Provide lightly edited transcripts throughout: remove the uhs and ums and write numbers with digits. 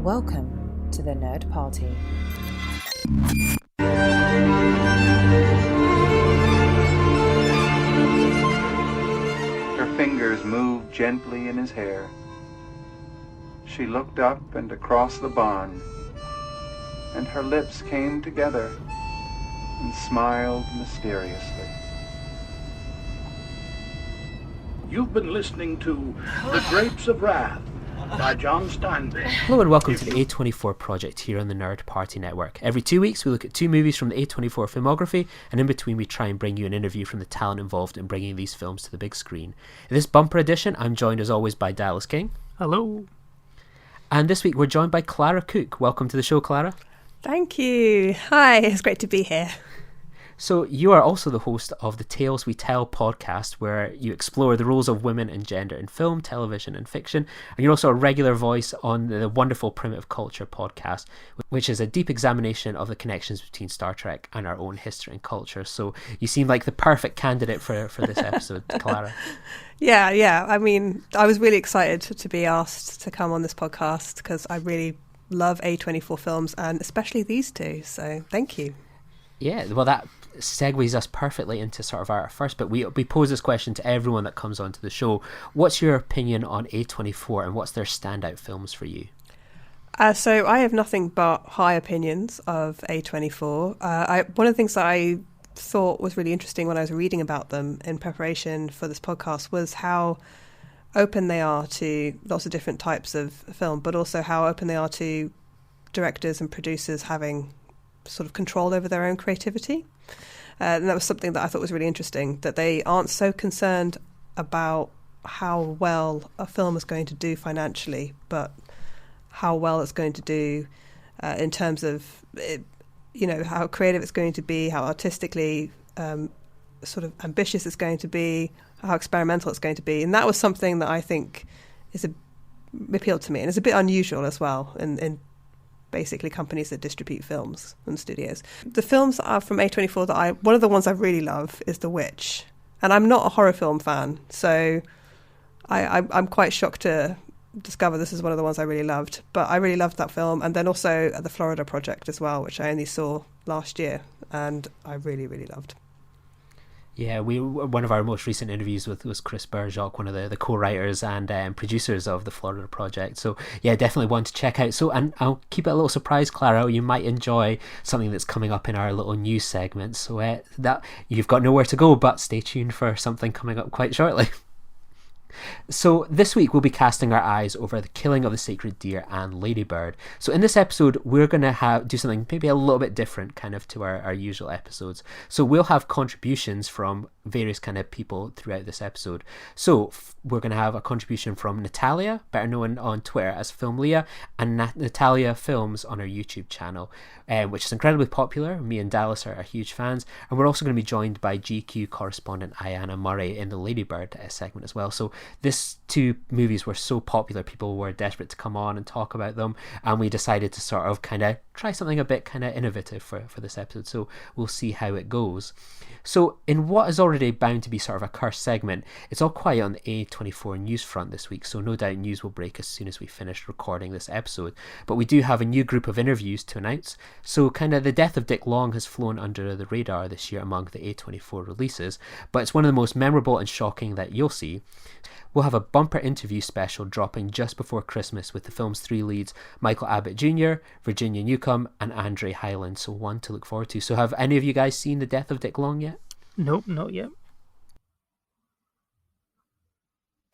Welcome to the Nerd Party. Her fingers moved gently in his hair. She looked up and across the barn, and her lips came together and smiled mysteriously. You've been listening to The Grapes of Wrath by John Steinbeck. Hello and welcome to the A24 project here on the Nerd Party Network. Every 2 weeks we look at 2 movies from the A24 filmography, and in between we try and bring you an interview from the talent involved in bringing these films to the big screen. In this bumper edition, I'm joined as always by Dallas King. Hello. And this week we're joined by Clara Cook. Welcome to the show, Clara. Thank you. Hi, it's great to be here. So you are also the host of the Tales We Tell podcast, where you explore the roles of women and gender in film, television and fiction. And you're also a regular voice on the wonderful Primitive Culture podcast, which is a deep examination of the connections between Star Trek and our own history and culture. So you seem like the perfect candidate for this episode, Clara. Yeah. I mean, I was really excited to be asked to come on this podcast because I really love A24 films and especially these two. So thank you. Yeah, well, that segues us perfectly into sort of our first bit. We pose this question to everyone that comes onto the show. What's your opinion on A24 and what's their standout films for you? So I have nothing but high opinions of A24. One of the things that I thought was really interesting when I was reading about them in preparation for this podcast was how open they are to lots of different types of film, but also how open they are to directors and producers having sort of control over their own creativity. And that was something that I thought was really interesting, that they aren't so concerned about how well a film is going to do financially, but how well it's going to do in terms of, how creative it's going to be, how artistically sort of ambitious it's going to be, how experimental it's going to be. And that was something that I think appealed to me. And it's a bit unusual as well in basically companies that distribute films and studios. The films that are from A24 one of the ones I really love is The Witch. And I'm not a horror film fan, so I'm quite shocked to discover this is one of the ones I really loved. But I really loved that film. And then also The Florida Project as well, which I only saw last year and I really, really loved. Yeah, one of our most recent interviews was Chris Bergeok, one of the co-writers and producers of the Florida Project. So yeah, definitely one to check out. So, and I'll keep it a little surprise, Clara. You might enjoy something that's coming up in our little news segment. So that you've got nowhere to go, but stay tuned for something coming up quite shortly. So this week we'll be casting our eyes over The Killing of the Sacred Deer and Lady Bird. So in this episode we're going to do something maybe a little bit different kind of to our usual episodes. So we'll have contributions from various kind of people throughout this episode. So we're going to have a contribution from Natalia, better known on Twitter as Film Leah, and Natalia Films on our YouTube channel, which is incredibly popular. Me and Dallas are huge fans, and we're also going to be joined by GQ correspondent Iana Murray in the Lady Bird segment as well. So these 2 movies were so popular, people were desperate to come on and talk about them, and we decided to sort of kind of try something a bit kind of innovative for this episode. So we'll see how it goes. So in what is already bound to be sort of a cursed segment, it's all quiet on the A24 news front this week, so no doubt news will break as soon as we finish recording this episode. But we do have a new group of interviews to announce, so kind of the death of Dick Long has flown under the radar this year among the A24 releases, but it's one of the most memorable and shocking that you'll see. We'll have a bumper interview special dropping just before Christmas with the film's 3 leads, Michael Abbott Jr., Virginia Newcomb and Andre Hyland, so one to look forward to. So have any of you guys seen The Death of Dick Long yet? Nope, not yet.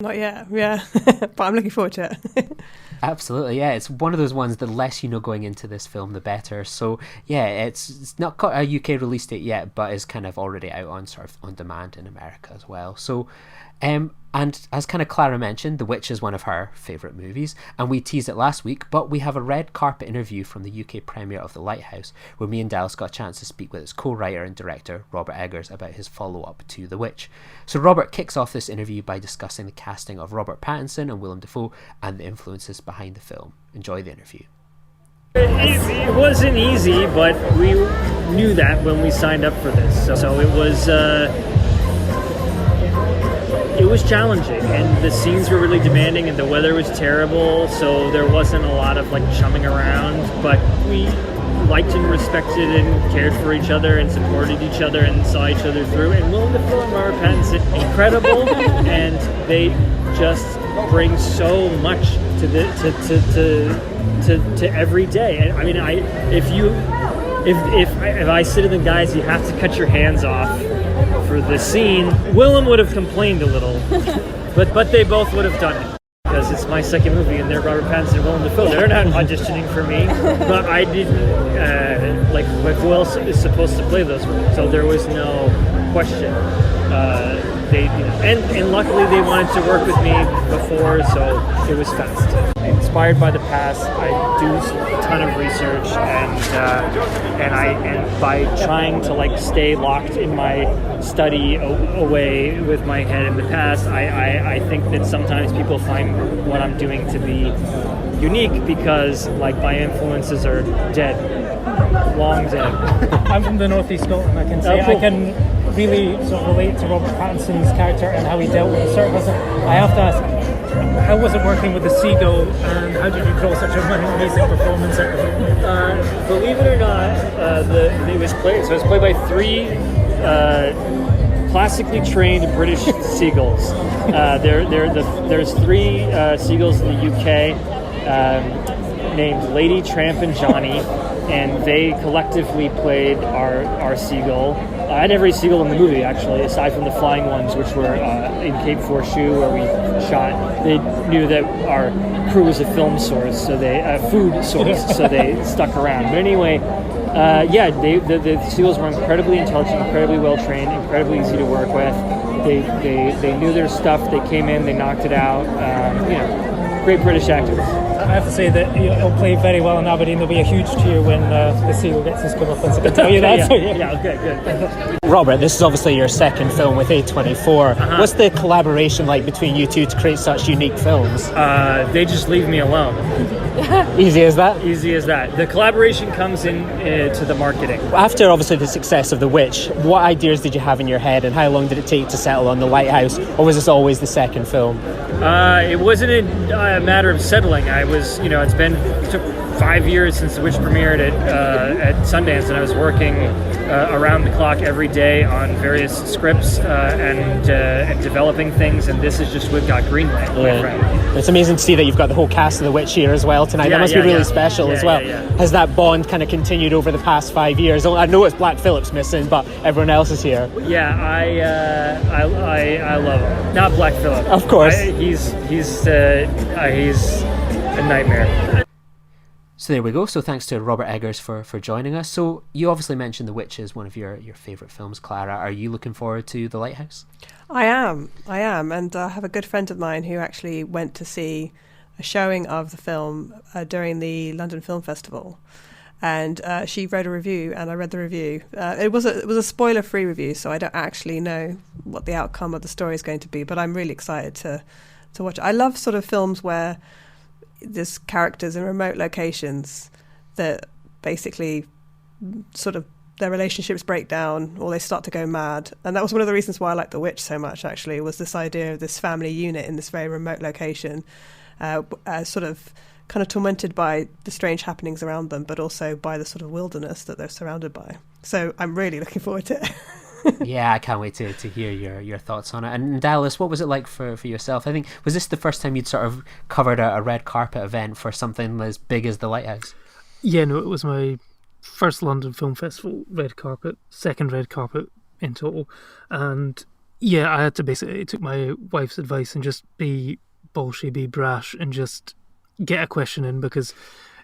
Not yet, yeah. But I'm looking forward to it. Absolutely, yeah. It's one of those ones, the less you know going into this film, the better. So, yeah, it's not got a UK release date yet, but is kind of already out on sort of on demand in America as well. So, and as kind of Clara mentioned, The Witch is one of her favourite movies, and we teased it last week, but we have a red carpet interview from the UK premiere of The Lighthouse, where me and Dallas got a chance to speak with its co-writer and director, Robert Eggers, about his follow-up to The Witch. So Robert kicks off this interview by discussing the casting of Robert Pattinson and Willem Dafoe and the influences behind the film. Enjoy the interview. It wasn't easy, but we knew that when we signed up for this. So it was was challenging, and the scenes were really demanding, and the weather was terrible, so there wasn't a lot of like chumming around, but we liked and respected and cared for each other and supported each other and saw each other through. And Willem Dafoe and Robert Pattinson, incredible, and they just bring so much to the to every day. And I mean, if I said to the guys, you have to cut your hands off for the scene, Willem would have complained a little, but they both would have done it. Because it's my second movie and they're Robert Pattinson and Willem Dafoe. They're not auditioning for me, but I didn't, like who else is supposed to play those roles? So there was no question. And luckily they wanted to work with me before, so it was fast. Inspired by the past, I do a ton of research, and by trying to like stay locked in my study away with my head in the past, I think that sometimes people find what I'm doing to be unique because like my influences are dead, long dead. I'm from the northeast Scotland. I can say I can really sort of relate to Robert Pattinson's character and how he dealt with the circus. I have to ask, how was it working with the seagull, and how did you draw such an amazing performance out of it? Believe it or not, it was played by three classically trained British seagulls. There's three seagulls in the UK named Lady, Tramp, and Johnny, and they collectively played our seagull. I had every seagull in the movie, actually, aside from the flying ones, which were in Cape Forshue, where we shot. They knew that our crew was a film source, so food source, so they stuck around. But anyway, the seagulls were incredibly intelligent, incredibly well trained, incredibly easy to work with. They knew their stuff. They came in, they knocked it out. Great British actors. I have to say that it'll play very well in Aberdeen. There'll be a huge cheer when the seagull gets his comeuppance. I can tell you that. Good. Robert, this is obviously your second film with A24. What's the collaboration like between you two to create such unique films? They just leave me alone. Easy as that? Easy as that. The collaboration comes in to the marketing. After obviously the success of The Witch, what ideas did you have in your head, and how long did it take to settle on The Lighthouse, or was this always the second film? It wasn't a matter of settling. It took 5 years since The Witch premiered at Sundance, and I was working around the clock every day on various scripts and developing things, and this is just what got greenlit, my friend. It's amazing to see that you've got the whole cast of The Witch here as well tonight. That must be really special as well. Has that bond kind of continued over the past 5 years? I know it's Black Phillip's missing, but everyone else is here. Yeah, I love him. Not Black Phillip. Of course. He's a nightmare. So there we go. So thanks to Robert Eggers for joining us. So you obviously mentioned The Witch is one of your favourite films, Clara. Are you looking forward to The Lighthouse? I am. And I have a good friend of mine who actually went to see a showing of the film during the London Film Festival. And she wrote a review, and I read the review. It was a spoiler-free review, so I don't actually know what the outcome of the story is going to be, but I'm really excited to watch it. I love sort of films where there's characters in remote locations that basically sort of their relationships break down or they start to go mad. And that was one of the reasons why I liked The Witch so much, actually, was this idea of this family unit in this very remote location, sort of kind of tormented by the strange happenings around them, but also by the sort of wilderness that they're surrounded by. So I'm really looking forward to it. Yeah, I can't wait to hear your thoughts on it. And Dallas, what was it like for yourself? I think, was this the first time you'd sort of covered a red carpet event for something as big as The Lighthouse? Yeah, no, it was my first London Film Festival red carpet, second red carpet in total. And yeah, I had to basically took my wife's advice and just be bolshy, be brash, and just get a question in, because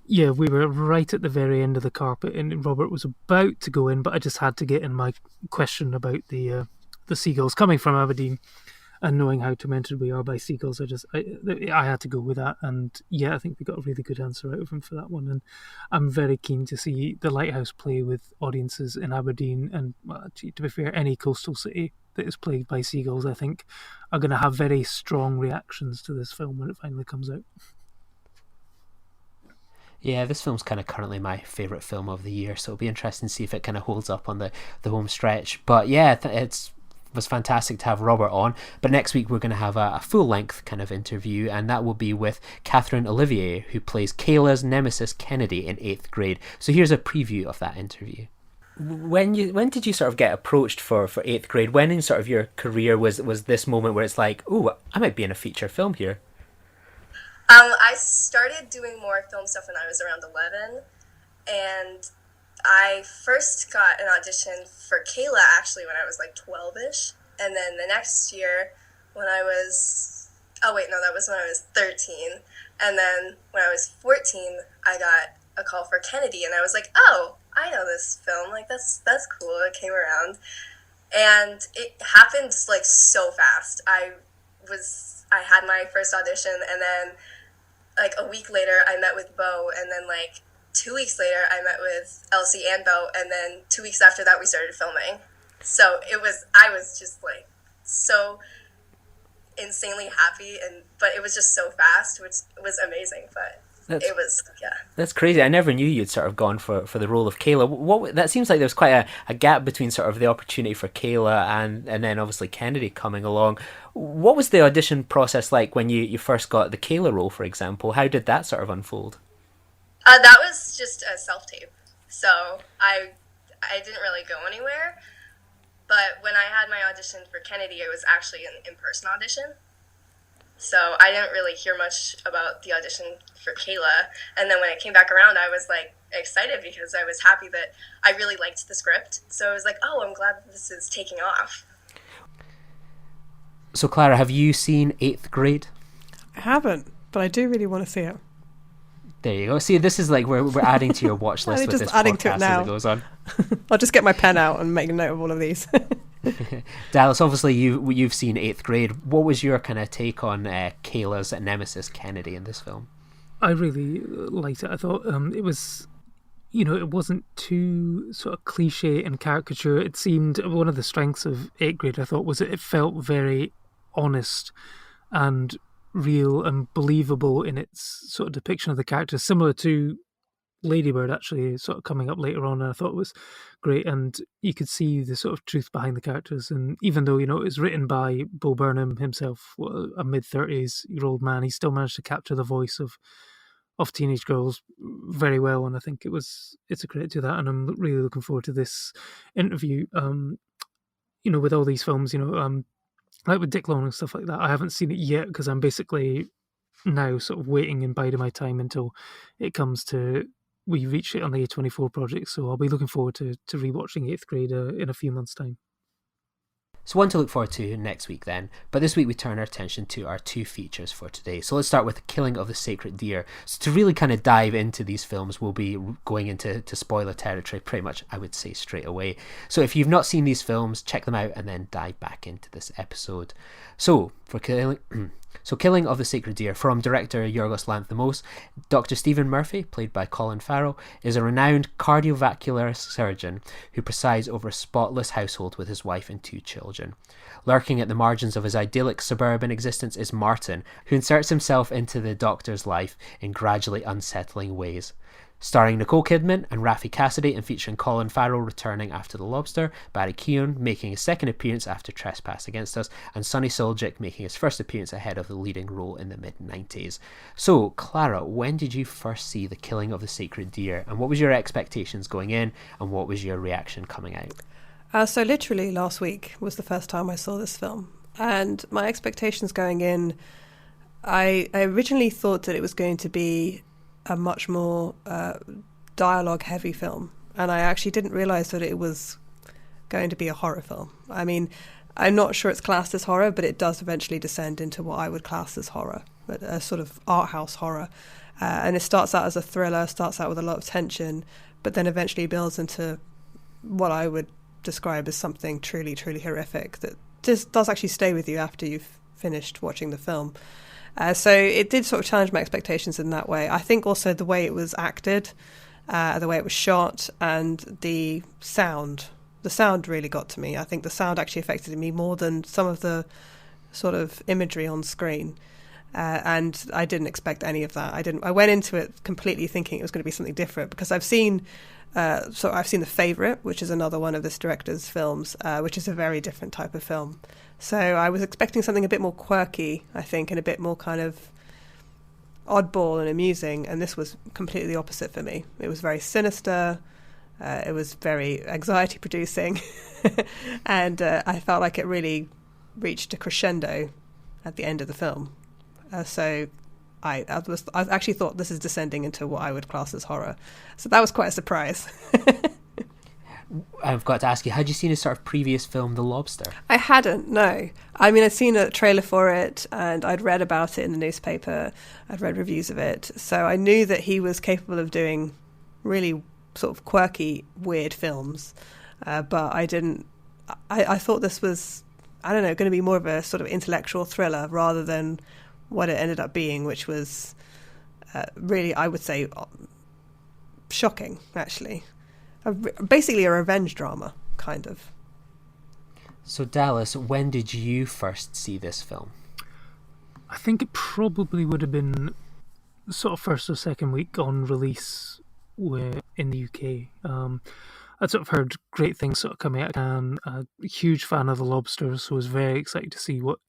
yeah, we were right at the very end of the carpet and Robert was about to go in, but I just had to get in my question about the seagulls coming from Aberdeen and knowing how tormented we are by seagulls. I had to go with that, and yeah, I think we got a really good answer out of him for that one. And I'm very keen to see The Lighthouse play with audiences in Aberdeen, and well, to be fair, any coastal city that is plagued by seagulls, I think, are going to have very strong reactions to this film when it finally comes out. Yeah, this film's kind of currently my favourite film of the year, so it'll be interesting to see if it kind of holds up on the home stretch. But yeah, it's was fantastic to have Robert on. But next week we're going to have a full-length kind of interview, and that will be with Catherine Olivier, who plays Kayla's nemesis Kennedy in 8th grade. So here's a preview of that interview. When did you sort of get approached for 8th grade? When in sort of your career was this moment where it's like, oh, I might be in a feature film here? I started doing more film stuff when I was around 11, and I first got an audition for Kayla actually when I was like 12-ish, and then the next year when I was, that was when I was 13, and then when I was 14, I got a call for Kennedy, and I was like, oh, I know this film, like that's cool. It came around, and it happened like so fast. I had my first audition, and then like a week later I met with Bo, and then like 2 weeks later I met with Elsie and Bo, and then 2 weeks after that we started filming. So I was just like so insanely happy, but it was just so fast, which was amazing. But that's crazy. I never knew you'd sort of gone for the role of Kayla. That seems like there's quite a gap between sort of the opportunity for Kayla and then obviously Kennedy coming along. What was the audition process like when you first got the Kayla role, for example? How did that sort of unfold? That was just a self-tape. So I didn't really go anywhere. But when I had my audition for Kennedy, it was actually an in-person audition. So I didn't really hear much about the audition for Kayla. And then when it came back around, I was like excited because I was happy that I really liked the script. So I was like, oh, I'm glad this is taking off. So Clara, have you seen 8th grade? I haven't, but I do really want to see it. There you go. See, this is like we're adding to your watch list with this podcast as it goes on. I'll just get my pen out and make a note of all of these. Dallas, obviously you've seen 8th grade. What was your kind of take on Kayla's nemesis Kennedy in this film? I really liked it. I thought it was, it wasn't too sort of cliche and caricature. It seemed one of the strengths of 8th grade, I thought, was it felt very honest and real and believable in its sort of depiction of the characters, similar to Lady Bird actually sort of coming up later on, and I thought it was great, and you could see the sort of truth behind the characters. And even though it was written by Bo Burnham himself, a mid-30s-year-old man, he still managed to capture the voice of teenage girls very well, and I think it's a credit to that. And I'm really looking forward to this interview. With all these films, like with Dick Long and stuff like that, I haven't seen it yet because I'm basically now sort of waiting and biding my time until it comes to we reach it on the A24 project. So I'll be looking forward to rewatching 8th grade in a few months' time. So one to look forward to next week then. But this week we turn our attention to our 2 features for today. So let's start with The Killing of the Sacred Deer. So to really kind of dive into these films, we'll be going into spoiler territory pretty much, I would say, straight away. So if you've not seen these films, check them out and then dive back into this episode. So for Killing of the Sacred Deer, from director Yorgos Lanthimos, Dr. Stephen Murphy, played by Colin Farrell, is a renowned cardiovascular surgeon who presides over a spotless household with his wife and 2 children. Lurking at the margins of his idyllic suburban existence is Martin, who inserts himself into the doctor's life in gradually unsettling ways. Starring Nicole Kidman and Raffi Cassidy and featuring Colin Farrell returning after The Lobster, Barry Keoghan making his second appearance after Trespass Against Us, and Sonny Suljic making his first appearance ahead of the leading role in the mid-90s. So, Clara, when did you first see The Killing of the Sacred Deer, and what was your expectations going in, and what was your reaction coming out? So literally last week was the first time I saw this film, and my expectations going in, I originally thought that it was going to be a much more dialogue-heavy film, and I actually didn't realise that it was going to be a horror film. I mean, I'm not sure it's classed as horror, but it does eventually descend into what I would class as horror, a sort of art house horror. And it starts out as a thriller, starts out with a lot of tension, but then eventually builds into what I would describe as something truly, truly horrific that just does actually stay with you after you've finished watching the film. So it did sort of challenge my expectations in that way. I think also the way it was acted, the way it was shot, and the sound really got to me. I think the sound actually affected me more than some of the sort of imagery on screen. And I didn't expect any of that. I went into it completely thinking it was going to be something different, because I've seen The Favourite, which is another one of this director's films, which is a very different type of film. So I was expecting something a bit more quirky, I think, and a bit more kind of oddball and amusing, and this was completely the opposite for me. It was very sinister, it was very anxiety producing, and I felt like it really reached a crescendo at the end of the film. So I actually thought this is descending into what I would class as horror. So that was quite a surprise. I've got to ask you, had you seen his sort of previous film, The Lobster? I hadn't, no. I mean, I'd seen a trailer for it and I'd read about it in the newspaper. I'd read reviews of it. So I knew that he was capable of doing really sort of quirky, weird films. But I didn't... I thought this was, I don't know, going to be more of a sort of intellectual thriller rather than what it ended up being, which was really, I would say, shocking, actually. Basically a revenge drama, kind of. So Dallas, when did you first see this film? I think it probably would have been sort of first or second week on release in the UK. I'd sort of heard great things sort of coming out, and a huge fan of The Lobster, so I was very excited to see what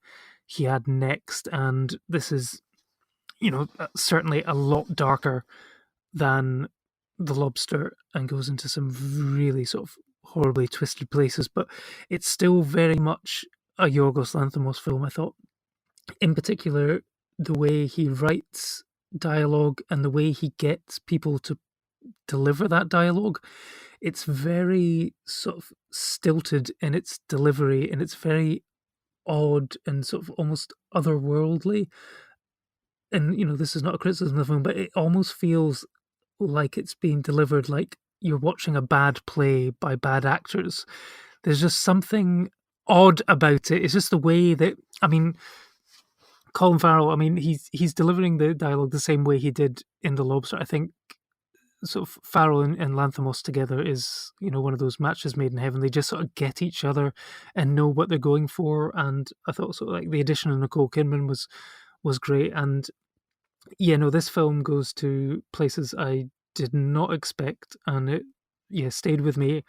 he had next. And this is, certainly a lot darker than The Lobster and goes into some really sort of horribly twisted places, but it's still very much a Yorgos Lanthimos film. I thought, in particular, the way he writes dialogue and the way he gets people to deliver that dialogue, it's very sort of stilted in its delivery, and it's very odd and sort of almost otherworldly. And, this is not a criticism of the film, but it almost feels like it's being delivered like you're watching a bad play by bad actors. There's just something odd about it. It's just the way that, Colin Farrell, he's delivering the dialogue the same way he did in The Lobster. I think sort of Farrell and Lanthimos together is, one of those matches made in heaven. They just sort of get each other and know what they're going for. And I thought sort of like the addition of Nicole Kidman was great. And this film goes to places I did not expect, and it stayed with me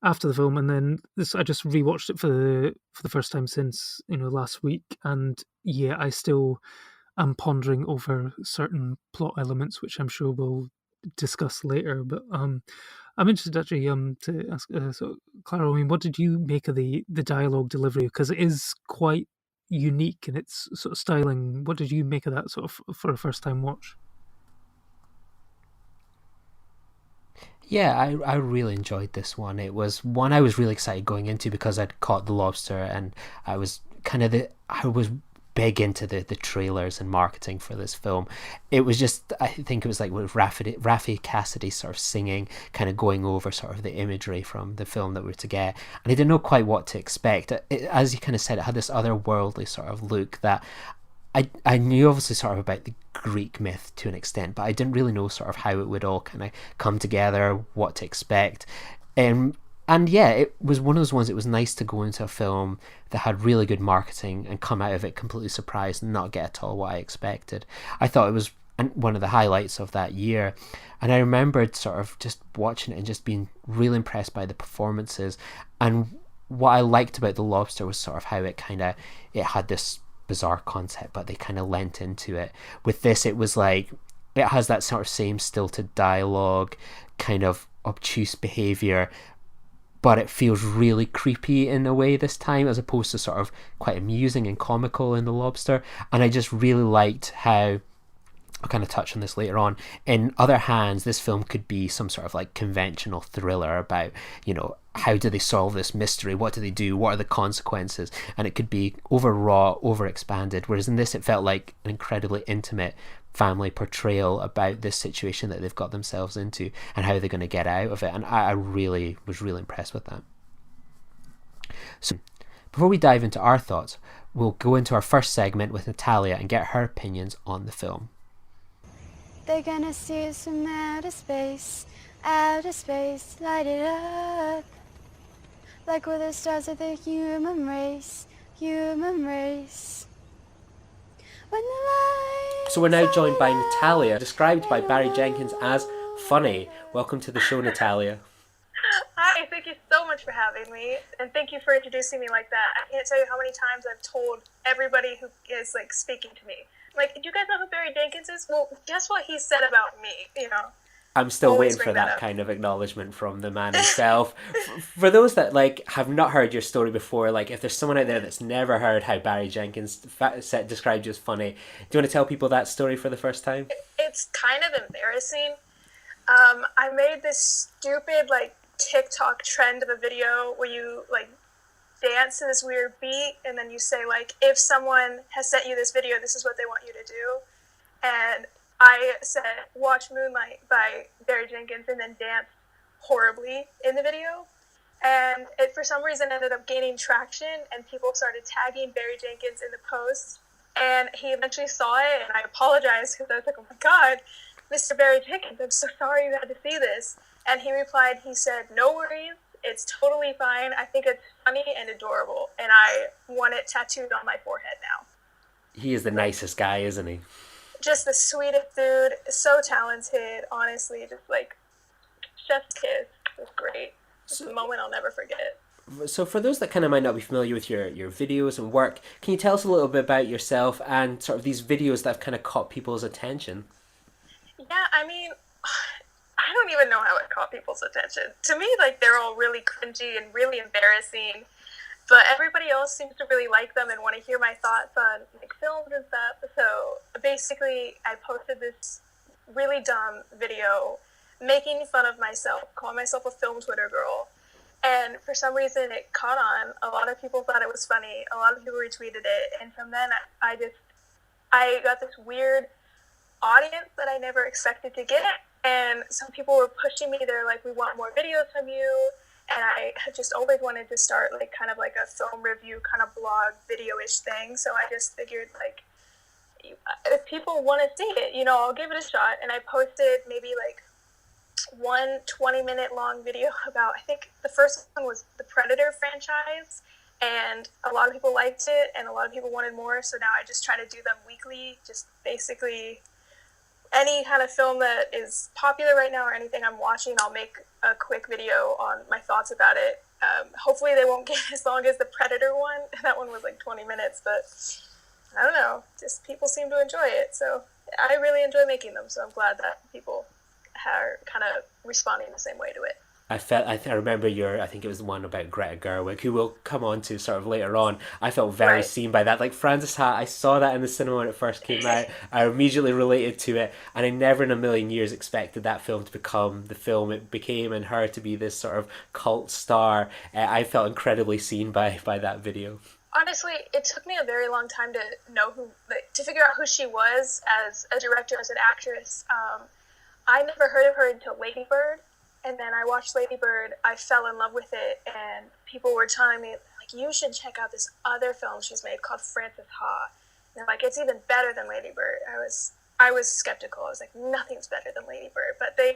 after the film. And then I just rewatched it for the first time since last week, and I still am pondering over certain plot elements, which I'm sure we'll discuss later. But I'm interested actually to ask Clara, what did you make of the dialogue delivery, because it is quite unique in its sort of styling. What did you make of that sort of for a first time watch? Yeah, I really enjoyed this one. It was one I was really excited going into because I'd caught The Lobster, and I was big into the trailers and marketing for this film. It was just, I think it was like with Raffi Cassidy sort of singing, kind of going over sort of the imagery from the film that we were to get, and I didn't know quite what to expect. As you kind of said, it had this otherworldly sort of look that I knew obviously sort of about the Greek myth to an extent, but I didn't really know sort of how it would all kind of come together, what to expect. And it was one of those ones, it was nice to go into a film that had really good marketing and come out of it completely surprised and not get at all what I expected. I thought it was one of the highlights of that year. And I remembered sort of just watching it and just being really impressed by the performances. And what I liked about The Lobster was sort of how it had this bizarre concept, but they kind of lent into it. With this, it was like, it has that sort of same stilted dialogue, kind of obtuse behaviour, but it feels really creepy in a way this time, as opposed to sort of quite amusing and comical in The Lobster. And I just really liked how, I'll kind of touch on this later on, in other hands this film could be some sort of like conventional thriller about, how do they solve this mystery, what do they do, what are the consequences, and it could be overwrought, overexpanded, whereas in this it felt like an incredibly intimate family portrayal about this situation that they've got themselves into and how they're going to get out of it. And I really was really impressed with that. So before we dive into our thoughts, we'll go into our first segment with Natalia and get her opinions on the film. They're gonna see us from outer space, light it up. Like we're the stars of the human race. when the lights So we're now joined by are out Natalia, described by and Barry Jenkins as funny. Welcome to the show, Natalia. Hi, thank you so much for having me, and thank you for introducing me like that. I can't tell you how many times I've told everybody who is, like, speaking to me, like, do you guys know who Barry Jenkins is? Well, guess what he said about me, you know? I'm still Always waiting for bring that that up. kind of acknowledgement from the man himself. For those that like have not heard your story before, like if there's someone out there that's never heard how Barry Jenkins described you as funny, do you want to tell people that story for the first time? It's kind of embarrassing. I made this stupid, like, TikTok trend of a video where you, like, dance to this weird beat, and then you say, like, if someone has sent you this video, this is what they want you to do. And I said, watch Moonlight by Barry Jenkins, and then danced horribly in the video. And it, for some reason, ended up gaining traction, and people started tagging Barry Jenkins in the post. And he eventually saw it, and I apologized because I was like, oh my God, Mr. Barry Jenkins, I'm so sorry you had to see this. And he replied, he said, no worries, it's totally fine. I think it's funny and adorable. And I want it tattooed on my forehead now. He is the nicest guy, isn't he? Just the sweetest dude, so talented, honestly, just like, chef's kiss. It was great. It's a moment I'll never forget. So for those that kind of might not be familiar with your videos and work, can you tell us a little bit about yourself and sort of these videos that have kind of caught people's attention? Yeah, I mean, I don't even know how it caught people's attention. To me, like, they're all really cringy and really embarrassing, but everybody else seems to really like them and want to hear my thoughts on, like, films and stuff. So basically, I posted this really dumb video making fun of myself, calling myself a film Twitter girl. And for some reason, it caught on. A lot of people thought it was funny. A lot of people retweeted it. And from then, I got this weird audience that I never expected to get. And some people were pushing me. They're like, we want more videos from you. And I had just always wanted to start, like, kind of like a film review kind of blog video-ish thing. So I just figured, like, if people want to see it, you know, I'll give it a shot. And I posted maybe, like, one 20-minute long video about, I think the first one was the Predator franchise, and a lot of people liked it and a lot of people wanted more, so now I just try to do them weekly, just basically any kind of film that is popular right now or anything I'm watching, I'll make a quick video on my thoughts about it. Hopefully they won't get as long as the Predator one. That one was like 20 minutes, but I don't know, just people seem to enjoy it, so I really enjoy making them, so I'm glad that people are kind of responding the same way to it. I remember I think it was the one about Greta Gerwig, who we'll come on to sort of later on. I felt very seen by that. Like Frances Ha, I saw that in the cinema when it first came out. I immediately related to it, and I never in a million years expected that film to become the film it became, and her to be this sort of cult star. I felt incredibly seen by that video. Honestly, it took me a very long time to know to figure out who she was as a director, as an actress. I never heard of her until Lady Bird, and then I watched Lady Bird. I fell in love with it, and people were telling me, like, you should check out this other film she's made called Frances Ha. And they're like, it's even better than Lady Bird. I was skeptical. I was like, nothing's better than Lady Bird. But they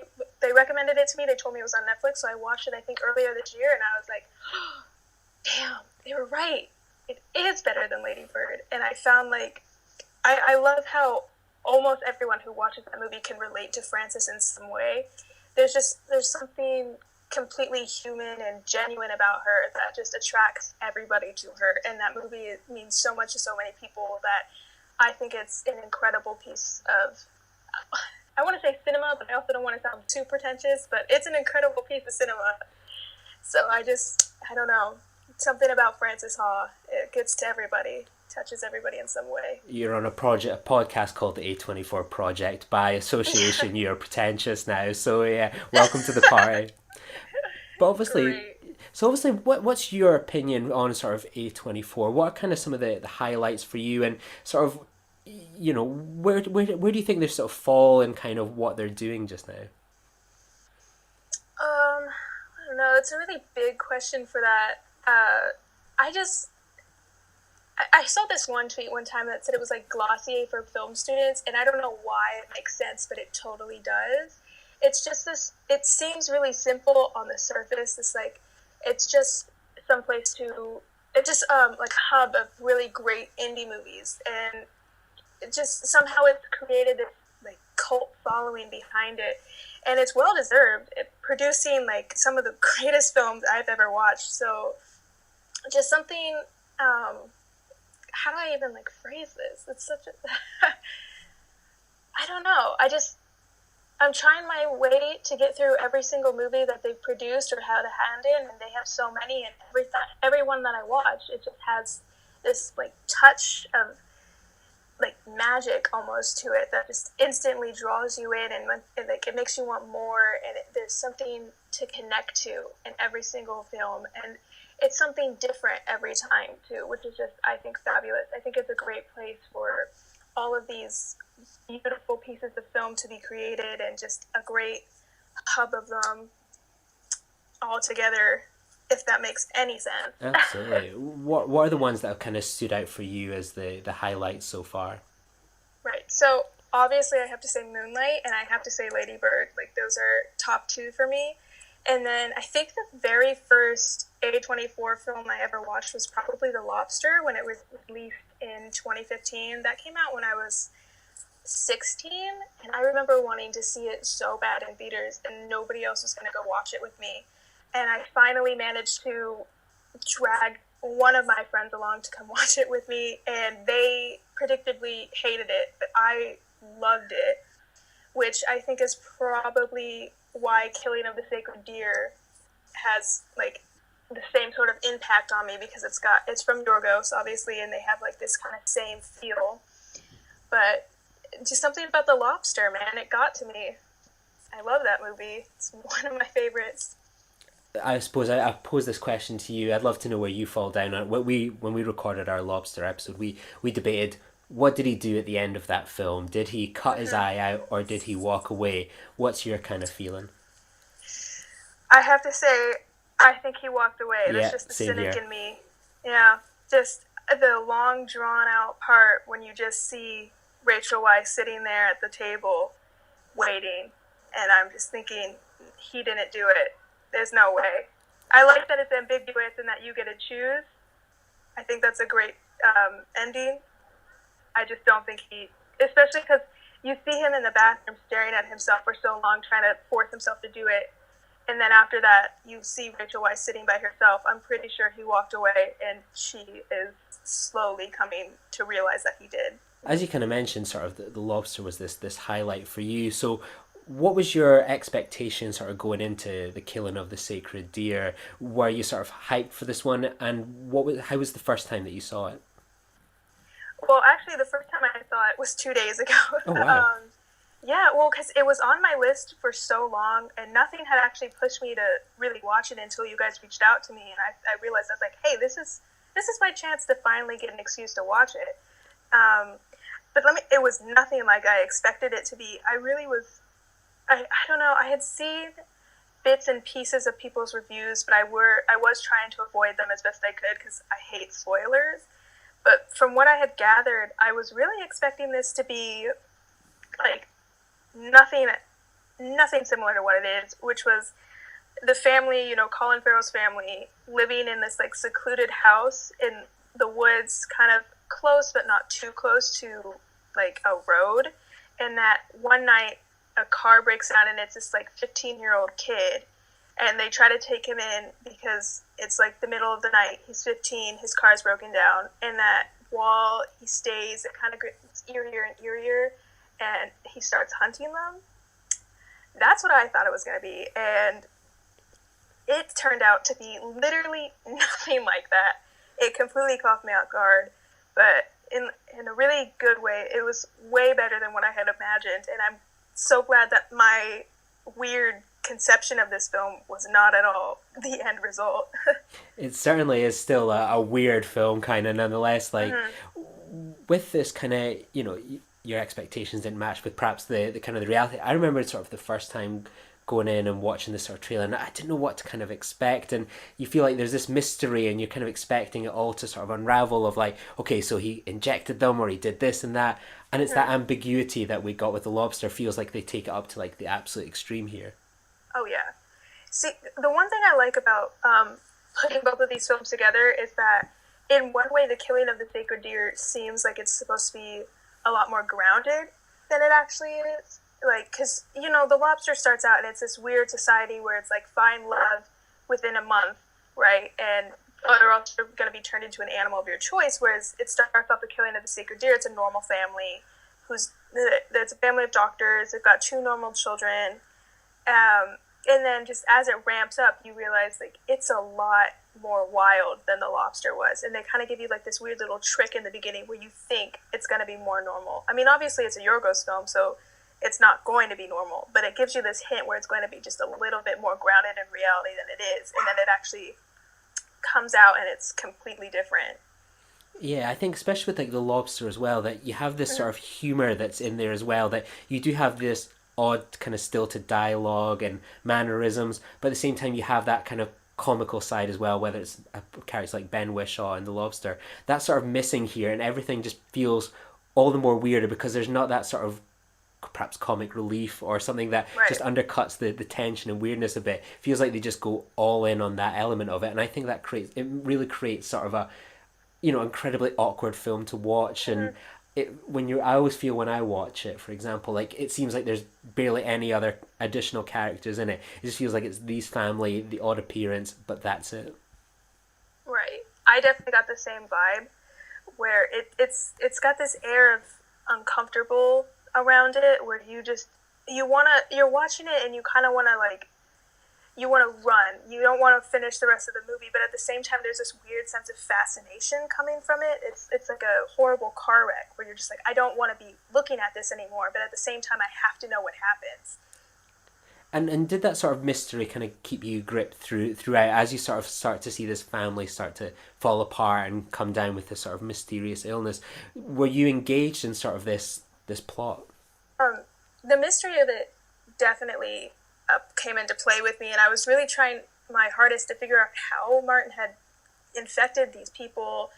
recommended it to me. They told me it was on Netflix, so I watched it, I think, earlier this year, and I was like, oh, damn, they were right. It is better than Lady Bird. And I found, like, I love how almost everyone who watches that movie can relate to Frances in some way. There's something completely human and genuine about her that just attracts everybody to her. And that movie means so much to so many people that I think it's an incredible piece of, I want to say cinema, but I also don't want to sound too pretentious, but it's an incredible piece of cinema. So I don't know, something about Frances Ha, it gets to everybody. Touches everybody in some way. You're on a podcast called the A24 Project. By association, you're pretentious now. So yeah, welcome to the party. But obviously, what's your opinion on sort of A24? What are kind of some of the highlights for you, and sort of, you know, where do you think they sort of fall in kind of what they're doing just now? I don't know. It's a really big question for that. I saw this one tweet one time that said it was like Glossier for film students, and I don't know why it makes sense, but it totally does. It's just this, it seems really simple on the surface. It's like, it's just someplace it's just like a hub of really great indie movies. And it just somehow it's created this like cult following behind it, and it's well deserved. Producing like some of the greatest films I've ever watched. So just something. How do I even like phrase this? It's such a I don't know. I'm trying my way to get through every single movie that they've produced or had a hand in, and they have so many, and every one that I watch, it just has this like touch of like magic almost to it that just instantly draws you in, and like it makes you want more, and there's something to connect to in every single film, and it's something different every time too, which is just, I think, fabulous. I think it's a great place for all of these beautiful pieces of film to be created, and just a great hub of them all together, if that makes any sense. Absolutely. What are the ones that have kind of stood out for you as the highlights so far? Right. So obviously I have to say Moonlight, and I have to say Lady Bird. Like, those are top two for me. And then I think the very first A24 film I ever watched was probably The Lobster, when it was released in 2015. That came out when I was 16, and I remember wanting to see it so bad in theaters, and nobody else was going to go watch it with me. And I finally managed to drag one of my friends along to come watch it with me, and they predictably hated it, but I loved it, which I think is probably why Killing of the Sacred Deer has like the same sort of impact on me, because it's from Yorgos, obviously, and they have like this kind of same feel. But just something about The Lobster, man, it got to me. I love that movie. It's one of my favorites. I suppose I pose this question to you. I'd love to know where you fall down on it. When we recorded our Lobster episode, we debated, what did he do at the end of that film? Did he cut his eye out, or did he walk away? What's your kind of feeling? I have to say, I think he walked away. That's just the cynic in me. Yeah, just the long, drawn-out part when you just see Rachel Weisz sitting there at the table waiting, and I'm just thinking, he didn't do it. There's no way. I like that it's ambiguous and that you get to choose. I think that's a great ending. I just don't think especially because you see him in the bathroom staring at himself for so long, trying to force himself to do it. And then after that, you see Rachel Weisz sitting by herself. I'm pretty sure he walked away, and she is slowly coming to realize that he did. As you kind of mentioned, sort of the Lobster was this highlight for you. So what was your expectation sort of going into the Killing of the Sacred Deer? Were you sort of hyped for this one? And how was the first time that you saw it? Well, actually, the first time I saw it was 2 days ago. Oh, wow. Yeah, well, because it was on my list for so long, and nothing had actually pushed me to really watch it until you guys reached out to me, and I realized, I was like, hey, this is my chance to finally get an excuse to watch it. But it was nothing like I expected it to be. I really was, I don't know, I had seen bits and pieces of people's reviews, but I was trying to avoid them as best I could because I hate spoilers. But from what I had gathered, I was really expecting this to be like nothing similar to what it is, which was the family, Colin Farrell's family, living in this like secluded house in the woods, kind of close but not too close to like a road. And that one night a car breaks down, and it's this like 15-year-old kid, and they try to take him in because it's like the middle of the night. He's 15, his car's broken down, and that while he stays, it kind of gets eerier and eerier, and he starts hunting them. That's what I thought it was going to be, and it turned out to be literally nothing like that. It completely caught me off guard, but in a really good way. It was way better than what I had imagined, and I'm so glad that my weird conception of this film was not at all the end result. It certainly is still a weird film, kind of, nonetheless. Like, with this kind of, your expectations didn't match with perhaps the kind of the reality. I remember sort of the first time going in and watching this sort of trailer, and I didn't know what to kind of expect, and you feel like there's this mystery, and you're kind of expecting it all to sort of unravel of like, okay, so he injected them, or he did this and that, and it's that ambiguity that we got with The Lobster. Feels like they take it up to like the absolute extreme here. Oh yeah. See, the one thing I like about putting both of these films together is that in one way, The Killing of the Sacred Deer seems like it's supposed to be a lot more grounded than it actually is. Like, because, you know, The Lobster starts out and it's this weird society where it's like find love within a month, right? And or else you're going to be turned into an animal of your choice, whereas it starts off the killing of the sacred deer. It's a normal family it's a family of doctors. They've got 2 normal children. And then just as it ramps up, you realize like it's a lot more wild than The Lobster was. And they kind of give you like this weird little trick in the beginning where you think it's going to be more normal. I mean, obviously it's a Yorgos film, so it's not going to be normal, but it gives you this hint where it's going to be just a little bit more grounded in reality than it is. And then it actually comes out and it's completely different. Yeah, I think especially with like The Lobster as well, that you have this sort of humor that's in there as well, that you do have this odd kind of stilted dialogue and mannerisms, but at the same time you have that kind of comical side as well, whether it's characters like Ben Whishaw in The Lobster. That's sort of missing here, and everything just feels all the more weirder because there's not that sort of perhaps comic relief or something that just undercuts the tension and weirdness a bit. Feels like they just go all in on that element of it, and I think that really creates sort of a, you know, incredibly awkward film to watch. And I always feel when I watch it, for example, like it seems like there's barely any other additional characters in it. It just feels like it's these family, the odd appearance, but that's it. Right. I definitely got the same vibe where it's got this air of uncomfortable around it, where you're watching it and you kind of want to like, you want to run. You don't want to finish the rest of the movie, but at the same time, there's this weird sense of fascination coming from it. It's like a horrible car wreck where you're just like, I don't want to be looking at this anymore, but at the same time, I have to know what happens. And did that sort of mystery kind of keep you gripped throughout as you sort of start to see this family start to fall apart and come down with this sort of mysterious illness? Were you engaged in sort of this plot? The mystery of it definitely came into play with me, and I was really trying my hardest to figure out how Martin had infected these people,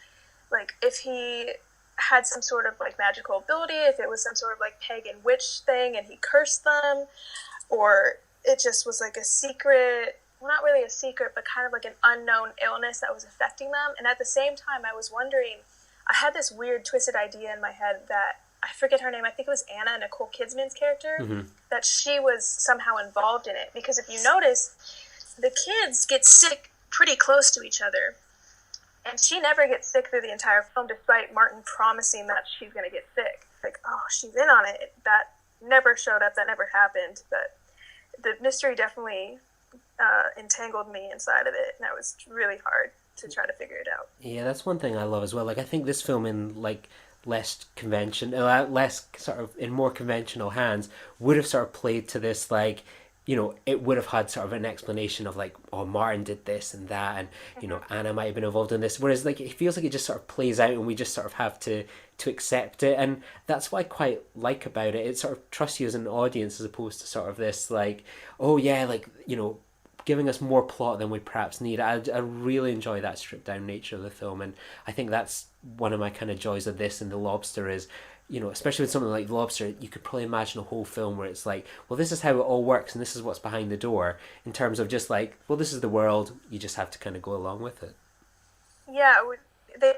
like if he had some sort of like magical ability, if it was some sort of like pagan witch thing and he cursed them, or it just was like a secret, well, not really a secret, but kind of like an unknown illness that was affecting them. And at the same time, I was wondering, I had this weird twisted idea in my head that, I forget her name, I think it was Nicole Kidman's character, that she was somehow involved in it. Because if you notice, the kids get sick pretty close to each other. And she never gets sick through the entire film, despite Martin promising that she's going to get sick. Like, oh, she's in on it. That never showed up, that never happened. But the mystery definitely entangled me inside of it, and that was really hard to try to figure it out. Yeah, that's one thing I love as well. Like, I think this film in like less sort of in more conventional hands would have sort of played to this, like, you know, it would have had sort of an explanation of like, oh, Martin did this and that, and you know, Anna might have been involved in this, whereas like it feels like it just sort of plays out and we just sort of have to accept it. And that's what I quite like about it. It sort of trusts you as an audience as opposed to sort of this like, oh yeah, like, you know, giving us more plot than we perhaps need. I really enjoy that stripped down nature of the film, and I think that's one of my kind of joys of this and The Lobster is, you know, especially with something like The Lobster, you could probably imagine a whole film where it's like, well, this is how it all works and this is what's behind the door, in terms of just like, well, this is the world, you just have to kind of go along with it. Yeah, they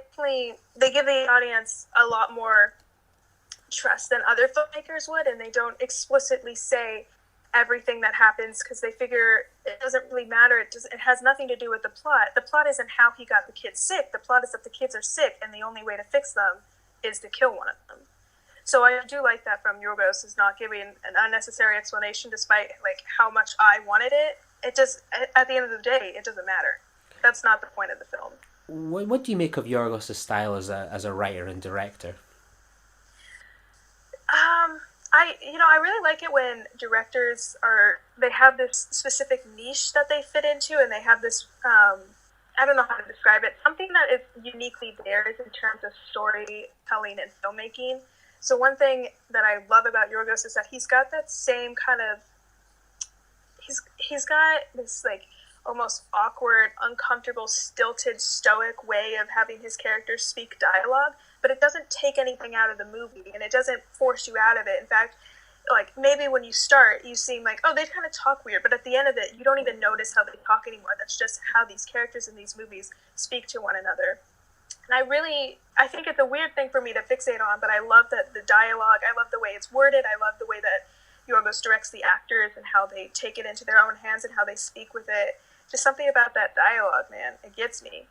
give the audience a lot more trust than other filmmakers would, and they don't explicitly say everything that happens because they figure it doesn't really matter. It has nothing to do with the plot. The plot isn't how he got the kids sick. The plot is that the kids are sick, and the only way to fix them is to kill one of them. So I do like that from Yorgos, is not giving an unnecessary explanation despite like how much I wanted it. It just, at the end of the day, it doesn't matter. That's not the point of the film. What do you make of Yorgos' style as a writer and director? I really like it when directors they have this specific niche that they fit into, and they have this, I don't know how to describe it, something that is uniquely theirs in terms of storytelling and filmmaking. So one thing that I love about Yorgos is that he's got that same kind of, he's got this like almost awkward, uncomfortable, stilted, stoic way of having his characters speak dialogue, but it doesn't take anything out of the movie, and it doesn't force you out of it. In fact, like maybe when you start, you seem like, oh, they kind of talk weird, but at the end of it, you don't even notice how they talk anymore. That's just how these characters in these movies speak to one another. And I think it's a weird thing for me to fixate on, but I love that the dialogue, I love the way it's worded, I love the way that Yorgos directs the actors and how they take it into their own hands and how they speak with it. Just something about that dialogue, man, it gets me.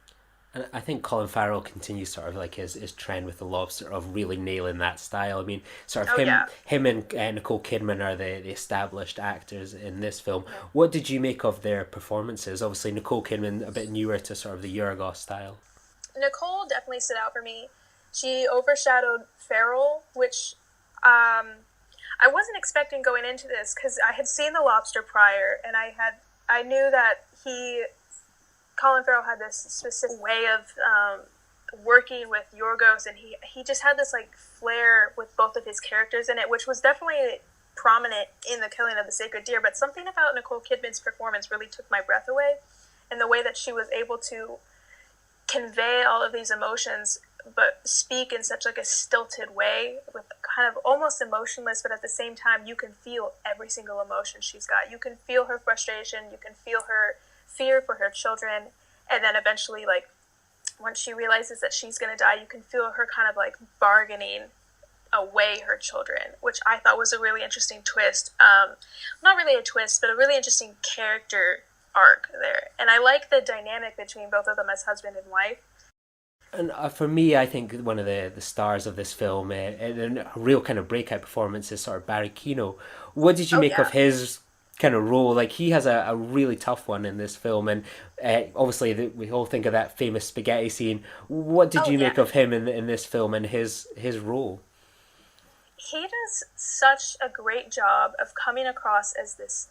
And I think Colin Farrell continues sort of like his trend with The Lobster of really nailing that style. I mean, sort of him and Nicole Kidman are the established actors in this film. What did you make of their performances? Obviously, Nicole Kidman a bit newer to sort of the Yorgos style. Nicole definitely stood out for me. She overshadowed Farrell, which I wasn't expecting going into this because I had seen The Lobster prior, and I knew that Colin Farrell had this specific way of working with Yorgos, and he just had this like flair with both of his characters in it, which was definitely prominent in The Killing of the Sacred Deer. But something about Nicole Kidman's performance really took my breath away, and the way that she was able to convey all of these emotions but speak in such like a stilted way with kind of almost emotionless, but at the same time you can feel every single emotion she's got. You can feel her frustration, you can feel her fear for her children, and then eventually like once she realizes that she's going to die, you can feel her kind of like bargaining away her children, which I thought was a really interesting twist. Not really a twist, but a really interesting character arc there. And I like the dynamic between both of them as husband and wife. And for me, I think one of the stars of this film, and a real kind of breakout performance, is sort of Barry Keoghan. What did you make of his kind of role? Like, he has a really tough one in this film, and obviously we all think of that famous spaghetti scene. What did you make of him in this film and his role? He does such a great job of coming across as this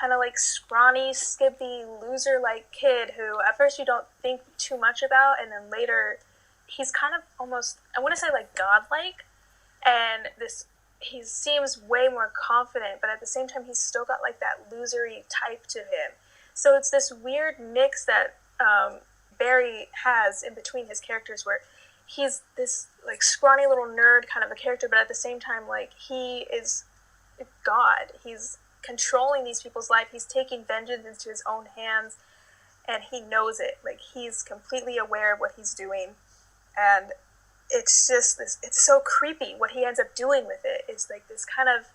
kind of like scrawny, skimpy, loser-like kid who at first you don't think too much about, and then later he's kind of almost, I want to say like godlike, and he seems way more confident, but at the same time he's still got like that losery type to him. So it's this weird mix that Barry has in between his characters, where he's this like scrawny little nerd kind of a character, but at the same time like he is God. He's controlling these people's life. He's taking vengeance into his own hands, and he knows it. Like, he's completely aware of what he's doing, and it's just this, it's so creepy what he ends up doing with it. It's like this kind of,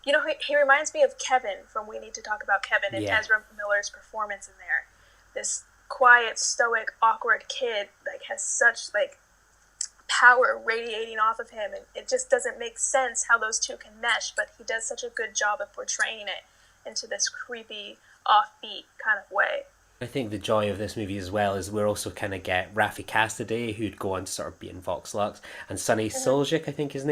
you know, he reminds me of Kevin from We Need to Talk About Kevin, and Ezra Miller's performance in there. This quiet, stoic, awkward kid like has such like power radiating off of him, and it just doesn't make sense how those two can mesh, but he does such a good job of portraying it into this creepy, offbeat kind of way. I think the joy of this movie as well is we're also kind of get Rafi Cassidy, who'd go on to sort of be in Vox Lux, and Sonny Suljic, I think his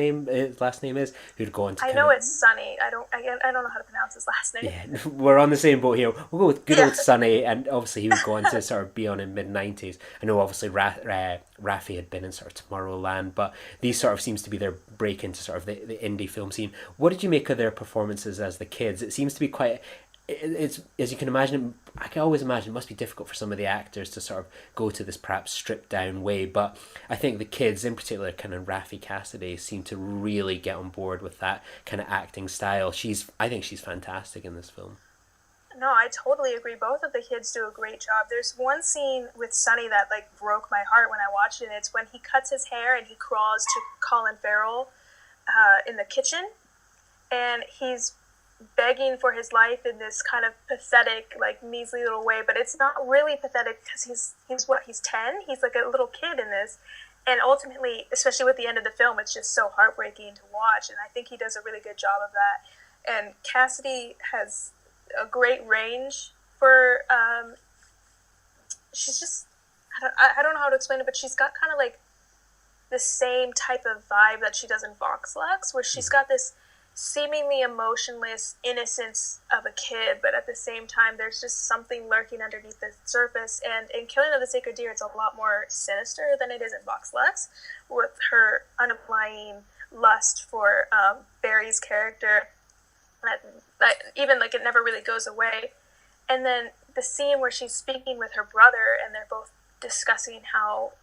last name is, who'd go on to it's Sonny. I don't know how to pronounce his last name. Yeah, we're on the same boat here. We'll go with good old Sonny, and obviously he would go on to sort of be on in mid-90s. I know obviously Rafi had been in sort of Tomorrowland, but these sort of seems to be their break into sort of the indie film scene. What did you make of their performances as the kids? It seems to be quite... It's, as you can imagine, I can always imagine it must be difficult for some of the actors to sort of go to this perhaps stripped down way, but I think the kids, in particular kind of Rafi Cassidy, seem to really get on board with that kind of acting style. I think she's fantastic in this film. No, I totally agree. Both of the kids do a great job. There's one scene with Sonny that like broke my heart when I watched it. It's when he cuts his hair and he crawls to Colin Farrell in the kitchen, and he's begging for his life in this kind of pathetic, like measly little way, but it's not really pathetic because he's 10. He's like a little kid in this, and ultimately, especially with the end of the film, it's just so heartbreaking to watch. And I think he does a really good job of that. And Cassidy has a great range for. She's just, I don't know how to explain it, but she's got kind of like the same type of vibe that she does in Vox Lux, where she's got this seemingly emotionless innocence of a kid, but at the same time there's just something lurking underneath the surface. And in Killing of the Sacred Deer, it's a lot more sinister than it is in Vox Lux, with her underlying lust for Barry's character that even like it never really goes away. And then the scene where she's speaking with her brother, and they're both discussing how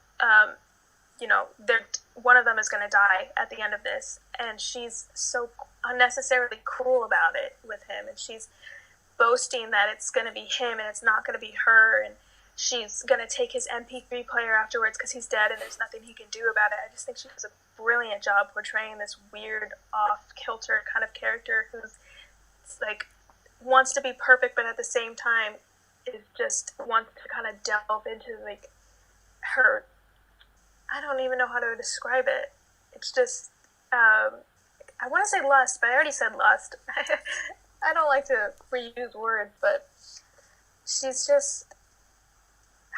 one of them is going to die at the end of this, and she's so unnecessarily cruel about it with him, and she's boasting that it's going to be him and it's not going to be her, and she's going to take his MP3 player afterwards because he's dead and there's nothing he can do about it. I just think she does a brilliant job portraying this weird, off-kilter kind of character who's like wants to be perfect, but at the same time is just wants to kind of delve into like her. I don't even know how to describe it. It's just I want to say lust, but I already said lust. I don't like to reuse words, but she's just,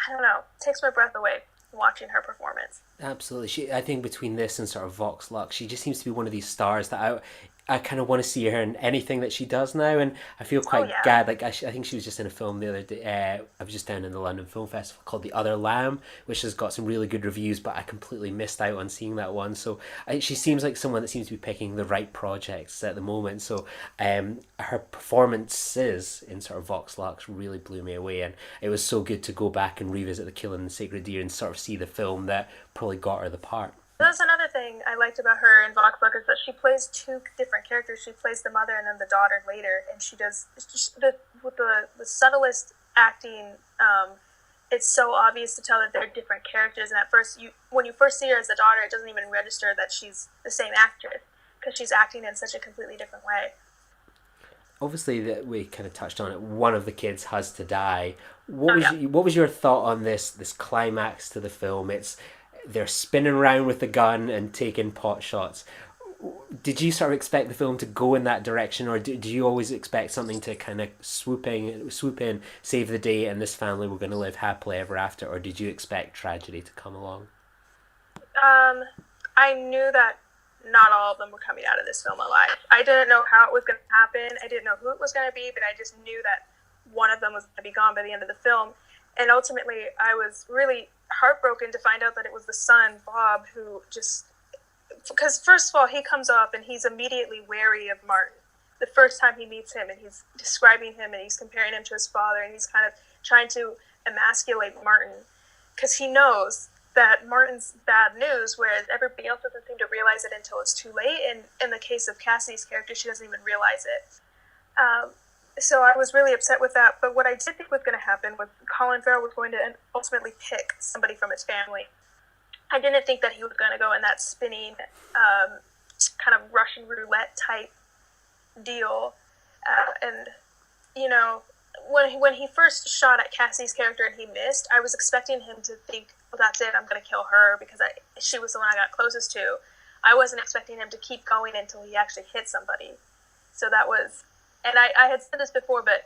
I don't know, takes my breath away watching her performance. Absolutely. I think between this and sort of Vox Lux, she just seems to be one of these stars that I kind of want to see her in anything that she does now, and I feel quite glad. Like I think she was just in a film the other day. I was just down in the London Film Festival called The Other Lamb, which has got some really good reviews, but I completely missed out on seeing that one. So she seems like someone that seems to be picking the right projects at the moment. So her performances in sort of Vox Lux really blew me away, and it was so good to go back and revisit The Killing of the Sacred Deer and sort of see the film that probably got her the part. That's another thing I liked about her in Vox Lux is that she plays two different characters. She plays the mother and then the daughter later, and she does with the subtlest acting. It's so obvious to tell that they're different characters, and at first, when you first see her as the daughter, it doesn't even register that she's the same actress because she's acting in such a completely different way. Obviously, that we kind of touched on it. One of the kids has to die. What was your thought on this climax to the film? They're spinning around with the gun and taking pot shots. Did you sort of expect the film to go in that direction, or do you always expect something to kind of swoop in, save the day, and this family were going to live happily ever after, or did you expect tragedy to come along? I knew that not all of them were coming out of this film alive. I didn't know how it was going to happen. I didn't know who it was going to be, but I just knew that one of them was going to be gone by the end of the film. And ultimately, I was really heartbroken to find out that it was the son, Bob, who just... Because first of all, he comes up and he's immediately wary of Martin. The first time he meets him, and he's describing him and he's comparing him to his father, and he's kind of trying to emasculate Martin because he knows that Martin's bad news, whereas everybody else doesn't seem to realize it until it's too late. And in the case of Cassidy's character, she doesn't even realize it. So I was really upset with that. But what I did think was going to happen was Colin Farrell was going to ultimately pick somebody from his family. I didn't think that he was going to go in that spinning kind of Russian roulette type deal. And, you know, when he first shot at Cassie's character and he missed, I was expecting him to think, well, that's it, I'm going to kill her because she was the one I got closest to. I wasn't expecting him to keep going until he actually hit somebody. So that was... And I had said this before, but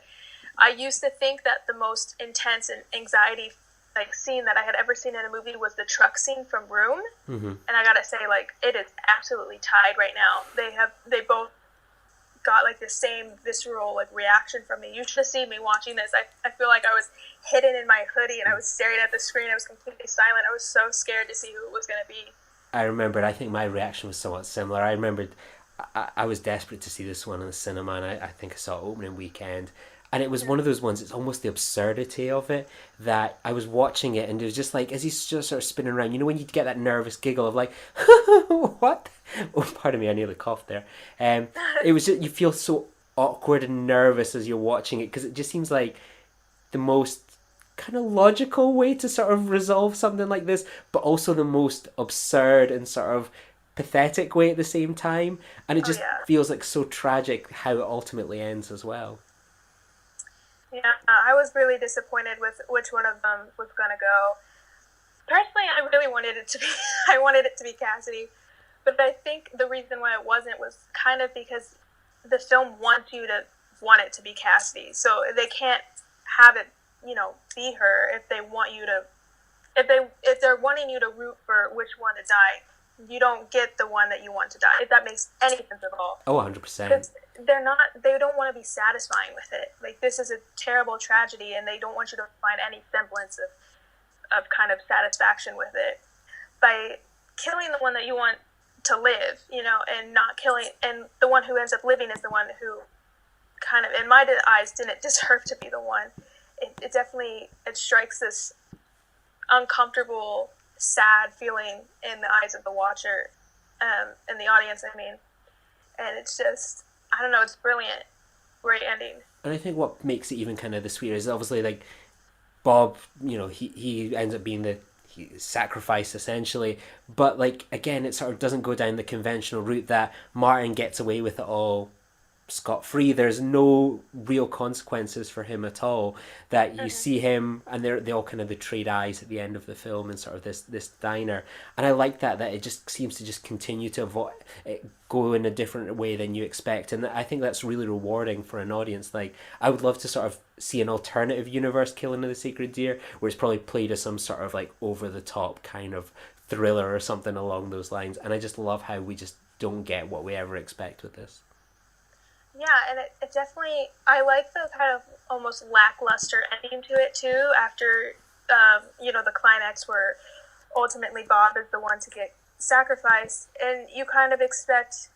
I used to think that the most intense and anxiety scene that I had ever seen in a movie was the truck scene from Room. Mm-hmm. And I gotta say, it is absolutely tied right now. They both got the same visceral reaction from me. You should have seen me watching this. I feel like I was hidden in my hoodie and I was staring at the screen. I was completely silent. I was so scared to see who it was going to be. I remembered, I think my reaction was somewhat similar. I remembered I was desperate to see this one in the cinema, and I think I saw it opening weekend. And it was one of those ones, it's almost the absurdity of it, that I was watching it and it was just as he's just sort of spinning around, you know, when you get that nervous giggle of what? Oh, pardon me, I nearly coughed there. It was just, you feel so awkward and nervous as you're watching it, because it just seems like the most kind of logical way to sort of resolve something like this, but also the most absurd and sort of pathetic way at the same time. And it just feels so tragic how it ultimately ends as well. Yeah, I was really disappointed with which one of them was going to go. Personally, I really wanted it to be, I wanted it to be Cassidy. But I think the reason why it wasn't was kind of because the film wants you to want it to be Cassidy. So they can't have it, be her if they want you to, if they're wanting you to root for which one to die, you don't get the one that you want to die, if that makes any sense at all. Oh, 100%. They don't want to be satisfying with it. This is a terrible tragedy, and they don't want you to find any semblance of kind of satisfaction with it. By killing the one that you want to live, and not killing, and the one who ends up living is the one who kind of, in my eyes, didn't deserve to be the one. It definitely, it strikes this uncomfortable, sad feeling in the eyes of the watcher, in the audience, I mean. And it's just, I don't know, it's brilliant. Great ending. And I think what makes it even kind of the sweeter is obviously Bob, he ends up being the sacrifice essentially, but like again, it sort of doesn't go down the conventional route that Martin gets away with it all scot-free. There's no real consequences for him at all. That you see him, and they all kind of the trade eyes at the end of the film in sort of this diner, and I like that it just seems to just continue to go in a different way than you expect, and I think that's really rewarding for an audience. Like, I would love to sort of see an alternative universe Killing of the Sacred Deer where it's probably played as some sort of like over the top kind of thriller or something along those lines, and I just love how we just don't get what we ever expect with this. Yeah, and it definitely, I like the kind of almost lackluster ending to it too, after, the climax where ultimately Bob is the one to get sacrificed, and you kind of expect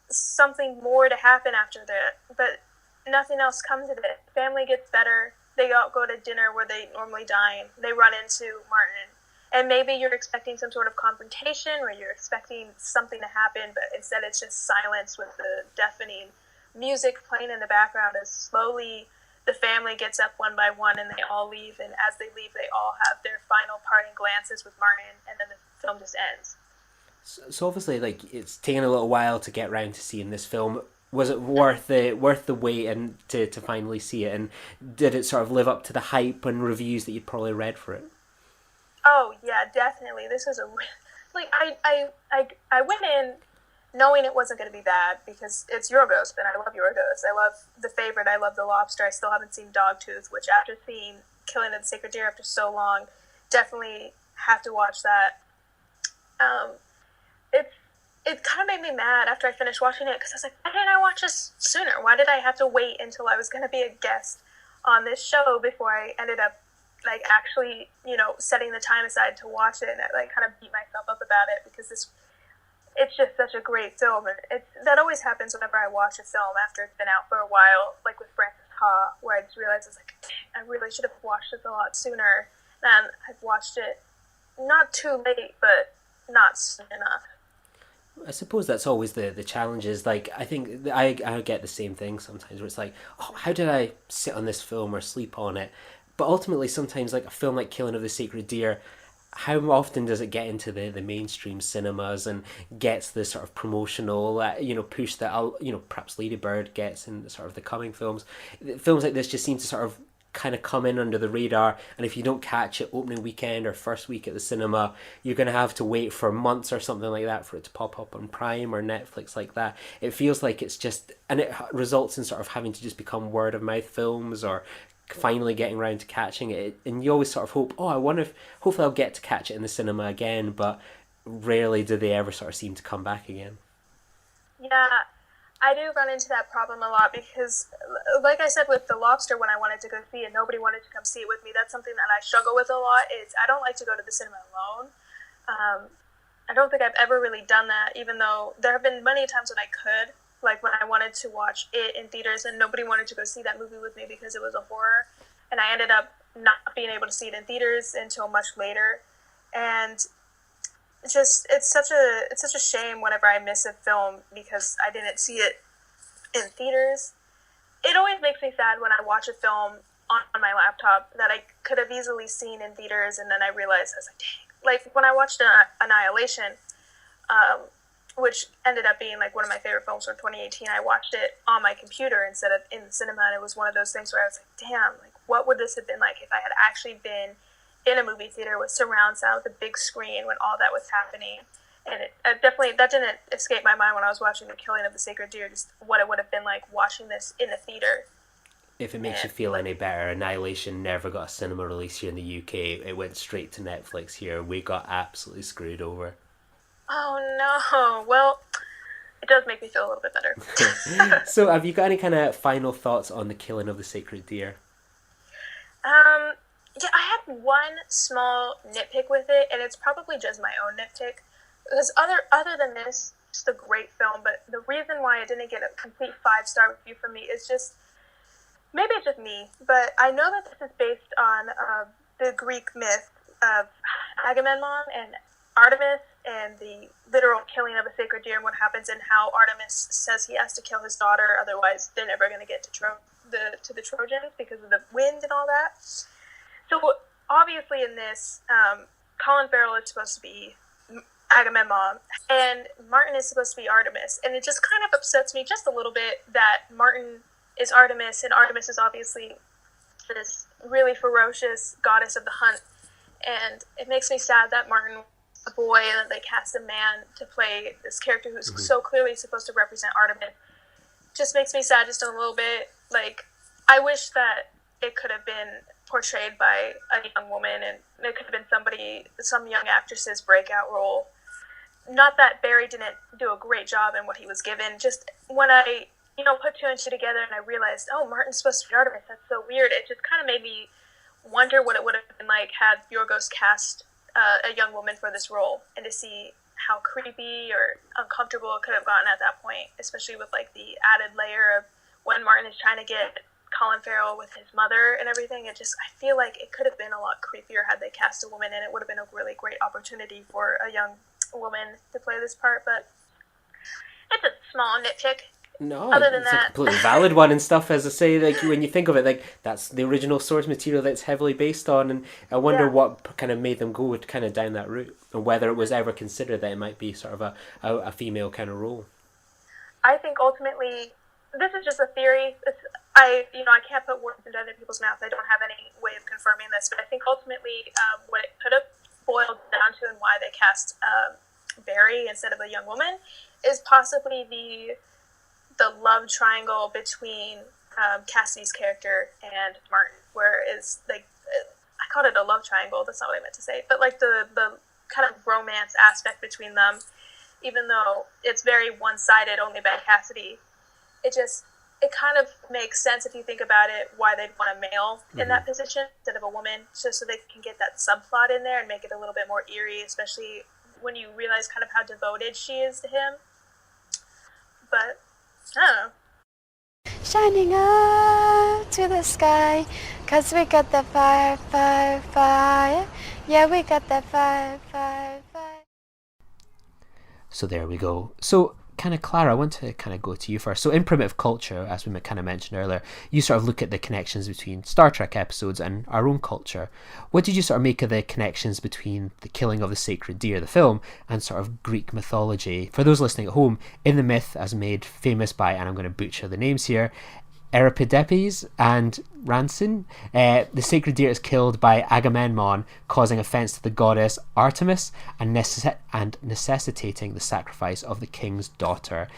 something more to happen after that, but nothing else comes of it. Family gets better, they all go to dinner where they normally dine, they run into Martin, and maybe you're expecting some sort of confrontation, or you're expecting something to happen, but instead it's just silence with the deafening music playing in the background as slowly the family gets up one by one and they all leave, and as they leave they all have their final parting glances with Martin, and then the film just ends. So obviously, like, it's taken a little while to get round to seeing this film. Was it worth the wait and to finally see it, and did it sort of live up to the hype and reviews that you'd probably read for it? Oh yeah, definitely. This was I went in knowing it wasn't going to be bad because it's Yorgos, and I love Yorgos. I love The Favorite. I love The Lobster. I still haven't seen Dogtooth, which after seeing Killing of the Sacred Deer after so long, definitely have to watch that. It kind of made me mad after I finished watching it, because I was like, why didn't I watch this sooner? Why did I have to wait until I was going to be a guest on this show before I ended up like actually, setting the time aside to watch it? And I like kind of beat myself up about it, because it's just such a great film. And that always happens whenever I watch a film after it's been out for a while, like with Frances Ha, where I just realized I was like, I really should have watched this a lot sooner. And I've watched it not too late, but not soon enough. I suppose that's always the challenge. Is like, I think I get the same thing sometimes, where it's like, oh, how did I sit on this film or sleep on it? But ultimately, sometimes like a film like Killing of the Sacred Deer, how often does it get into the mainstream cinemas and gets the sort of promotional push that perhaps Lady Bird gets in sort of the coming films? Films like this just seem to sort of kind of come in under the radar, and if you don't catch it opening weekend or first week at the cinema, you're going to have to wait for months or something like that for it to pop up on Prime or Netflix like that. It feels like it's just, and it results in sort of having to just become word of mouth films, or finally getting around to catching it, and you always sort of hope, I wonder if hopefully I'll get to catch it in the cinema again, but rarely do they ever sort of seem to come back again. Yeah, I do run into that problem a lot, because like I said with The Lobster, when I wanted to go see it, nobody wanted to come see it with me. That's something that I struggle with a lot, is I don't like to go to the cinema alone. I don't think I've ever really done that, even though there have been many times when I could, like when I wanted to watch it in theaters and nobody wanted to go see that movie with me because it was a horror, and I ended up not being able to see it in theaters until much later. And it's such a shame whenever I miss a film because I didn't see it in theaters. It always makes me sad when I watch a film on my laptop that I could have easily seen in theaters, and then I realized, I was like, dang. Like when I watched Annihilation, which ended up being like one of my favorite films from 2018, I watched it on my computer instead of in the cinema, and it was one of those things where I was like, damn, like what would this have been like if I had actually been in a movie theater with surround sound, with a big screen, when all that was happening. And it definitely, that didn't escape my mind when I was watching The Killing of the Sacred Deer, just what it would have been like watching this in the theater. If it makes you feel any better, Annihilation never got a cinema release here in the UK. It went straight to Netflix here. We got absolutely screwed over. Oh no. Well, it does make me feel a little bit better. So have you got any kind of final thoughts on The Killing of the Sacred Deer? Yeah, I have one small nitpick with it, and it's probably just my own nitpick. Because other than this, it's a great film, but the reason why it didn't get a complete 5-star review from me is just, maybe it's just me, but I know that this is based on the Greek myth of Agamemnon and Artemis and the literal killing of a sacred deer, and what happens, and how Artemis says he has to kill his daughter, otherwise they're never going to get to the Trojans because of the wind and all that. So obviously in this, Colin Farrell is supposed to be Agamemnon, and Martin is supposed to be Artemis, and it just kind of upsets me just a little bit that Martin is Artemis, and Artemis is obviously this really ferocious goddess of the hunt, and it makes me sad that Martin was a boy and that they cast a man to play this character who's so clearly supposed to represent Artemis. Just makes me sad just a little bit. Like, I wish that it could have been portrayed by a young woman, and it could have been some young actress's breakout role. Not that Barry didn't do a great job in what he was given, just when I, put two and two together and I realized, oh, Martin's supposed to be Artemis, that's so weird, it just kind of made me wonder what it would have been like had Yorgos cast a young woman for this role, and to see how creepy or uncomfortable it could have gotten at that point, especially with, like, the added layer of when Martin is trying to get Colin Farrell with his mother and everything. I feel like it could have been a lot creepier had they cast a woman, and it would have been a really great opportunity for a young woman to play this part, but it's a small nitpick. No, other than it's that, a completely valid one and stuff. As I say, like, when you think of it, like, that's the original source material that's heavily based on, and I wonder what kind of made them go kind of down that route, and whether it was ever considered that it might be sort of a female kind of role. I think ultimately, this is just a theory. I can't put words into other people's mouths. I don't have any way of confirming this, but I think ultimately what it could have boiled down to, and why they cast Barry instead of a young woman, is possibly the love triangle between Cassidy's character and Martin, where is, like, I called it a love triangle, that's not what I meant to say, but like the kind of romance aspect between them, even though it's very one-sided only by Cassidy, it kind of makes sense if you think about it, why they'd want a male in that position instead of a woman, just so they can get that subplot in there and make it a little bit more eerie, especially when you realize kind of how devoted she is to him. But I don't know. Shining up to the sky, 'cause we got that fire, fire, fire. Yeah, we got that fire, fire, fire. So there we go. So kind of, Clara, I want to kind of go to you first. So in primitive culture, as we kind of mentioned earlier, you sort of look at the connections between Star Trek episodes and our own culture. What did you sort of make of the connections between the killing of the sacred deer, the film, and sort of Greek mythology? For those listening at home, in the myth, as made famous by, and I'm going to butcher the names here, Euripides and Rancin, the sacred deer is killed by Agamemnon, causing offence to the goddess Artemis and necessitating the sacrifice of the king's daughter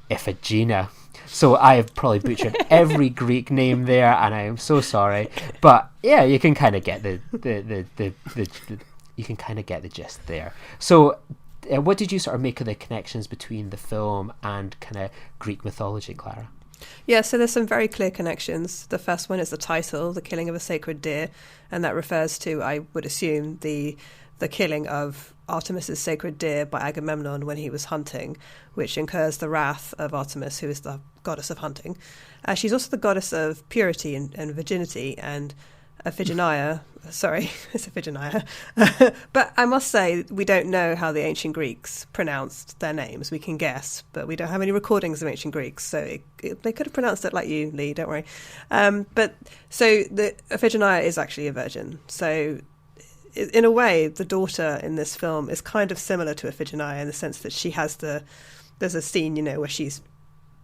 Iphigenia. So I have probably butchered every Greek name there, and I am so sorry. But yeah, you can kind of get the you can kind of get the gist there. So what did you sort of make of the connections between the film and kind of Greek mythology, Clara? Yeah, so there's some very clear connections. The first one is the title, The Killing of a Sacred Deer, and that refers to, I would assume, the killing of Artemis's sacred deer by Agamemnon when he was hunting, which incurs the wrath of Artemis, who is the goddess of hunting. She's also the goddess of purity and virginity, and Iphigenia, it's Iphigenia. But I must say, we don't know how the ancient Greeks pronounced their names. We can guess, but we don't have any recordings of ancient Greeks, so they could have pronounced it like you, Lee, don't worry. But so the Iphigenia is actually a virgin. So in a way, the daughter in this film is kind of similar to Iphigenia in the sense that she has there's a scene, where she's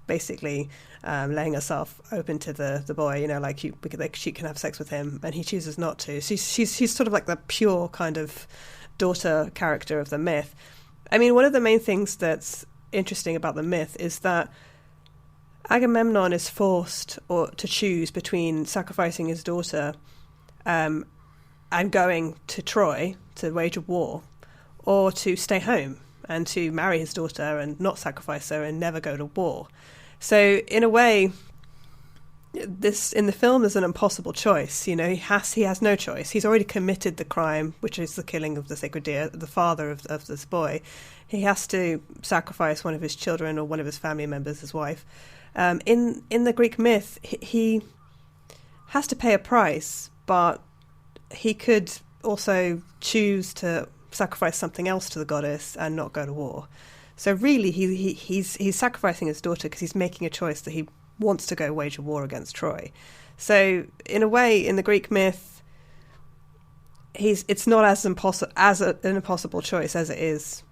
basically laying herself open to the boy, like she can have sex with him, and he chooses not to. She's sort of like the pure kind of daughter character of the myth. I mean, one of the main things that's interesting about the myth is that Agamemnon is forced to choose between sacrificing his daughter and going to Troy to wage a war, or to stay home and to marry his daughter and not sacrifice her and never go to war. So in a way, this in the film is an impossible choice. He has no choice. He's already committed the crime, which is the killing of the sacred deer, the father of this boy. He has to sacrifice one of his children or one of his family members, his wife. In the Greek myth, he has to pay a price, but he could also choose to sacrifice something else to the goddess and not go to war. So really, he's sacrificing his daughter because he's making a choice that he wants to go wage a war against Troy. So in a way, in the Greek myth, it's not as an impossible choice as it is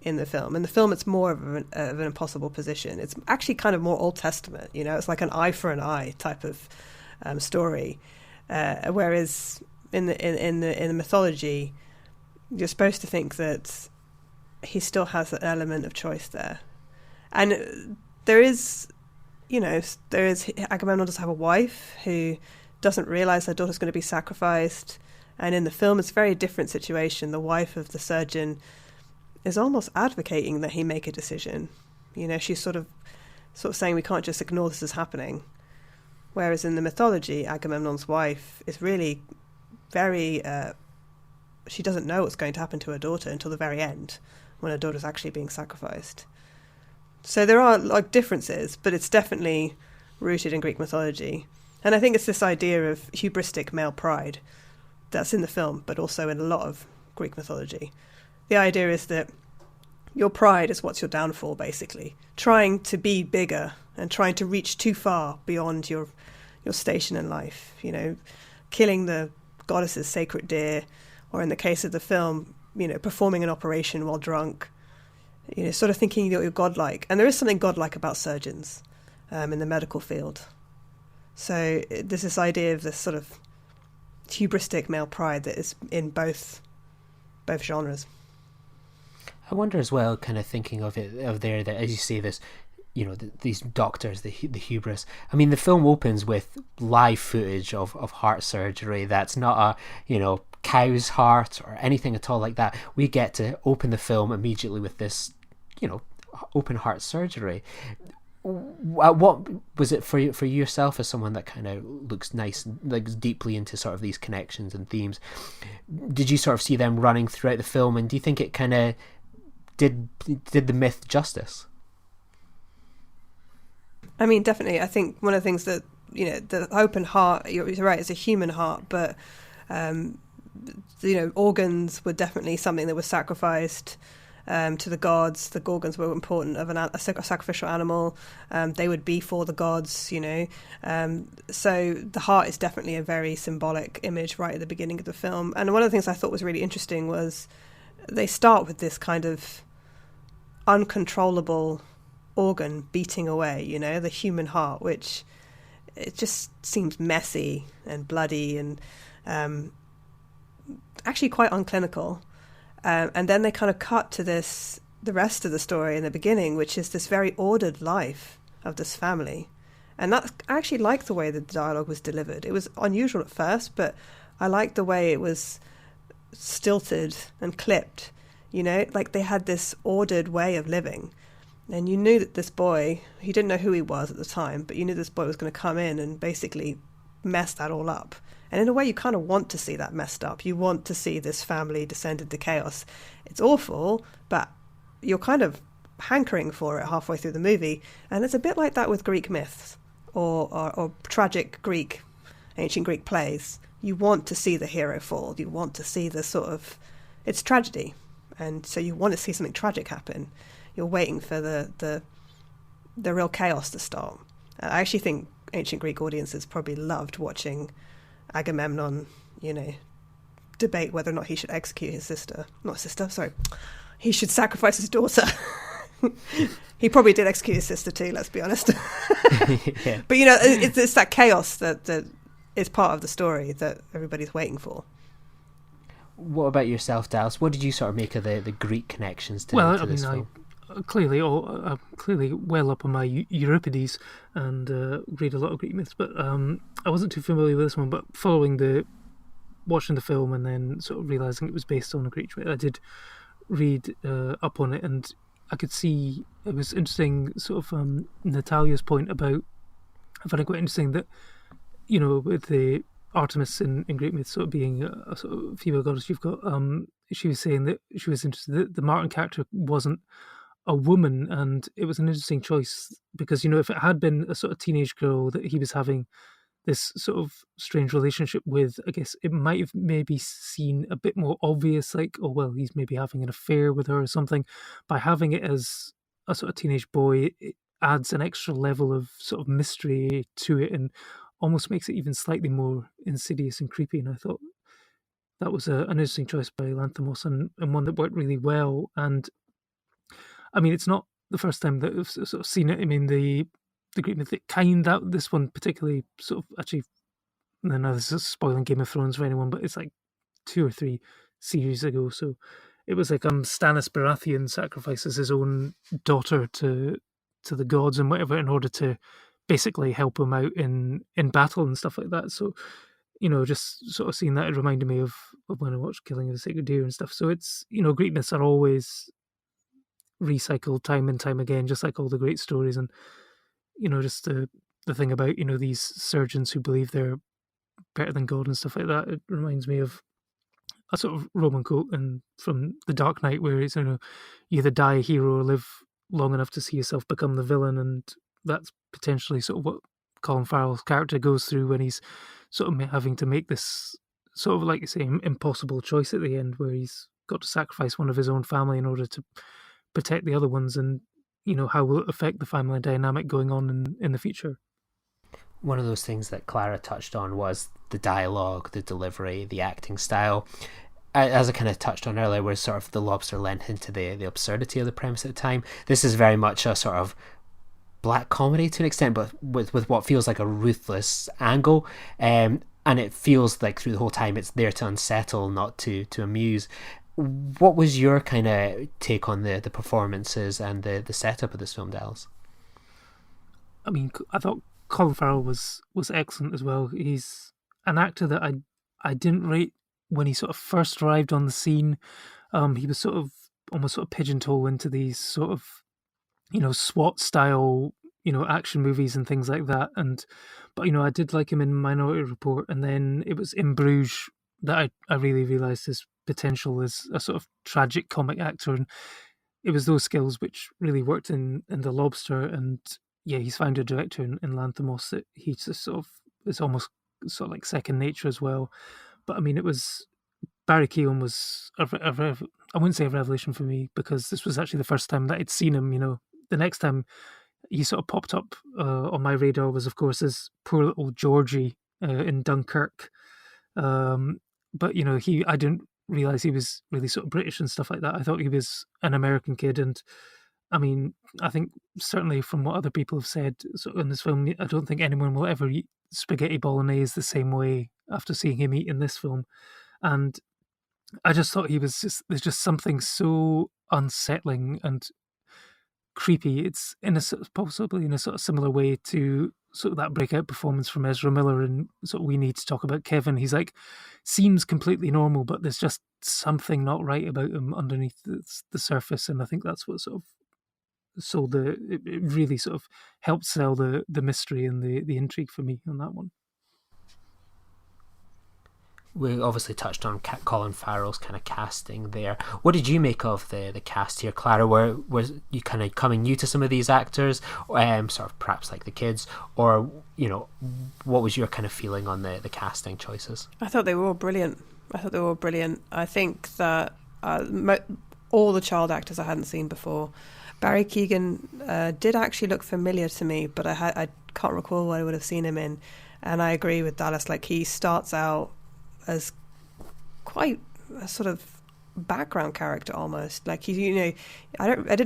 in the film. In the film, it's more of an impossible position. It's actually kind of more Old Testament, you know. It's like an eye for an eye type of story, whereas in the mythology, you're supposed to think that he still has an element of choice there, and there is Agamemnon does have a wife who doesn't realize her daughter's going to be sacrificed, and in the film, it's a very different situation. The wife of the surgeon is almost advocating that he make a decision. You know, she's sort of saying we can't just ignore this as happening. Whereas in the mythology, Agamemnon's wife is really very, she doesn't know what's going to happen to her daughter until the very end, when her daughter's actually being sacrificed. So there are like differences, but it's definitely rooted in Greek mythology. And I think it's this idea of hubristic male pride that's in the film, but also in a lot of Greek mythology. The idea is that your pride is what's your downfall, basically. Trying to be bigger and trying to reach too far beyond your station in life. You know, killing the goddess's sacred deer, or in the case of the film, you know, performing an operation while drunk. You know, sort of thinking that you're godlike. And there is something godlike about surgeons in the medical field. So there's this idea of this sort of hubristic male pride that is in both genres. I wonder as well, kind of thinking of there, that as you say this, you know, these doctors, the hubris. I mean, the film opens with live footage of heart surgery. That's not a, you know, cow's heart or anything at all like that. We get to open the film immediately with this, you know, open heart surgery. What was it for yourself, as someone that kind of looks deeply into sort of these connections and themes? Did you sort of see them running throughout the film, and do you think it kind of did the myth justice? I mean, definitely. I think one of the things that, you know, the open heart, you're right, it's a human heart, but you know, organs were definitely something that was sacrificed to the gods. The organs were important of a sacrificial animal. They would be for the gods, you know. So the heart is definitely a very symbolic image right at the beginning of the film. And one of the things I thought was really interesting was they start with this kind of uncontrollable organ beating away, you know, the human heart, which it just seems messy and bloody and actually quite unclinical. And then they kind of cut to the rest of the story in the beginning, which is this very ordered life of this family. And I actually liked the way the dialogue was delivered. It was unusual at first, but I liked the way it was stilted and clipped. You know, like they had this ordered way of living. And you knew that this boy, he didn't know who he was at the time, but you knew this boy was going to come in and basically mess that all up. And in a way, you kind of want to see that messed up. You want to see this family descend into chaos. It's awful, but you're kind of hankering for it halfway through the movie. And it's a bit like that with Greek myths or tragic ancient Greek plays. You want to see the hero fall. You want to see the sort of, it's tragedy. And so you want to see something tragic happen. You're waiting for the real chaos to start. I actually think ancient Greek audiences probably loved watching Agamemnon, you know, debate whether or not he should execute his sister. Not sister, sorry. He should sacrifice his daughter. He probably did execute his sister too, let's be honest. Yeah. But, you know, it's that chaos that is part of the story that everybody's waiting for. What about yourself, Dallas? What did you sort of make of the Greek connections to this film? I'm clearly well up on my Euripides and read a lot of Greek myths, but I wasn't too familiar with this one. But watching the film and then sort of realising it was based on a Greek myth, I did read up on it, and I could see it was interesting. Sort of Natalia's point about, I find it quite interesting that, you know, with the Artemis in Greek myths sort of being a sort of female goddess, you've got she was saying that she was interested that the Martin character wasn't a woman, and it was an interesting choice because, you know, if it had been a sort of teenage girl that he was having this sort of strange relationship with, I guess it might have maybe seen a bit more obvious, like, oh well, he's maybe having an affair with her or something. By having it as a sort of teenage boy, it adds an extra level of sort of mystery to it and almost makes it even slightly more insidious and creepy. And I thought that was an interesting choice by Lanthimos, and one that worked really well. And I mean, it's not the first time that I've sort of seen it. I mean, the Greek mythic kind, that this one particularly sort of actually, I know this is spoiling Game of Thrones for anyone, but it's like 2 or 3 series ago. So it was like Stannis Baratheon sacrifices his own daughter to the gods and whatever in order to basically help him out in battle and stuff like that. So, you know, just sort of seeing that, it reminded me of when I watched Killing of the Sacred Deer and stuff. So it's, you know, Greek myths are always recycled time and time again, just like all the great stories. And, you know, just the thing about, you know, these surgeons who believe they're better than God and stuff like that. It reminds me of a sort of Roman quote and from The Dark Knight, where it's, you know, you either die a hero or live long enough to see yourself become the villain. And that's potentially sort of what Colin Farrell's character goes through when he's sort of having to make this sort of, like you say, impossible choice at the end, where he's got to sacrifice one of his own family in order to protect the other ones. And, you know, how will it affect the family dynamic going on in the future? One of those things that Clara touched on was the dialogue, the delivery, the acting style. As I kind of touched on earlier, where sort of The Lobster lent into the absurdity of the premise at the time. This is very much a sort of black comedy to an extent, but with what feels like a ruthless angle. And it feels like through the whole time it's there to unsettle, not to amuse. What was your kind of take on the performances and the setup of this film, Dallas? I mean, I thought Colin Farrell was excellent as well. He's an actor that I didn't rate when he sort of first arrived on the scene. He was sort of almost sort of pigeonholed into these sort of, you know, SWAT style, you know, action movies and things like that. But you know, I did like him in Minority Report, and then it was in Bruges that I really realised his potential as a sort of tragic comic actor, and it was those skills which really worked in The Lobster. And yeah, he's found a director in Lanthimos that he just sort of, it's almost sort of like second nature as well. But I mean, it was, Barry Keoghan was I wouldn't say a revelation for me, because this was actually the first time that I'd seen him. You know, the next time he sort of popped up on my radar was, of course, as poor little Georgie in Dunkirk. But you know, I didn't realize he was really sort of British and stuff like that. I thought he was an American kid. And I mean, I think certainly from what other people have said in this film, I don't think anyone will ever eat spaghetti bolognese the same way after seeing him eat in this film. And I just thought there's just something so unsettling and creepy. It's possibly in a sort of similar way to sort of that breakout performance from Ezra Miller in sort of We Need to Talk About Kevin. He's like, seems completely normal, but there's just something not right about him underneath the surface. And I think that's what sort of it really sort of helped sell the mystery and the intrigue for me on that one. We obviously touched on Colin Farrell's kind of casting there. What did you make of the cast here, Clara? Was you kind of coming new to some of these actors, sort of perhaps like the kids, or, you know, what was your kind of feeling on the casting choices? I thought they were all brilliant. I think that all the child actors I hadn't seen before. Barry Keoghan did actually look familiar to me, but I can't recall what I would have seen him in. And I agree with Dallas. Like, he starts out as quite a sort of background character almost. Like, you know,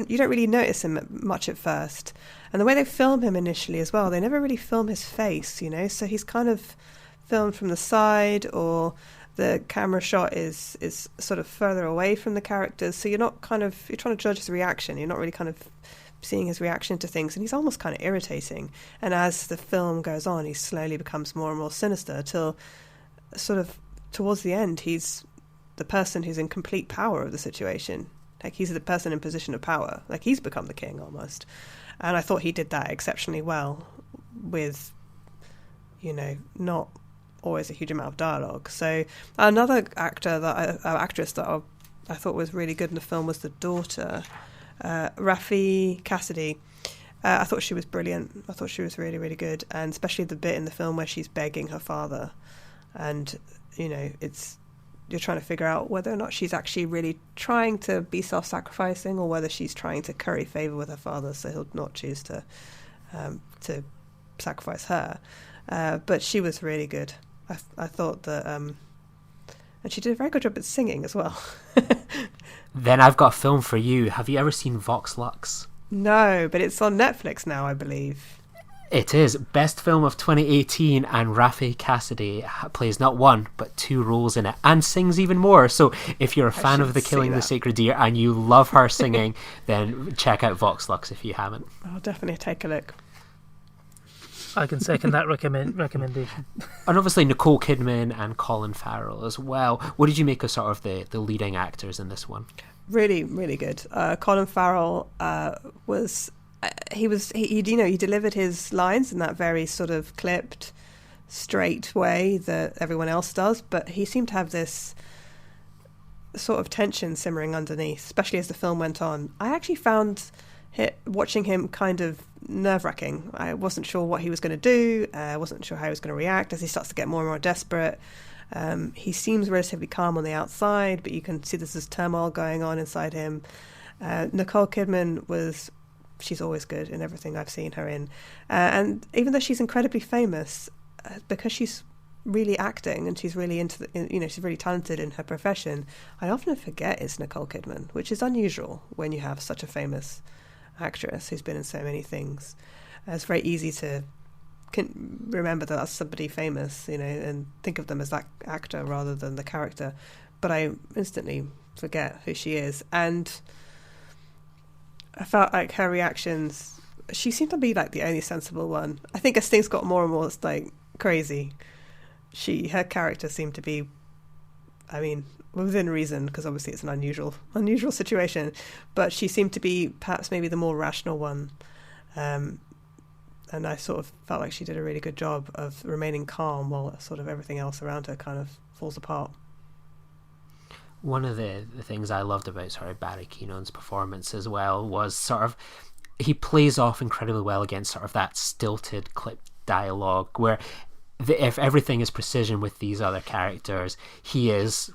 you don't really notice him much at first. And the way they film him initially as well, they never really film his face, you know. So he's kind of filmed from the side, or the camera shot is sort of further away from the characters. So you're trying to judge his reaction. You're not really kind of seeing his reaction to things, and he's almost kind of irritating. And as the film goes on, he slowly becomes more and more sinister till sort of towards the end, he's the person who's in complete power of the situation. Like, he's the person in position of power. Like, he's become the king almost. And I thought he did that exceptionally well with, you know, not always a huge amount of dialogue. So another actress that I thought was really good in the film was the daughter, Raffi Cassidy. I thought she was brilliant. I thought she was really, really good. And especially the bit in the film where she's begging her father. And, you know, you're trying to figure out whether or not she's actually really trying to be self-sacrificing, or whether she's trying to curry favour with her father so he'll not choose to sacrifice her. But she was really good. I thought that And she did a very good job at singing as well. Then I've got a film for you. Have you ever seen Vox Lux? No, but it's on Netflix now, I believe. It is best film of 2018, and Rafe Cassidy plays not one but two roles in it and sings even more. So if you're a fan of The Killing the Sacred Deer and you love her singing, then check out Vox Lux if you haven't. I'll definitely take a look. I can second that recommendation. And obviously Nicole Kidman and Colin Farrell as well. What did you make of sort of the leading actors in this one? Really, really good. Colin Farrell he delivered his lines in that very sort of clipped, straight way that everyone else does, but he seemed to have this sort of tension simmering underneath, especially as the film went on. I actually found watching him kind of nerve-wracking. I wasn't sure what he was going to do. I wasn't sure how he was going to react as he starts to get more and more desperate. He seems relatively calm on the outside, but you can see there's this turmoil going on inside him. Nicole Kidman she's always good in everything I've seen her in. And even though she's incredibly famous, because she's really acting and she's really she's really talented in her profession, I often forget it's Nicole Kidman, which is unusual when you have such a famous actress who's been in so many things. It's very easy to remember that that's somebody famous, and think of them as that actor rather than the character. But I instantly forget who she is. And I felt like her reactions, she seemed to be like the only sensible one. I think as things got more and more like crazy, her character seemed to be, within reason, because obviously it's an unusual situation, but she seemed to be perhaps maybe the more rational one. And I sort of felt like she did a really good job of remaining calm while sort of everything else around her kind of falls apart. One of the things I loved about Barry Keenan's performance as well was sort of he plays off incredibly well against sort of that stilted, clipped dialogue where if everything is precision with these other characters, he is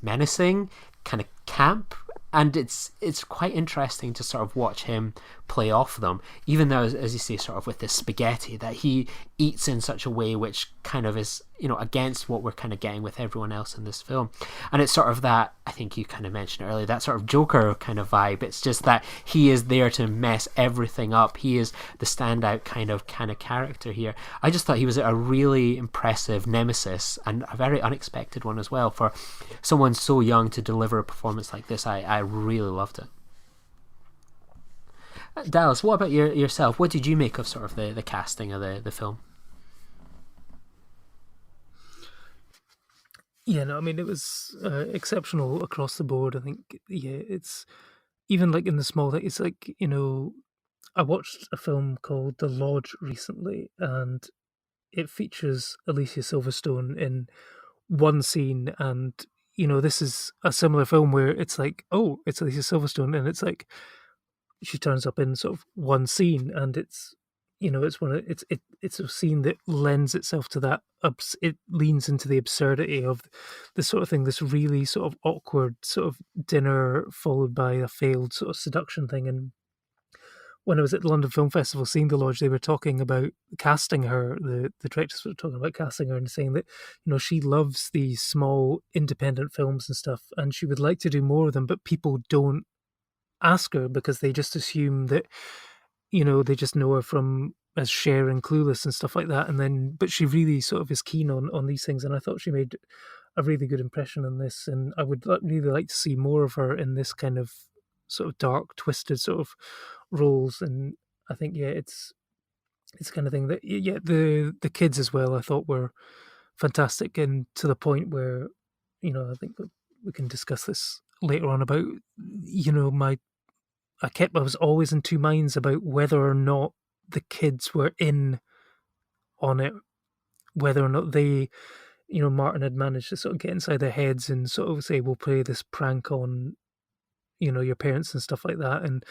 menacing, kind of camp, and it's quite interesting to sort of watch him play off them, even though, as you say, sort of with this spaghetti that he eats in such a way which kind of is, against what we're kind of getting with everyone else in this film. And it's sort of that, I think you kind of mentioned earlier, that sort of Joker kind of vibe. It's just that he is there to mess everything up. He is the standout kind of character here. I just thought he was a really impressive nemesis, and a very unexpected one as well. For someone so young to deliver a performance like this, I really loved it. Dallas, what about yourself? What did you make of sort of the casting of the film? Yeah, no, it was exceptional across the board. I think, it's even like in the small thing. It's like, I watched a film called The Lodge recently, and it features Alicia Silverstone in one scene, and this is a similar film where it's like, oh, it's Alicia Silverstone, and it's like she turns up in sort of one scene, and it's it's a scene that lends itself to that. It leans into the absurdity of this sort of thing, this really sort of awkward sort of dinner followed by a failed sort of seduction thing. And when I was at the London Film Festival seeing The Lodge, they were talking about casting her. The directors were talking about casting her and saying that she loves these small independent films and stuff, and she would like to do more of them, but people don't ask her because they just assume that they just know her from as Cher and Clueless and stuff like that. And then, but she really sort of is keen on these things. And I thought she made a really good impression on this. And I would really like to see more of her in this kind of sort of dark, twisted sort of roles. And I think, it's the kind of thing that, the kids as well, I thought were fantastic. And to the point where, I think we can discuss this later on about, I was always in two minds about whether or not the kids were in on it, whether or not they, Martin had managed to sort of get inside their heads and sort of say, we'll play this prank on, your parents and stuff like that. And,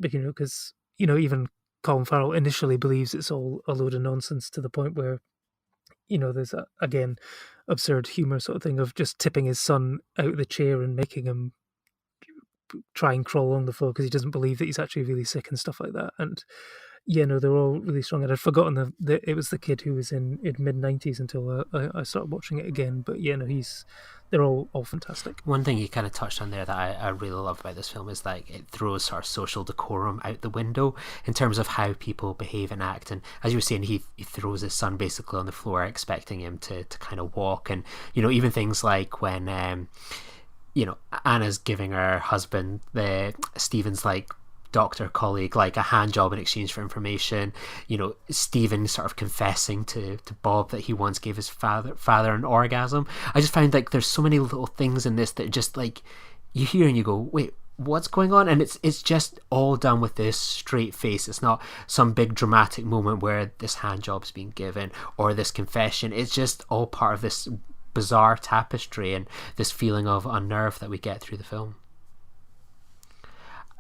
because, even Colin Farrell initially believes it's all a load of nonsense, to the point where, there's again, absurd humour sort of thing of just tipping his son out of the chair and making him try and crawl along the floor because he doesn't believe that he's actually really sick and stuff like that. And yeah, no, they're all really strong. And I'd forgotten it was the kid who was in mid-90s until I started watching it again. But yeah, no, they're all fantastic. One thing you kind of touched on there that I really love about this film is that it throws sort of social decorum out the window in terms of how people behave and act. And as you were saying, he throws his son basically on the floor, expecting him to kind of walk. And, you know, even things like when, you know, Anna's giving her husband, Stephen's like doctor colleague, like a hand job in exchange for information. You know, Stephen sort of confessing to Bob that he once gave his father an orgasm. I just found like there's so many little things in this that just like you hear and you go, wait, what's going on? And it's just all done with this straight face. It's not some big dramatic moment where this hand job's being given or this confession. It's just all part of this bizarre tapestry and this feeling of unnerved that we get through the film.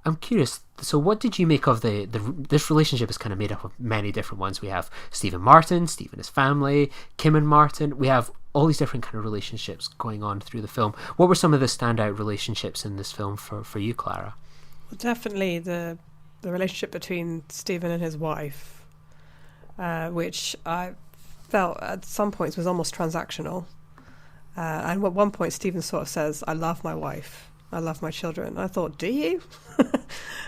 I'm curious, so what did you make of this relationship is kind of made up of many different ones. We have Steve and Martin, Steve and his family, Kim and Martin. We have all these different kind of relationships going on through the film. What were some of the standout relationships in this film for you, Clara? Well, definitely the relationship between Stephen and his wife, which I felt at some points was almost transactional. And at one point, Stephen sort of says, "I love my wife. I love my children." I thought, do you?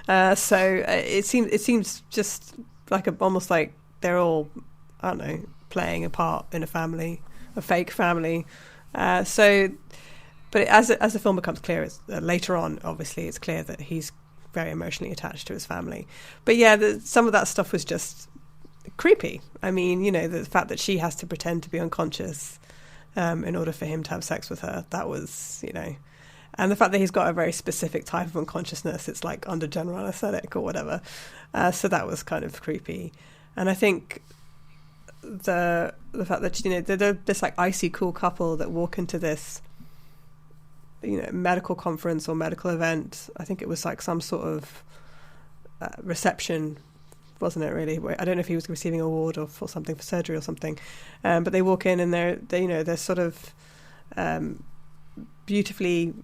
So it seems just like almost like they're all, I don't know, playing a part in a family, a fake family. But as the film becomes clear, later on, obviously, it's clear that he's very emotionally attached to his family. But yeah, some of that stuff was just creepy. I mean, you know, the fact that she has to pretend to be unconscious in order for him to have sex with her, that was, you know. And the fact that he's got a very specific type of unconsciousness, it's like under general anesthetic or whatever. So that was kind of creepy. And I think the fact that, you know, they're this like icy cool couple that walk into this, you know, medical conference or medical event. I think it was like some sort of reception, wasn't it really? I don't know if he was receiving an award or for something, for surgery or something. But they walk in and they're sort of beautifully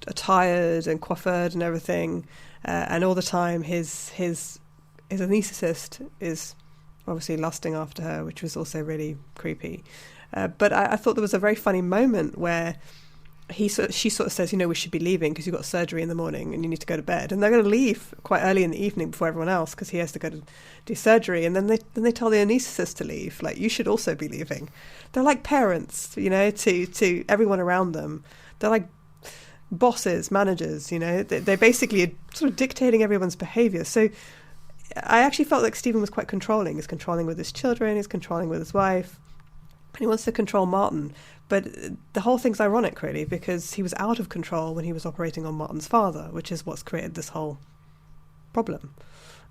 attired and coiffured and everything, and all the time his anaesthetist is obviously lusting after her, which was also really creepy. But I thought there was a very funny moment where she sort of says, you know, we should be leaving because you've got surgery in the morning and you need to go to bed, and they're going to leave quite early in the evening before everyone else because he has to go to do surgery, and then they tell the anaesthetist to leave, like, you should also be leaving. They're like parents, you know, to everyone around them. They're like bosses, managers, you know, they basically are sort of dictating everyone's behaviour. So I actually felt like Stephen was quite controlling. He's controlling with his children, he's controlling with his wife, and he wants to control Martin. But the whole thing's ironic, really, because he was out of control when he was operating on Martin's father, which is what's created this whole problem,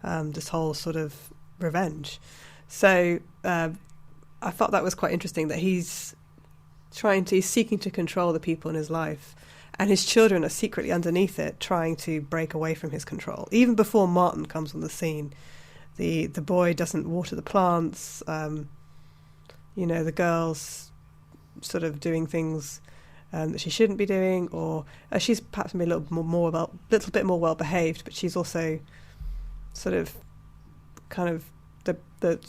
this whole sort of revenge. So I thought that was quite interesting, that he's seeking to control the people in his life, and his children are secretly underneath it, trying to break away from his control. Even before Martin comes on the scene, the boy doesn't water the plants. You know, the girl's sort of doing things that she shouldn't be doing, or she's perhaps maybe a little bit more well behaved, but she's also sort of kind of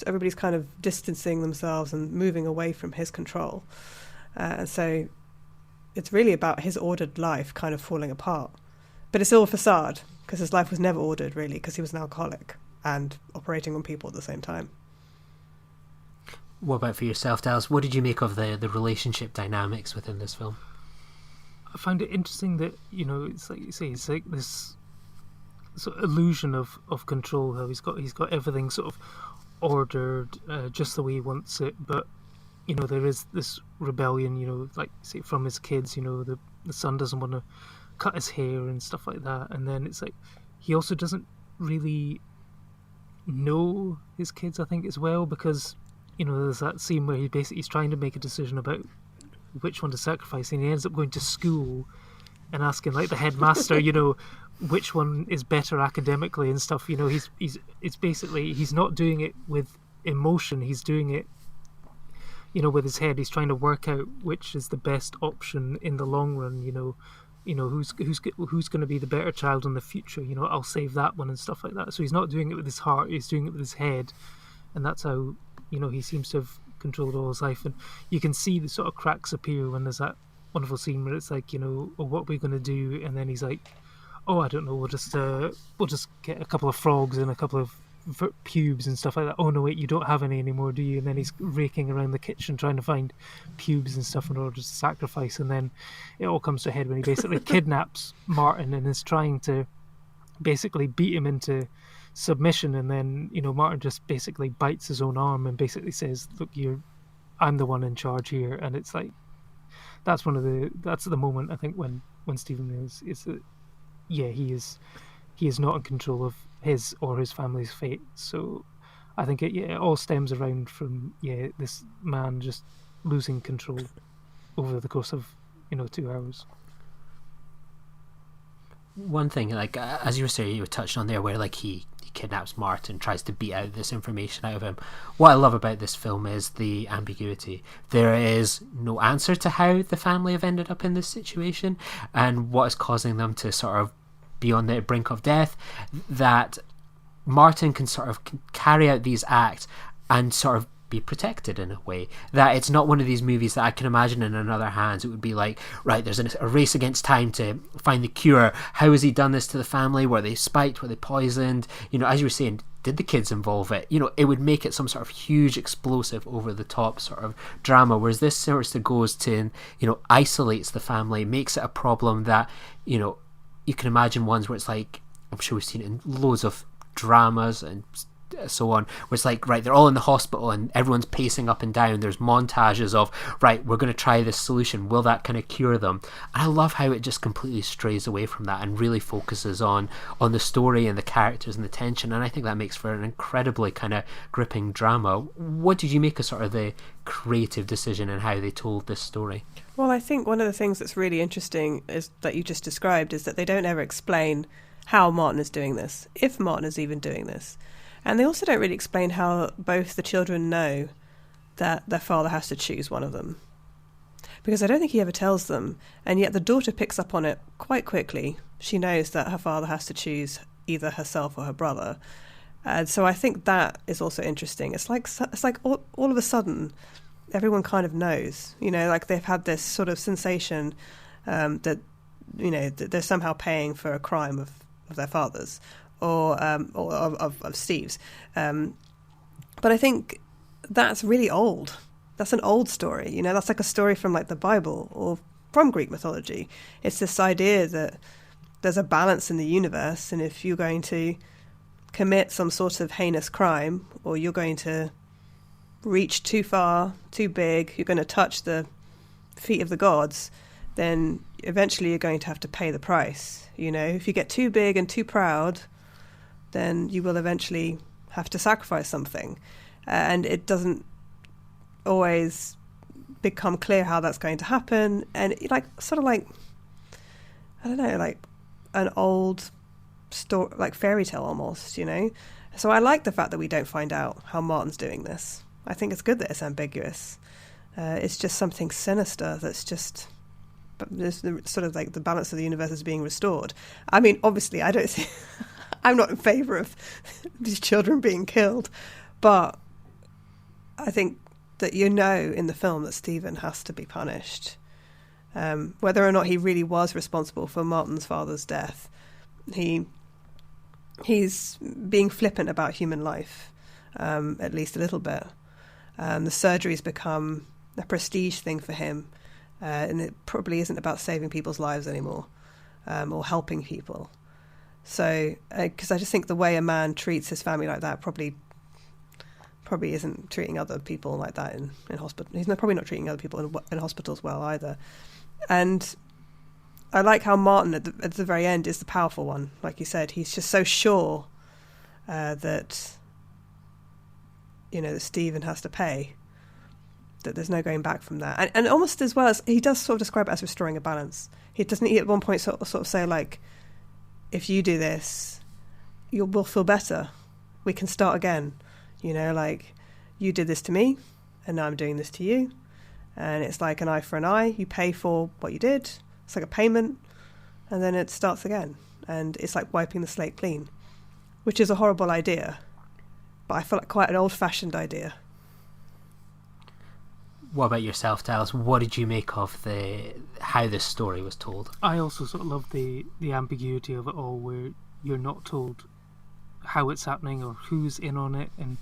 everybody's kind of distancing themselves and moving away from his control. So it's really about his ordered life kind of falling apart. But it's all a facade, because his life was never ordered, really, because he was an alcoholic and operating on people at the same time. What about for yourself, Dallas? What did you make of the relationship dynamics within this film? I find it interesting that, you know, it's like you say, it's like this sort of illusion of control, how he's got everything sort of ordered just the way he wants it, but, you know, there is this rebellion, you know, like, say, from his kids. You know, the son doesn't want to cut his hair and stuff like that, and then it's like he also doesn't really know his kids, I think, as well, because, you know, there's that scene where he's trying to make a decision about which one to sacrifice, and he ends up going to school and asking, like, the headmaster, you know, which one is better academically and stuff. You know, it's basically, he's not doing it with emotion, he's doing it, you know, with his head. He's trying to work out which is the best option in the long run, you know, you know, who's going to be the better child in the future? You know, I'll save that one and stuff like that. So he's not doing it with his heart; he's doing it with his head, and that's how, you know, he seems to have controlled all his life. And you can see the sort of cracks appear when there's that wonderful scene where it's like, you know, oh, what are we going to do? And then he's like, oh, I don't know, we'll just get a couple of frogs and a couple of pubes and stuff like that. Oh no, wait, you don't have any anymore, do you? And then he's raking around the kitchen trying to find pubes and stuff in order to sacrifice. And then it all comes to a head when he basically kidnaps Martin and is trying to basically beat him into submission. And then, you know, Martin just basically bites his own arm and basically says, look, I'm the one in charge here. And it's like, that's the moment, I think, when Stephen is that, yeah, he is not in control of his or his family's fate. So I think it all stems around from this man just losing control over the course of 2 hours. One thing, like as you were saying, you were touched on there, where like he kidnaps Martin, tries to beat out this information out of him. What I love about this film is the ambiguity. There is no answer to how the family have ended up in this situation and what is causing them to sort of be on the brink of death. That Martin can sort of carry out these acts and sort of be protected in a way. That it's not one of these movies that I can imagine in another hands it would be like, right, there's a race against time to find the cure. How has he done this to the family? Were they spiked? Were they poisoned? You know, as you were saying, did the kids involve it? You know, it would make it some sort of huge, explosive, over the top sort of drama, whereas this sort of goes to, you know, isolates the family, makes it a problem that, you know, you can imagine ones where it's like, I'm sure we've seen it in loads of dramas and so on, where it's like, right, they're all in the hospital and everyone's pacing up and down. There's montages of, right, we're going to try this solution. Will that kind of cure them? And I love how it just completely strays away from that and really focuses on the story and the characters and the tension. And I think that makes for an incredibly kind of gripping drama. What did you make of sort of the creative decision and how they told this story? Well, I think one of the things that's really interesting is that you just described is that they don't ever explain how Martin is doing this, if Martin is even doing this. And they also don't really explain how both the children know that their father has to choose one of them. Because I don't think he ever tells them. And yet the daughter picks up on it quite quickly. She knows that her father has to choose either herself or her brother. And so I think that is also interesting. It's like all of a sudden, everyone kind of knows. You know, like they've had this sort of sensation that, you know, that they're somehow paying for a crime of their father's. Or of Steve's. But I think that's really old. That's an old story. You know, that's like a story from like the Bible or from Greek mythology. It's this idea that there's a balance in the universe, and if you're going to commit some sort of heinous crime, or you're going to reach too far, too big, you're going to touch the feet of the gods, then eventually you're going to have to pay the price. You know, if you get too big and too proud, then you will eventually have to sacrifice something. And it doesn't always become clear how that's going to happen. And like, sort of like, I don't know, like an old story, like fairy tale almost, you know? So I like the fact that we don't find out how Martin's doing this. I think it's good that it's ambiguous. It's just something sinister that's just... But there's sort of like the balance of the universe is being restored. I mean, obviously, I don't see... I'm not in favour of these children being killed, but I think that you know in the film that Stephen has to be punished. Whether or not he really was responsible for Martin's father's death, he's being flippant about human life, at least a little bit. The surgery's become a prestige thing for him, and it probably isn't about saving people's lives anymore, or helping people. So, because I just think the way a man treats his family like that probably isn't treating other people like that in hospital. He's probably not treating other people in hospitals well either. And I like how Martin at the very end is the powerful one. Like you said, he's just so sure that, you know, that Stephen has to pay, that there's no going back from that. And almost as well as he does sort of describe it as restoring a balance. He at one point sort of say like, if you do this, we'll feel better. We can start again. You know, like, you did this to me, and now I'm doing this to you. And it's like an eye for an eye. You pay for what you did. It's like a payment. and then it starts again, and it's like wiping the slate clean, which is a horrible idea, but I feel like quite an old-fashioned idea. What about yourself, Dallas? What did you make of how this story was told? I also sort of love the ambiguity of it all, where you're not told how it's happening or who's in on it, and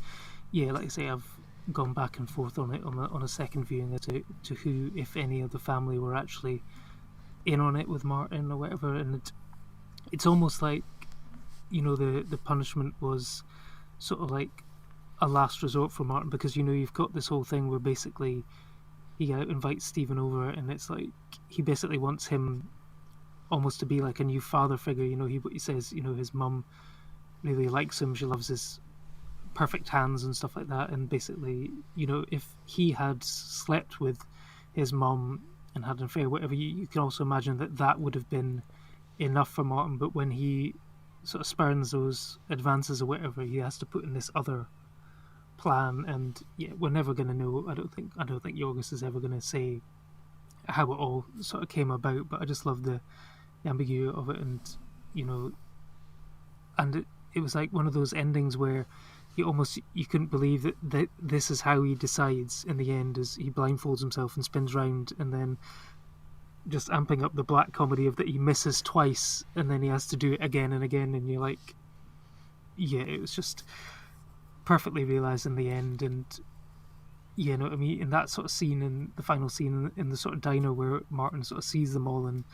yeah, like I say, I've gone back and forth on it on a second viewing as to who, if any, of the family were actually in on it with Martin or whatever, and it's almost like, you know, the punishment was sort of like a last resort for Martin, because, you know, you've got this whole thing where basically he invites Stephen over, and it's like he basically wants him almost to be like a new father figure. You know, he says, you know, his mum really likes him, she loves his perfect hands and stuff like that, and basically, you know, if he had slept with his mum and had an affair, whatever, you can also imagine that would have been enough for Martin. But when he sort of spurns those advances or whatever, he has to put in this other plan, and yeah, we're never going to know. I don't think Yorgos is ever going to say how it all sort of came about, but I just love the ambiguity of it, and, you know, and it was like one of those endings where you couldn't believe that this is how he decides in the end, as he blindfolds himself and spins round, and then just amping up the black comedy of that he misses twice and then he has to do it again and again, and you're like, yeah, it was just perfectly realised in the end. And you know, I mean, in that sort of scene, in the final scene in the sort of diner where Martin sort of sees them all, and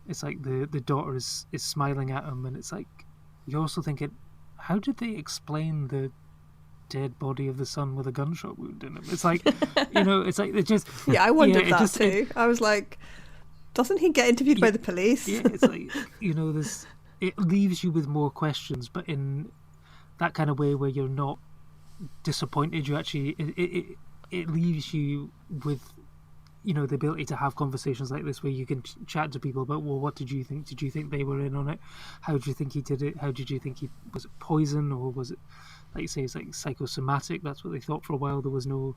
it's like the daughter is smiling at him, and it's like you're also thinking, how did they explain the dead body of the son with a gunshot wound in him? It's like, you know, it's like it just I wondered that too. I was like, doesn't he get interviewed by the police? Yeah, it's like, you know, it leaves you with more questions, but in that kind of way where you're not disappointed. You actually it leaves you with, you know, the ability to have conversations like this where you can chat to people about, well, what did you think? Did you think they were in on it? How did you think he did it? How did you think was it poison, or was it, like you say, it's like psychosomatic? That's what they thought for a while. There was no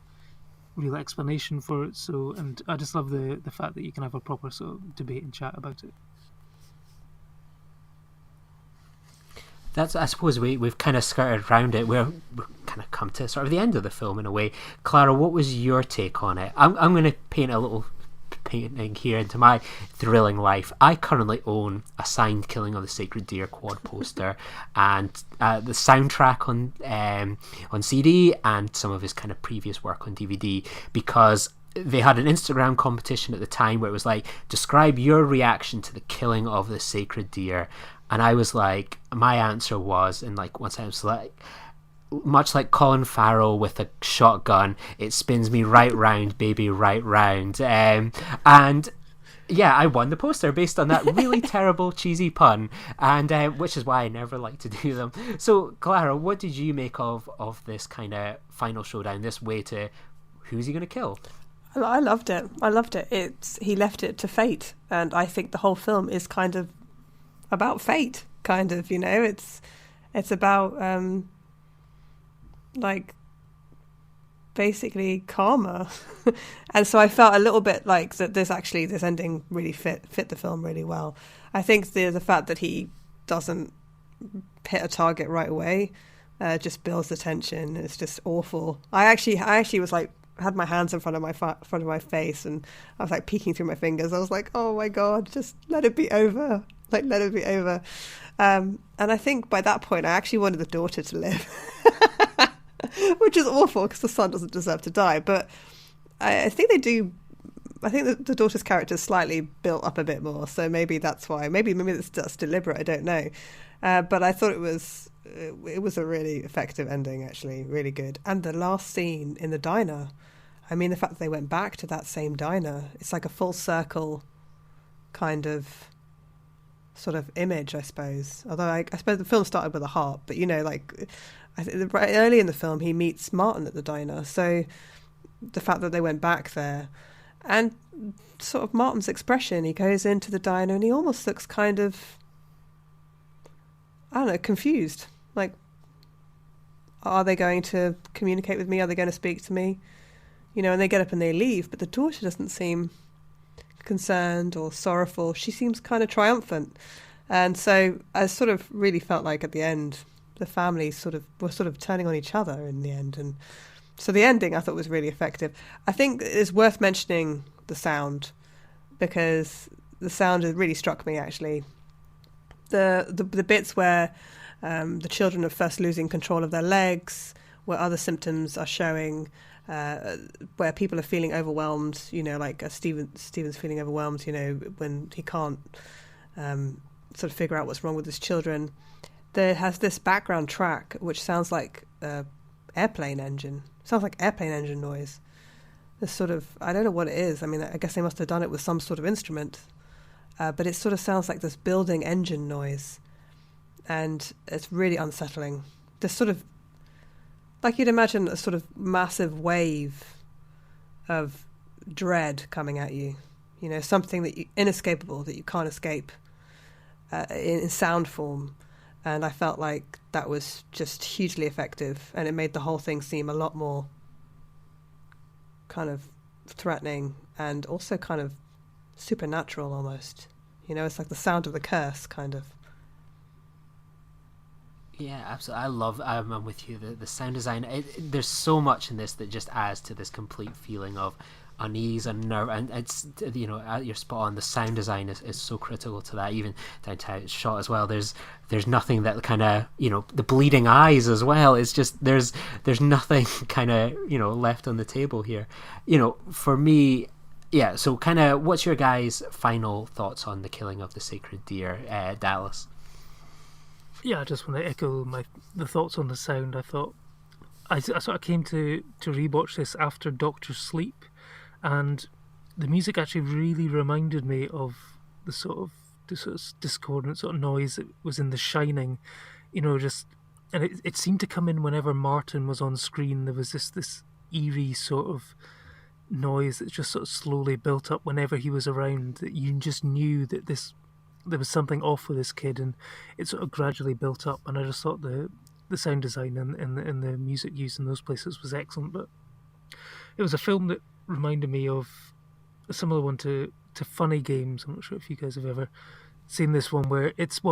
real explanation for it. So, and I just love the fact that you can have a proper sort of debate and chat about it. That's, I suppose we've kind of skirted around it. We're kind of come to sort of the end of the film in a way. Clara, what was your take on it? I'm going to paint a little painting here into my thrilling life. I currently own a signed Killing of the Sacred Deer quad poster and the soundtrack on CD and some of his kind of previous work on DVD, because they had an Instagram competition at the time where it was like, describe your reaction to the killing of the sacred deer. And I was like, my answer was, and like once I was like, much like Colin Farrell with a shotgun, it spins me right round, baby, right round. And yeah, I won the poster based on that really terrible, cheesy pun, and which is why I never like to do them. So, Clara, what did you make of this kind of final showdown, this way to who's he going to kill? I loved it. He left it to fate, and I think the whole film is kind of about fate, kind of, you know. It's about like basically karma. And so I felt a little bit like that this ending really fit the film really well. I think the fact that he doesn't hit a target right away just builds the tension. It's just awful. I actually was like, had my hands in front of my face, and I was like peeking through my fingers. I was like, oh my god, just let it be over. Like, let it be over. And I think by that point I actually wanted the daughter to live. Which is awful because the son doesn't deserve to die. But I think they do. I think that the daughter's character is slightly built up a bit more. So maybe that's why. Maybe that's deliberate. I don't know. But I thought it was a really effective ending, actually. Really good. And the last scene in the diner. I mean, the fact that they went back to that same diner. It's like a full circle kind of sort of image, I suppose. Although I suppose the film started with a heart, but, you know, like I think right early in the film he meets Martin at the diner, so the fact that they went back there, and sort of Martin's expression, he goes into the diner and he almost looks kind of, I don't know, confused, like, are they going to communicate with me, are they going to speak to me, you know? And they get up and they leave, but the daughter doesn't seem concerned or sorrowful. She seems kind of triumphant. And so I sort of really felt like at the end, the family were turning on each other in the end. And so the ending I thought was really effective. I think it's worth mentioning the sound, because the sound really struck me, actually. The bits where the children are first losing control of their legs, where other symptoms are showing, where people are feeling overwhelmed, like Stephen's feeling overwhelmed, when he can't sort of figure out what's wrong with his children. There has this background track which sounds like airplane engine noise. This sort of, I don't know what it is. I mean, I guess they must have done it with some sort of instrument, but it sort of sounds like this building engine noise, and it's really unsettling. This sort of, like you'd imagine a sort of massive wave of dread coming at you, something inescapable, that you can't escape in sound form. And I felt like that was just hugely effective, and it made the whole thing seem a lot more kind of threatening and also kind of supernatural almost. It's like the sound of the curse, kind of. Yeah, absolutely. I'm with you. The sound design, there's so much in this that just adds to this complete feeling of unease and nerve, and it's, you're spot on. The sound design is so critical to that, even down to how it's shot as well. There's nothing that kind of, the bleeding eyes as well. It's just there's nothing kind of left on the table here. For me, yeah. So kind of, what's your guys' final thoughts on The Killing of the Sacred Deer, Dallas? Yeah, I just want to echo the thoughts on the sound. I thought I sort of came to rewatch this after Doctor Sleep, and the music actually really reminded me of the sort of discordant sort of noise that was in The Shining, and it seemed to come in whenever Martin was on screen. There was this eerie sort of noise that just sort of slowly built up whenever he was around, that you just knew that there was something off with this kid, and it sort of gradually built up. And I just thought the sound design and the music used in those places was excellent. But it was a film that reminded me of a similar one to Funny Games. I'm not sure if you guys have ever seen this one, where it's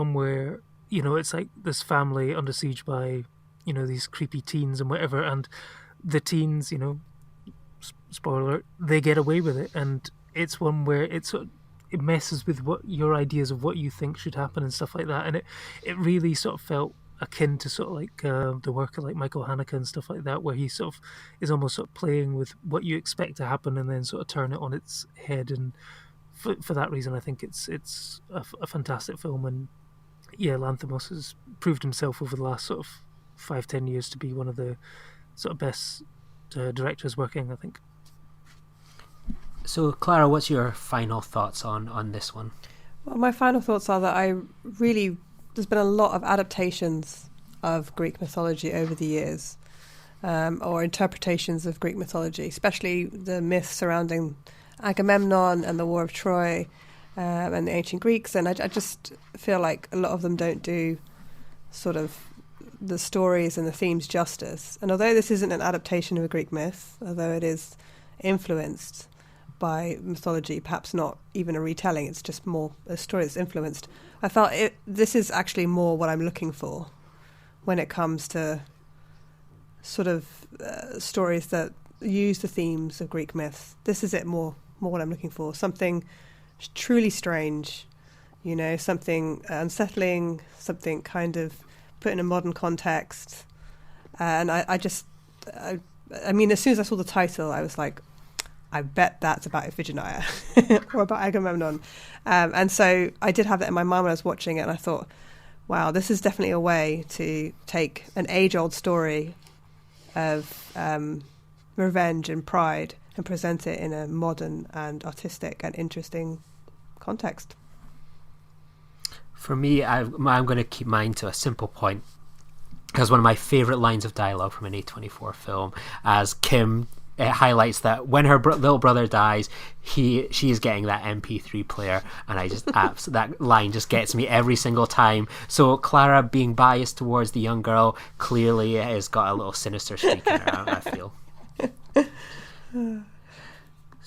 like this family under siege by these creepy teens and whatever, and the teens, spoiler alert, they get away with it, and it's one where it messes with what your ideas of what you think should happen and stuff like that, and it really sort of felt akin to sort of like the work of like Michael Haneke and stuff like that, where he sort of is almost sort of playing with what you expect to happen and then sort of turn it on its head. And for that reason, I think it's a fantastic film. And yeah, Lanthimos has proved himself over the last sort of 5-10 years to be one of the sort of best directors working, I think. So Clara, what's your final thoughts on this one? Well, my final thoughts are that there's been a lot of adaptations of Greek mythology over the years, or interpretations of Greek mythology, especially the myths surrounding Agamemnon and the War of Troy, and the ancient Greeks. And I just feel like a lot of them don't do sort of the stories and the themes justice. And although this isn't an adaptation of a Greek myth, although it is influenced by mythology, perhaps not even a retelling, it's just more a story that's influenced, I felt this is actually more what I'm looking for when it comes to sort of stories that use the themes of Greek myths. This is it more what I'm looking for. Something truly strange, something unsettling, something kind of put in a modern context. And I mean, as soon as I saw the title, I was like, I bet that's about Iphigenia or about Agamemnon. And so I did have that in my mind when I was watching it, and I thought, wow, this is definitely a way to take an age-old story of revenge and pride and present it in a modern and artistic and interesting context. For me, I'm going to keep mine to a simple point, because one of my favourite lines of dialogue from an A24 film, as Kim highlights that when her little brother dies, she is getting that MP3 player, and I just that line just gets me every single time. So Clara, being biased towards the young girl, clearly has got a little sinister streak in her, I feel.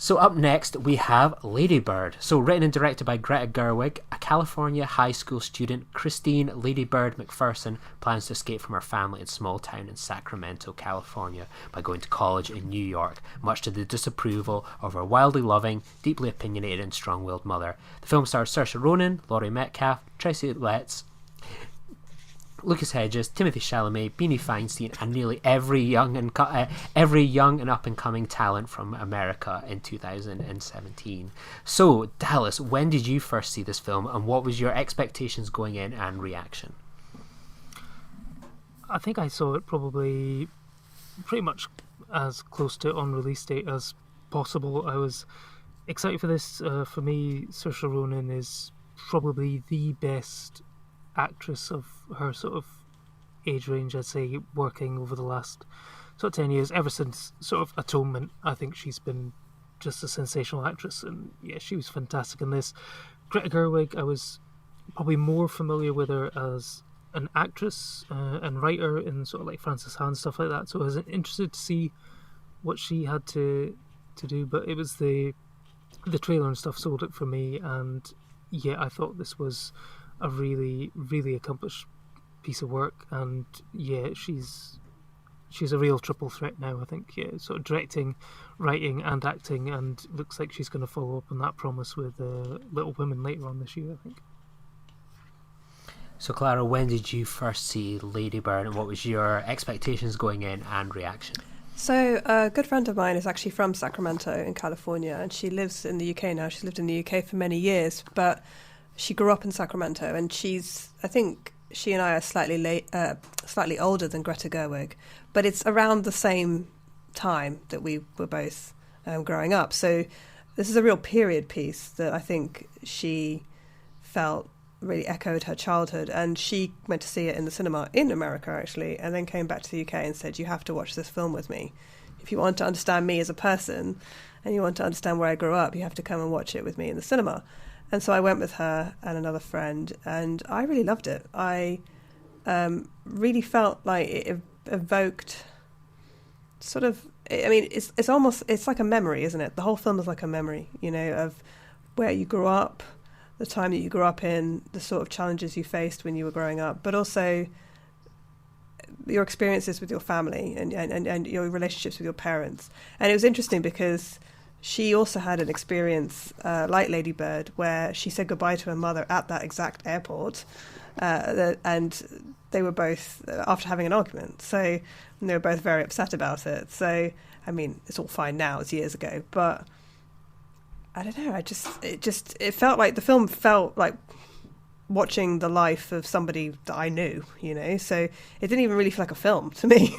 So up next, we have Lady Bird. So written and directed by Greta Gerwig, a California high school student, Christine Lady Bird McPherson, plans to escape from her family in a small town in Sacramento, California, by going to college in New York, much to the disapproval of her wildly loving, deeply opinionated and strong-willed mother. The film stars Saoirse Ronan, Laurie Metcalf, Tracy Letts, Lucas Hedges, Timothy Chalamet, Beanie Feinstein, and nearly every young and up-and-coming talent from America in 2017. So, Dallas, when did you first see this film, and what was your expectations going in and reaction? I think I saw it probably pretty much as close to on release date as possible. I was excited for this. For me, Saoirse Ronan is probably the best actress of her sort of age range, I'd say, working over the last sort of 10 years, ever since sort of Atonement. I think she's been just a sensational actress, and yeah, she was fantastic in this. Greta Gerwig, I was probably more familiar with her as an actress and writer in sort of like Frances Ha and stuff like that, so I was interested to see what she had to do, but it was the trailer and stuff sold it for me, and yeah, I thought this was a really, really accomplished piece of work, and yeah, she's a real triple threat now, I think. Yeah, sort of directing, writing and acting, and looks like she's going to follow up on that promise with Little Women later on this year, I think. So Clara, when did you first see Lady Bird, and what was your expectations going in and reaction? So a good friend of mine is actually from Sacramento in California, and she lives in the UK now. She's lived in the UK for many years, but she grew up in Sacramento, and I think she and I are slightly older than Greta Gerwig, but it's around the same time that we were both growing up. So this is a real period piece that I think she felt really echoed her childhood, and she went to see it in the cinema in America, actually, and then came back to the UK and said, you have to watch this film with me. If you want to understand me as a person, and you want to understand where I grew up, you have to come and watch it with me in the cinema. And so I went with her and another friend, and I really loved it. I really felt like it evoked sort of, I mean, it's like a memory, isn't it? The whole film is like a memory, of where you grew up, the time that you grew up in, the sort of challenges you faced when you were growing up, but also your experiences with your family and your relationships with your parents. And it was interesting because she also had an experience like Lady Bird, where she said goodbye to her mother at that exact airport, and they were both, after having an argument, so they were both very upset about it. So, I mean, it's all fine now, it's years ago, but I don't know, it felt like, the film felt like watching the life of somebody that I knew, so it didn't even really feel like a film to me.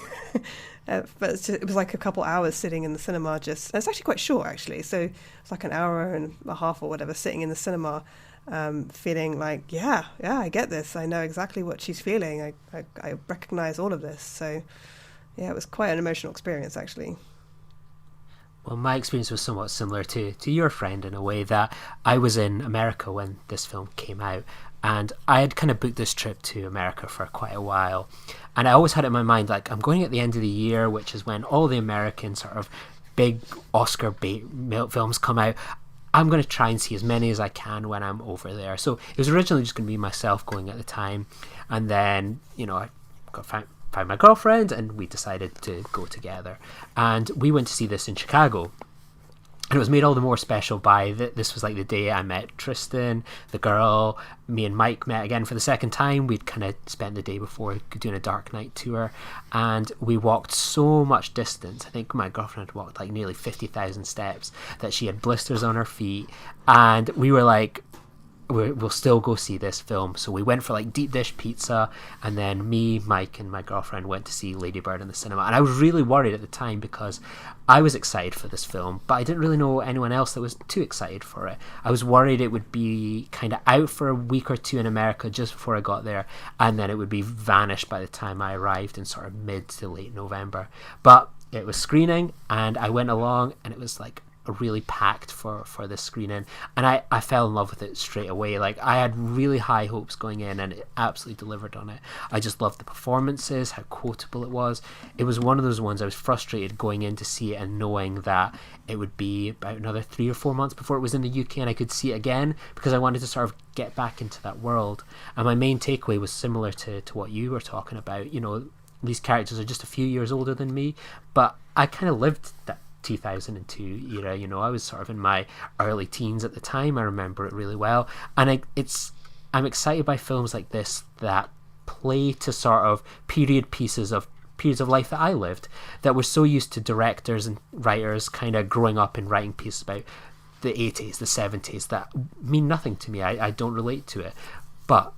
But it was like a couple hours sitting in the cinema. It's actually quite short, actually. So it's like an hour and a half or whatever sitting in the cinema, feeling like, yeah, I get this. I know exactly what she's feeling. I recognise all of this. So yeah, it was quite an emotional experience, actually. Well, my experience was somewhat similar to your friend, in a way that I was in America when this film came out, and I had kind of booked this trip to America for quite a while, and I always had it in my mind, like, I'm going at the end of the year, which is when all the American sort of big Oscar bait films come out. I'm going to try and see as many as I can when I'm over there. So it was originally just going to be myself going at the time, and then, I got found my girlfriend, and we decided to go together, and we went to see this in Chicago. And it was made all the more special by this was like the day I met Tristan, the girl. Me and Mike met again for the second time. We'd kind of spent the day before doing a Dark Knight tour, and we walked so much distance. I think my girlfriend had walked like nearly 50,000 steps, that she had blisters on her feet, and we were like, we'll still go see this film. So we went for like deep dish pizza, and then me, Mike, and my girlfriend went to see Lady Bird in the cinema. And I was really worried at the time, because I was excited for this film, but I didn't really know anyone else that was too excited for it. I was worried it would be kind of out for a week or two in America just before I got there, and then it would be vanished by the time I arrived in sort of mid to late November. But it was screening, and I went along, and it was like really packed for this screening, and I fell in love with it straight away. Like, I had really high hopes going in, and it absolutely delivered on it. I just loved the performances, how quotable it was. It was one of those ones I was frustrated going in to see it and knowing that it would be about another 3 or 4 months before it was in the UK and I could see it again, because I wanted to sort of get back into that world. And my main takeaway was similar to what you were talking about. You know, these characters are just a few years older than me, but I kind of lived that 2002 era. You know, I was sort of in my early teens at the time. I remember it really well, and I'm excited by films like this that play to sort of periods of life that I lived, that we're so used to directors and writers kind of growing up and writing pieces about the 80s, the 70s, that mean nothing to me. I don't relate to it. But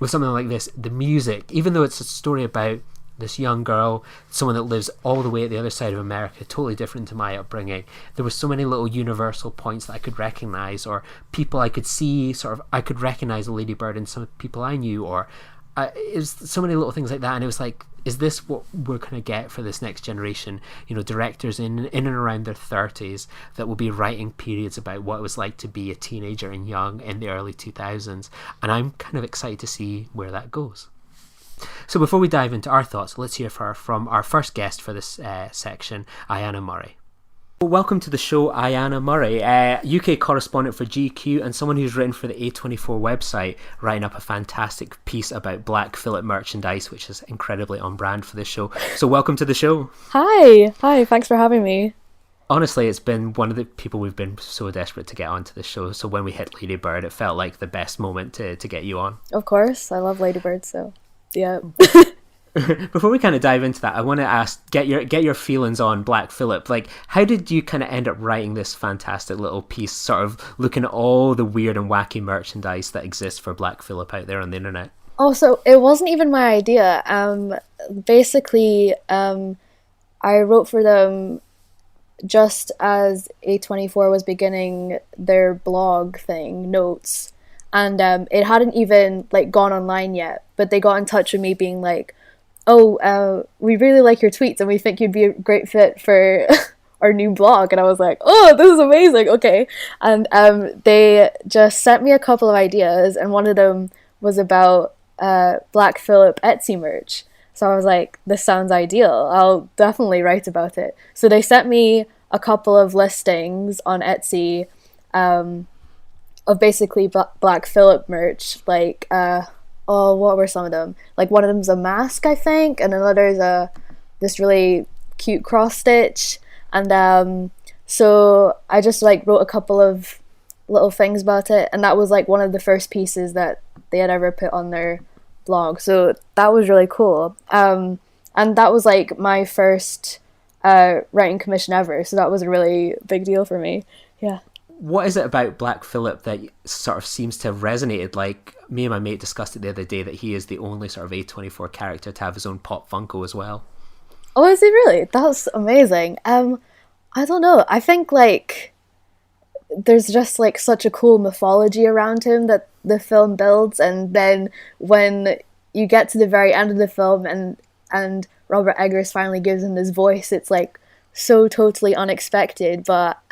with something like this, the music, even though it's a story about this young girl, someone that lives all the way at the other side of America, totally different to my upbringing, there were so many little universal points that I could recognize, or people I could see, sort of, I could recognize a Ladybird in some people I knew, or it was so many little things like that. And it was like, is this what we're going to get for this next generation? You know, directors in and around their 30s that will be writing periods about what it was like to be a teenager and young in the early 2000s. And I'm kind of excited to see where that goes. So before we dive into our thoughts, let's hear from our first guest for this section, Iana Murray. Well, welcome to the show, Iana Murray, UK correspondent for GQ and someone who's written for the A24 website, writing up a fantastic piece about Black Phillip merchandise, which is incredibly on brand for this show. So welcome to the show. Hi, thanks for having me. Honestly, it's been one of the people we've been so desperate to get onto the show. So when we hit Ladybird, it felt like the best moment to get you on. Of course, I love Ladybird, so yeah. Before we kind of dive into that, I want to ask, get your feelings on Black Phillip. Like, how did you kind of end up writing this fantastic little piece, sort of looking at all the weird and wacky merchandise that exists for Black Phillip out there on the internet? Oh, so it wasn't even my idea. Basically, I wrote for them just as A24 was beginning their blog thing, Notes, and it hadn't even like gone online yet, but they got in touch with me being like, oh, we really like your tweets and we think you'd be a great fit for our new blog. And I was like, oh, this is amazing, okay. And they just sent me a couple of ideas, and one of them was about Black Phillip Etsy merch. So I was like, this sounds ideal, I'll definitely write about it. So they sent me a couple of listings on Etsy of basically Black Phillip merch, like what were some of them? Like, one of them's a mask, I think, and another's this really cute cross stitch. And so I just like wrote a couple of little things about it, and that was like one of the first pieces that they had ever put on their blog. So that was really cool. And that was like my first writing commission ever. So that was a really big deal for me. Yeah. What is it about Black Phillip that sort of seems to have resonated? Like, me and my mate discussed it the other day, that he is the only sort of A24 character to have his own Pop Funko as well. Oh, is he really? That's amazing. I don't know. I think like there's just like such a cool mythology around him that the film builds, and then when you get to the very end of the film and Robert Eggers finally gives him his voice, it's like so totally unexpected, but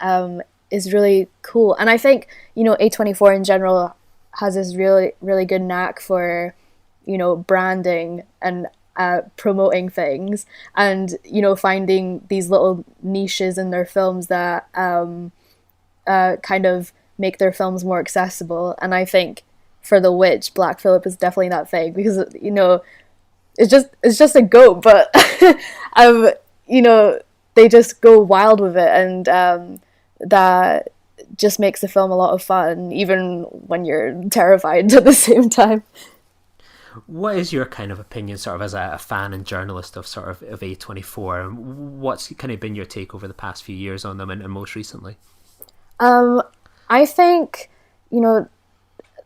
is really cool. And I think, you know, A24 in general has this really, really good knack for, you know, branding and promoting things, and, you know, finding these little niches in their films that kind of make their films more accessible. And I think for The Witch, Black Phillip is definitely that thing, because, you know, it's just a goat, but you know, they just go wild with it, and that just makes the film a lot of fun, even when you're terrified at the same time. What is your kind of opinion, sort of as a fan and journalist of sort of A24, and what's kind of been your take over the past few years on them, and most recently? I think, you know,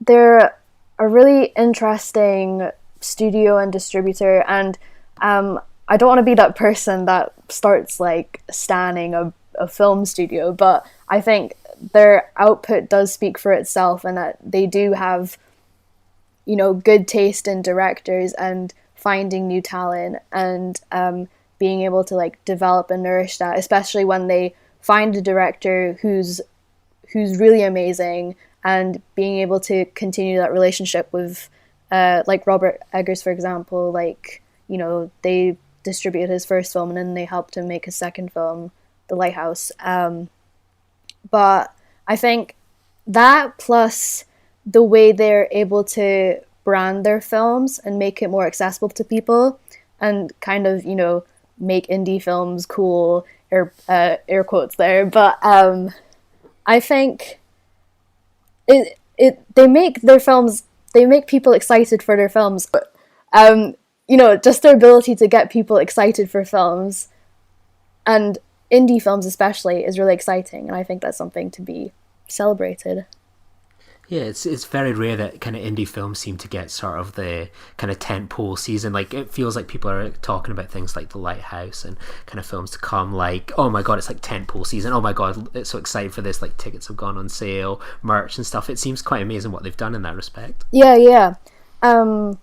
they're a really interesting studio and distributor, and I don't want to be that person that starts like standing a film studio, but I think their output does speak for itself, and that they do have, you know, good taste in directors and finding new talent, and being able to like develop and nourish that, especially when they find a director who's really amazing, and being able to continue that relationship with like Robert Eggers, for example. Like, you know, they distributed his first film and then they helped him make his second film, The Lighthouse. But I think that, plus the way they're able to brand their films and make it more accessible to people, and kind of, you know, make indie films cool, air quotes there, but I think they make their films, they make people excited for their films. You know, just their ability to get people excited for films, and indie films especially, is really exciting, and I think that's something to be celebrated. Yeah, it's very rare that kind of indie films seem to get sort of the kind of tentpole season. Like, it feels like people are talking about things like The Lighthouse and kind of films to come, like, oh my god, it's like tentpole season, oh my god, it's so excited for this, like tickets have gone on sale, merch and stuff. It seems quite amazing what they've done in that respect. Yeah. I'm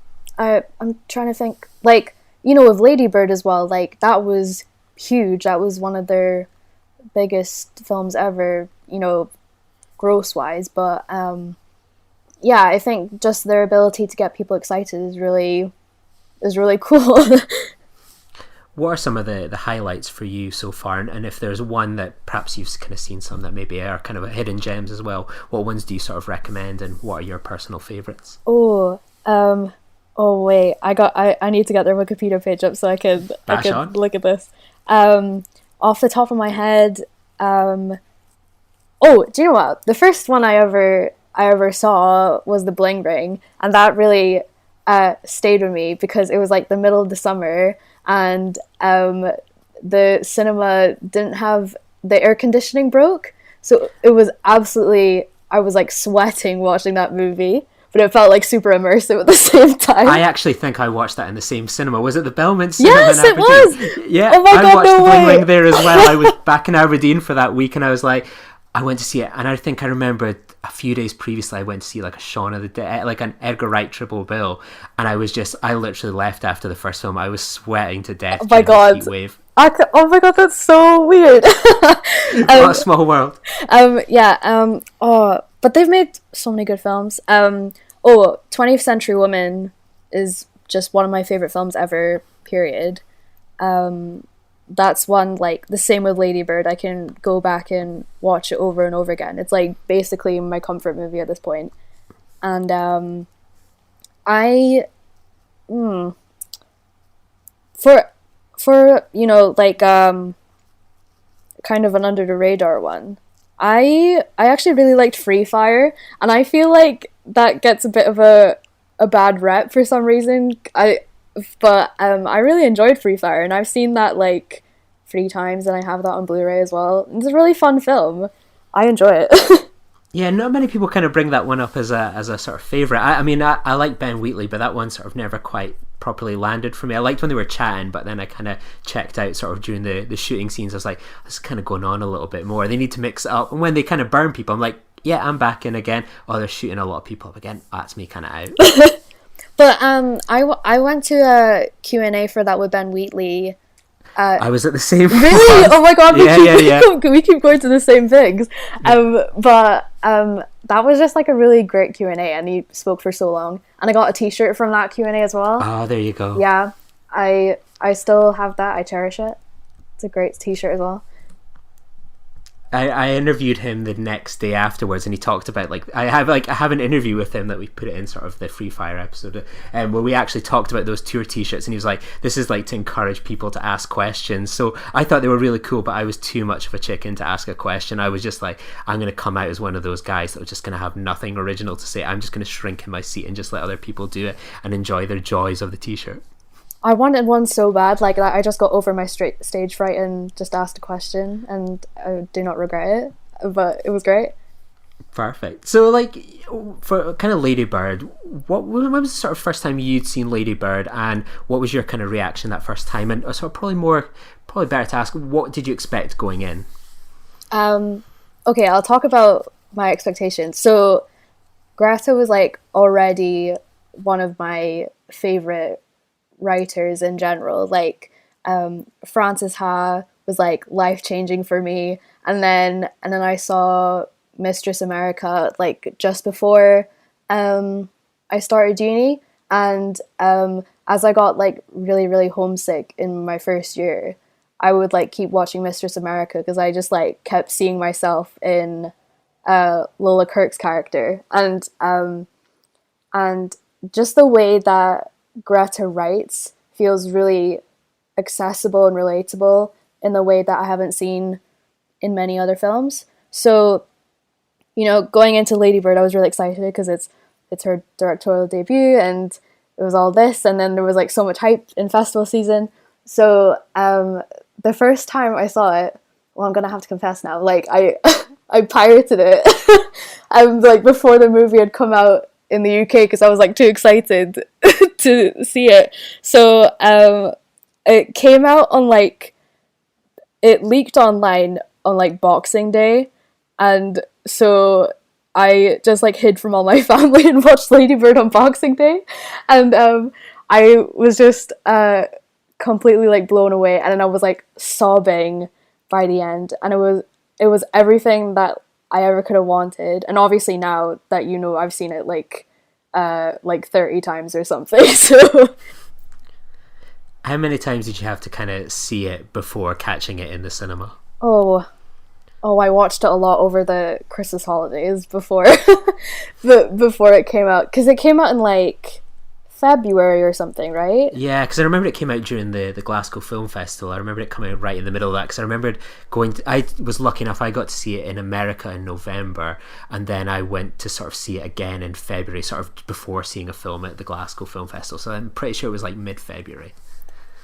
trying to think, like, you know, with Lady Bird as well, like, that was huge. That was one of their biggest films ever, you know, gross wise, but yeah, I think just their ability to get people excited is really cool. What are some of the highlights for you so far, and if there's one that perhaps you've kind of seen some that maybe are kind of hidden gems as well, what ones do you sort of recommend, and what are your personal favorites? Wait, I need to get their Wikipedia page up so I can look at this. Off the top of my head, do you know what? The first one I ever saw was The Bling Ring, and that really stayed with me because it was like the middle of the summer, and the cinema didn't have the air conditioning broke, so it was absolutely, I was like sweating watching that movie, but it felt like super immersive at the same time. I actually think I watched that in the same cinema. Was it the Belmont Cinema? Yes, in Aberdeen? It was. Yeah, oh my God, I watched no The Bling way. Ring there as well. I was back in Aberdeen for that week, and I was like, I went to see it, and I think I remembered a few days previously I went to see like a Shaun of the Dead, like an Edgar Wright triple bill, and I literally left after the first film. I was sweating to death. Oh my God. Heat wave. Oh my God, that's so weird. What a small world. But they've made so many good films. 20th Century Woman is just one of my favorite films ever, period. That's one, like, the same with Lady Bird. I can go back and watch it over and over again. It's like basically my comfort movie at this point. And for you know, like kind of an under the radar one, I actually really liked Free Fire, and I feel like that gets a bit of a bad rep for some reason. But I really enjoyed Free Fire, and I've seen that like 3 times, and I have that on Blu-ray as well. It's a really fun film. I enjoy it. Yeah, not many people kind of bring that one up as a sort of favourite. I like Ben Wheatley, but that one sort of never quite properly landed for me. I liked when they were chatting, but then I kind of checked out sort of during the shooting scenes. I was like, this is kind of going on a little bit more. They need to mix it up. And when they kind of burn people, I'm like, yeah, I'm back in again. Oh, they're shooting a lot of people up again. That's me kind of out. But I went to a Q&A for that with Ben Wheatley. I was at the same Really? one. Oh my God, Yeah. we keep going to the same things. But that was just like a really great Q&A, and he spoke for so long. And I got a t-shirt from that Q&A as well. Oh, there you go. Yeah, I still have that. I cherish it. It's a great t-shirt as well. I interviewed him the next day afterwards, and he talked about I have an interview with him that we put it in sort of the Free Fire episode, where we actually talked about those tour t-shirts, and he was like, this is like to encourage people to ask questions. So I thought they were really cool, but I was too much of a chicken to ask a question. I was just like, I'm going to come out as one of those guys that was just going to have nothing original to say. I'm just going to shrink in my seat and just let other people do it and enjoy their joys of the t-shirt. I wanted one so bad. Like, I just got over my stage fright and just asked a question, and I do not regret it. But it was great. Perfect. So, like, for kind of Lady Bird, when was the sort of first time you'd seen Lady Bird, and what was your kind of reaction that first time? And sort of probably better to ask, what did you expect going in? Okay, I'll talk about my expectations. So, Greta was like already one of my favorite writers in general. Like Frances Ha was like life-changing for me, and then I saw Mistress America like just before I started uni, and as I got like really, really homesick in my first year, I would like keep watching Mistress America because I just like kept seeing myself in Lola Kirk's character, and just the way that Greta writes feels really accessible and relatable in the way that I haven't seen in many other films. So, you know, going into Lady Bird, I was really excited because it's her directorial debut, and it was all this, and then there was like so much hype in festival season. So the first time I saw it, well, I'm gonna have to confess now, like I I pirated it like before the movie had come out in the UK because I was like too excited to see it. So it came out on like, it leaked online on like Boxing Day, and so I just like hid from all my family and watched Lady Bird on Boxing Day, and I was just completely like blown away, and then I was like sobbing by the end, and it was everything that I ever could have wanted. And obviously now that, you know, I've seen it like 30 times or something. So how many times did you have to kind of see it before catching it in the cinema? Oh, I watched it a lot over the Christmas holidays before before it came out, because it came out in like February or something, right? Yeah, because I remember it came out during the Glasgow Film Festival. I remember it coming out right in the middle of that, because I remembered I was lucky enough, I got to see it in America in November, and then I went to sort of see it again in February, sort of before seeing a film at the Glasgow Film Festival. So I'm pretty sure it was like mid-February.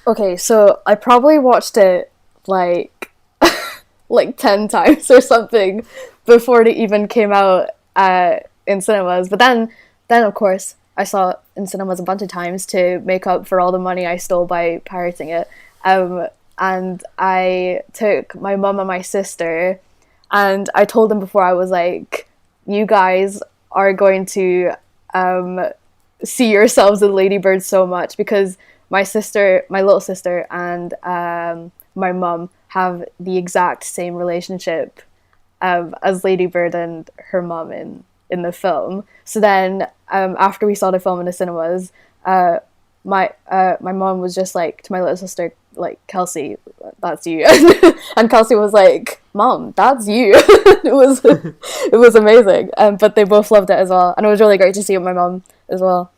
Okay, so I probably watched it like 10 times or something before it even came out in cinemas. But then of course I saw it in cinemas a bunch of times to make up for all the money I stole by pirating it. And I took my mum and my sister, and I told them before, I was like, you guys are going to see yourselves in Lady Bird so much, because my little sister and my mum have the exact same relationship as Lady Bird and her mum in the film. So then after we saw the film in the cinemas, my mom was just like to my little sister, like, Kelsey, that's you. And Kelsey was like, Mom, that's you. It was amazing. But they both loved it as well, and it was really great to see it with my mom as well.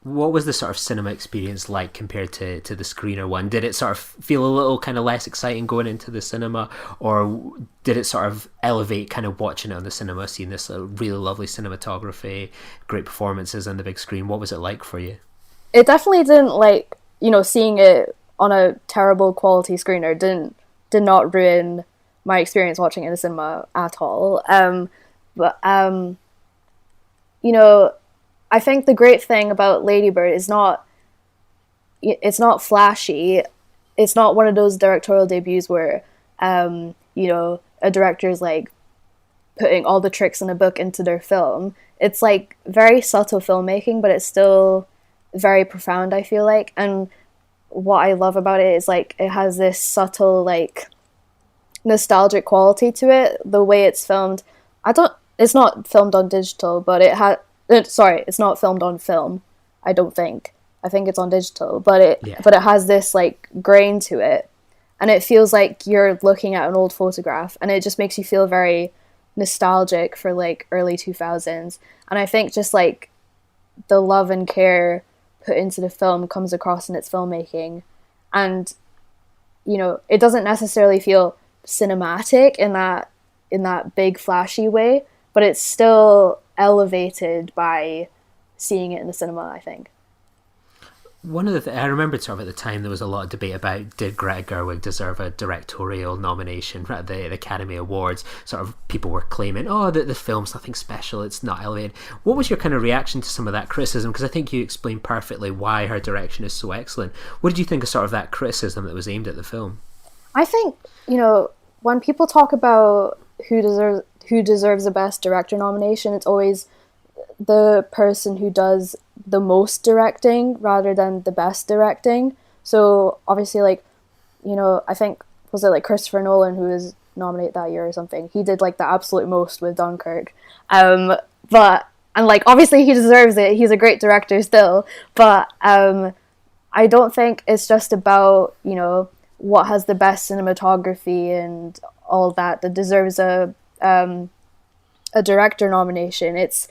What was the sort of cinema experience like compared to the screener one? Did it sort of feel a little kind of less exciting going into the cinema, or did it sort of elevate kind of watching it on the cinema, seeing this really lovely cinematography, great performances on the big screen? What was it like for you? It definitely didn't, like, you know, seeing it on a terrible quality screener did not ruin my experience watching it in the cinema at all. But you know, I think the great thing about Lady Bird is it's not flashy. It's not one of those directorial debuts where, you know, a director's like putting all the tricks in a book into their film. It's like very subtle filmmaking, but it's still very profound, I feel like. And what I love about it is like it has this subtle like nostalgic quality to it. The way it's filmed, it's not filmed on digital, but it's not filmed on film, I don't think. I think it's on digital, but it has this like grain to it, and it feels like you're looking at an old photograph, and it just makes you feel very nostalgic for like early 2000s. And I think just like the love and care put into the film comes across in its filmmaking, and you know, it doesn't necessarily feel cinematic in that big flashy way, but it's still elevated by seeing it in the cinema, I think. One of the I remember sort of at the time there was a lot of debate about, did Greta Gerwig deserve a directorial nomination at the Academy Awards? Sort of people were claiming, the film's nothing special, it's not elevated. What was your kind of reaction to some of that criticism? Because I think you explained perfectly why her direction is so excellent. What did you think of sort of that criticism that was aimed at the film? I think, you know, when people talk about who deserves the best director nomination, it's always the person who does the most directing rather than the best directing. So obviously, like, you know, I think, was it like Christopher Nolan who was nominate that year or something. He did like the absolute most with Dunkirk. But and like obviously he deserves it. He's a great director still. But I don't think it's just about, you know, what has the best cinematography and all that deserves a director nomination. It's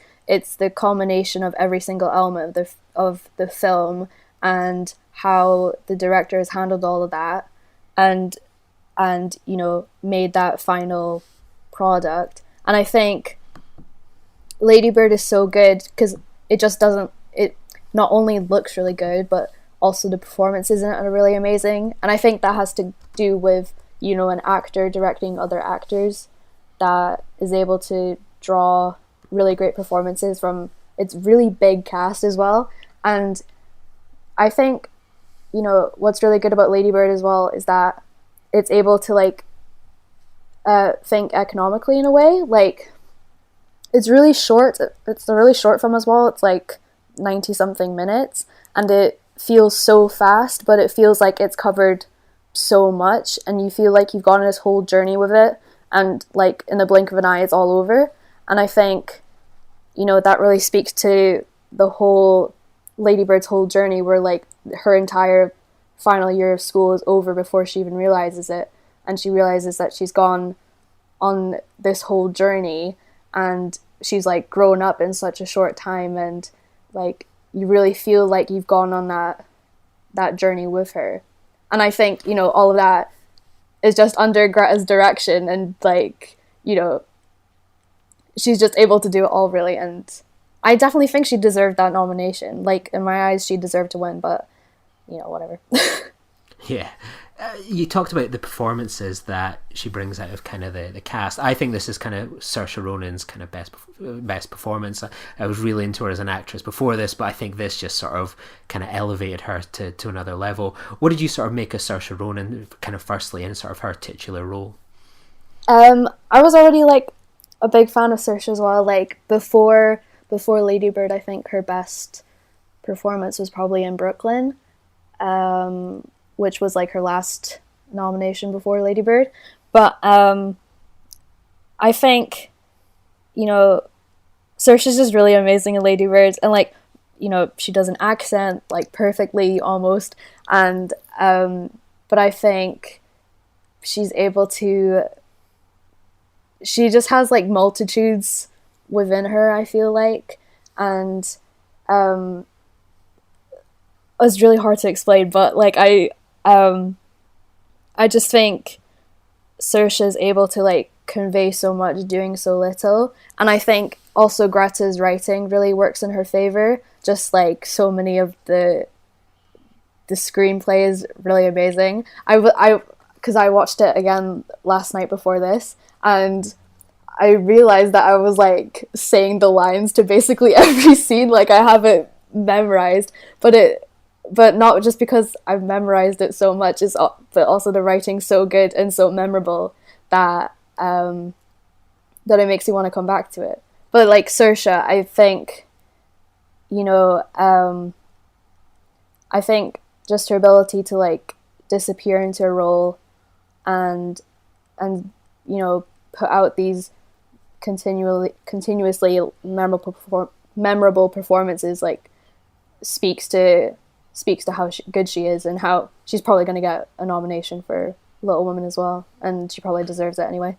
the culmination of every single element of the film and how the director has handled all of that and you know, made that final product. And I think Lady Bird is so good because it not only looks really good, but also the performances in it are really amazing. And I think that has to do with, you know, an actor directing other actors that is able to draw really great performances from its really big cast as well. And I think, you know, what's really good about Lady Bird as well is that it's able to like think economically in a way. Like, it's really short. It's a really short film as well. It's like 90 something minutes, and it feels so fast, but it feels like it's covered so much, and you feel like you've gone on this whole journey with it, and like in the blink of an eye it's all over. And I think, you know, that really speaks to the whole Lady Bird's whole journey, where like her entire final year of school is over before she even realizes it, and she realizes that she's gone on this whole journey and she's like grown up in such a short time, and like you really feel like you've gone on that journey with her. And I think, you know, all of that is just under Greta's direction, and like, you know, she's just able to do it all really. And I definitely think she deserved that nomination. Like, in my eyes, she deserved to win, but, you know, whatever. Yeah. You talked about the performances that she brings out of kind of the cast. I think this is kind of Saoirse Ronan's kind of best performance. I was really into her as an actress before this, but I think this just sort of kind of elevated her to another level. What did you sort of make of Saoirse Ronan kind of firstly in sort of her titular role? I was already like a big fan of Saoirse as well. Like before Lady Bird, I think her best performance was probably in Brooklyn, which was like her last nomination before Lady Bird. But I think, you know, Saoirse's just really amazing in Lady Bird, and like, you know, she does an accent like perfectly almost, and but I think she just has like multitudes within her, I feel like, and it's really hard to explain, but like I just think Saoirse is able to like convey so much doing so little. And I think also Greta's writing really works in her favor. Just like so many of the screenplay is really amazing. Because I watched it again last night before this, and I realized that I was like saying the lines to basically every scene. Like, I have it memorized, but not just because I've memorized it so much, but also the writing's so good and so memorable that that it makes you want to come back to it. But like Saoirse, I think, you know, I think just her ability to like disappear into a role and you know, put out these continuously memorable performances, like speaks to how good she is, and how she's probably going to get a nomination for Little Women as well, and she probably deserves it anyway.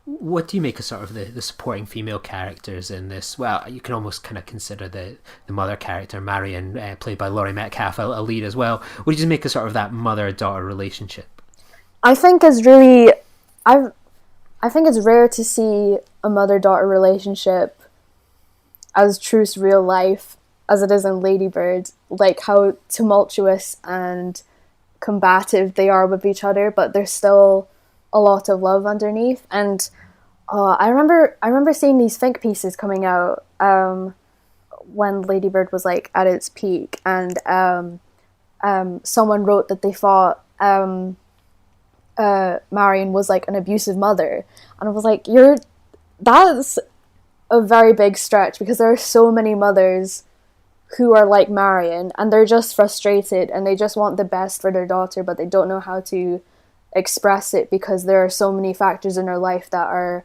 What do you make of sort of the supporting female characters in this? Well, you can almost kind of consider the mother character, Marion, played by Laurie Metcalf, a lead as well. What do you make of sort of that mother-daughter relationship? I think it's really... I think it's rare to see a mother-daughter relationship as true to real life as it is in Lady Bird, like how tumultuous and combative they are with each other, but there's still a lot of love underneath. And I remember seeing these think pieces coming out when Lady Bird was like at its peak, and someone wrote that they thought Marion was like an abusive mother, and I was like, that's a very big stretch, because there are so many mothers who are like Marion, and they're just frustrated and they just want the best for their daughter, but they don't know how to express it because there are so many factors in her life that are,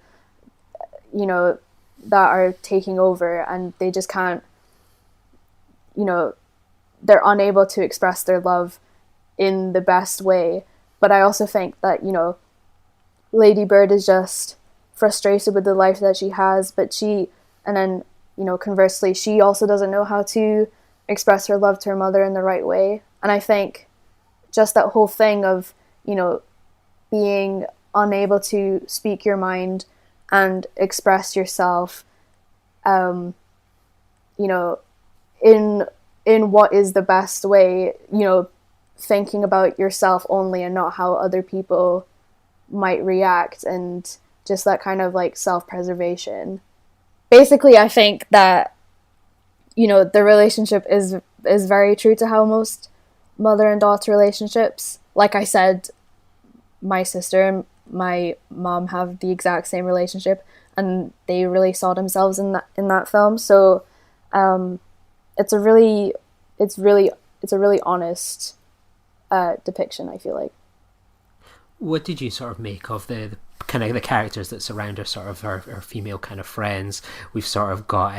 you know, that are taking over, and they just can't, you know, they're unable to express their love in the best way. But I also think that, you know, Lady Bird is just frustrated with the life that she has, and then, you know, conversely, she also doesn't know how to express her love to her mother in the right way. And I think just that whole thing of, you know, being unable to speak your mind and express yourself, you know, in what is the best way, you know, thinking about yourself only and not how other people might react, and just that kind of like self-preservation. Basically, I think that, you know, the relationship is very true to how most mother and daughter relationships, like I said, my sister and my mom have the exact same relationship, and they really saw themselves in that film. So it's a really honest depiction, I feel like. What did you sort of make of the kind of the characters that surround her, sort of her female kind of friends? We've sort of got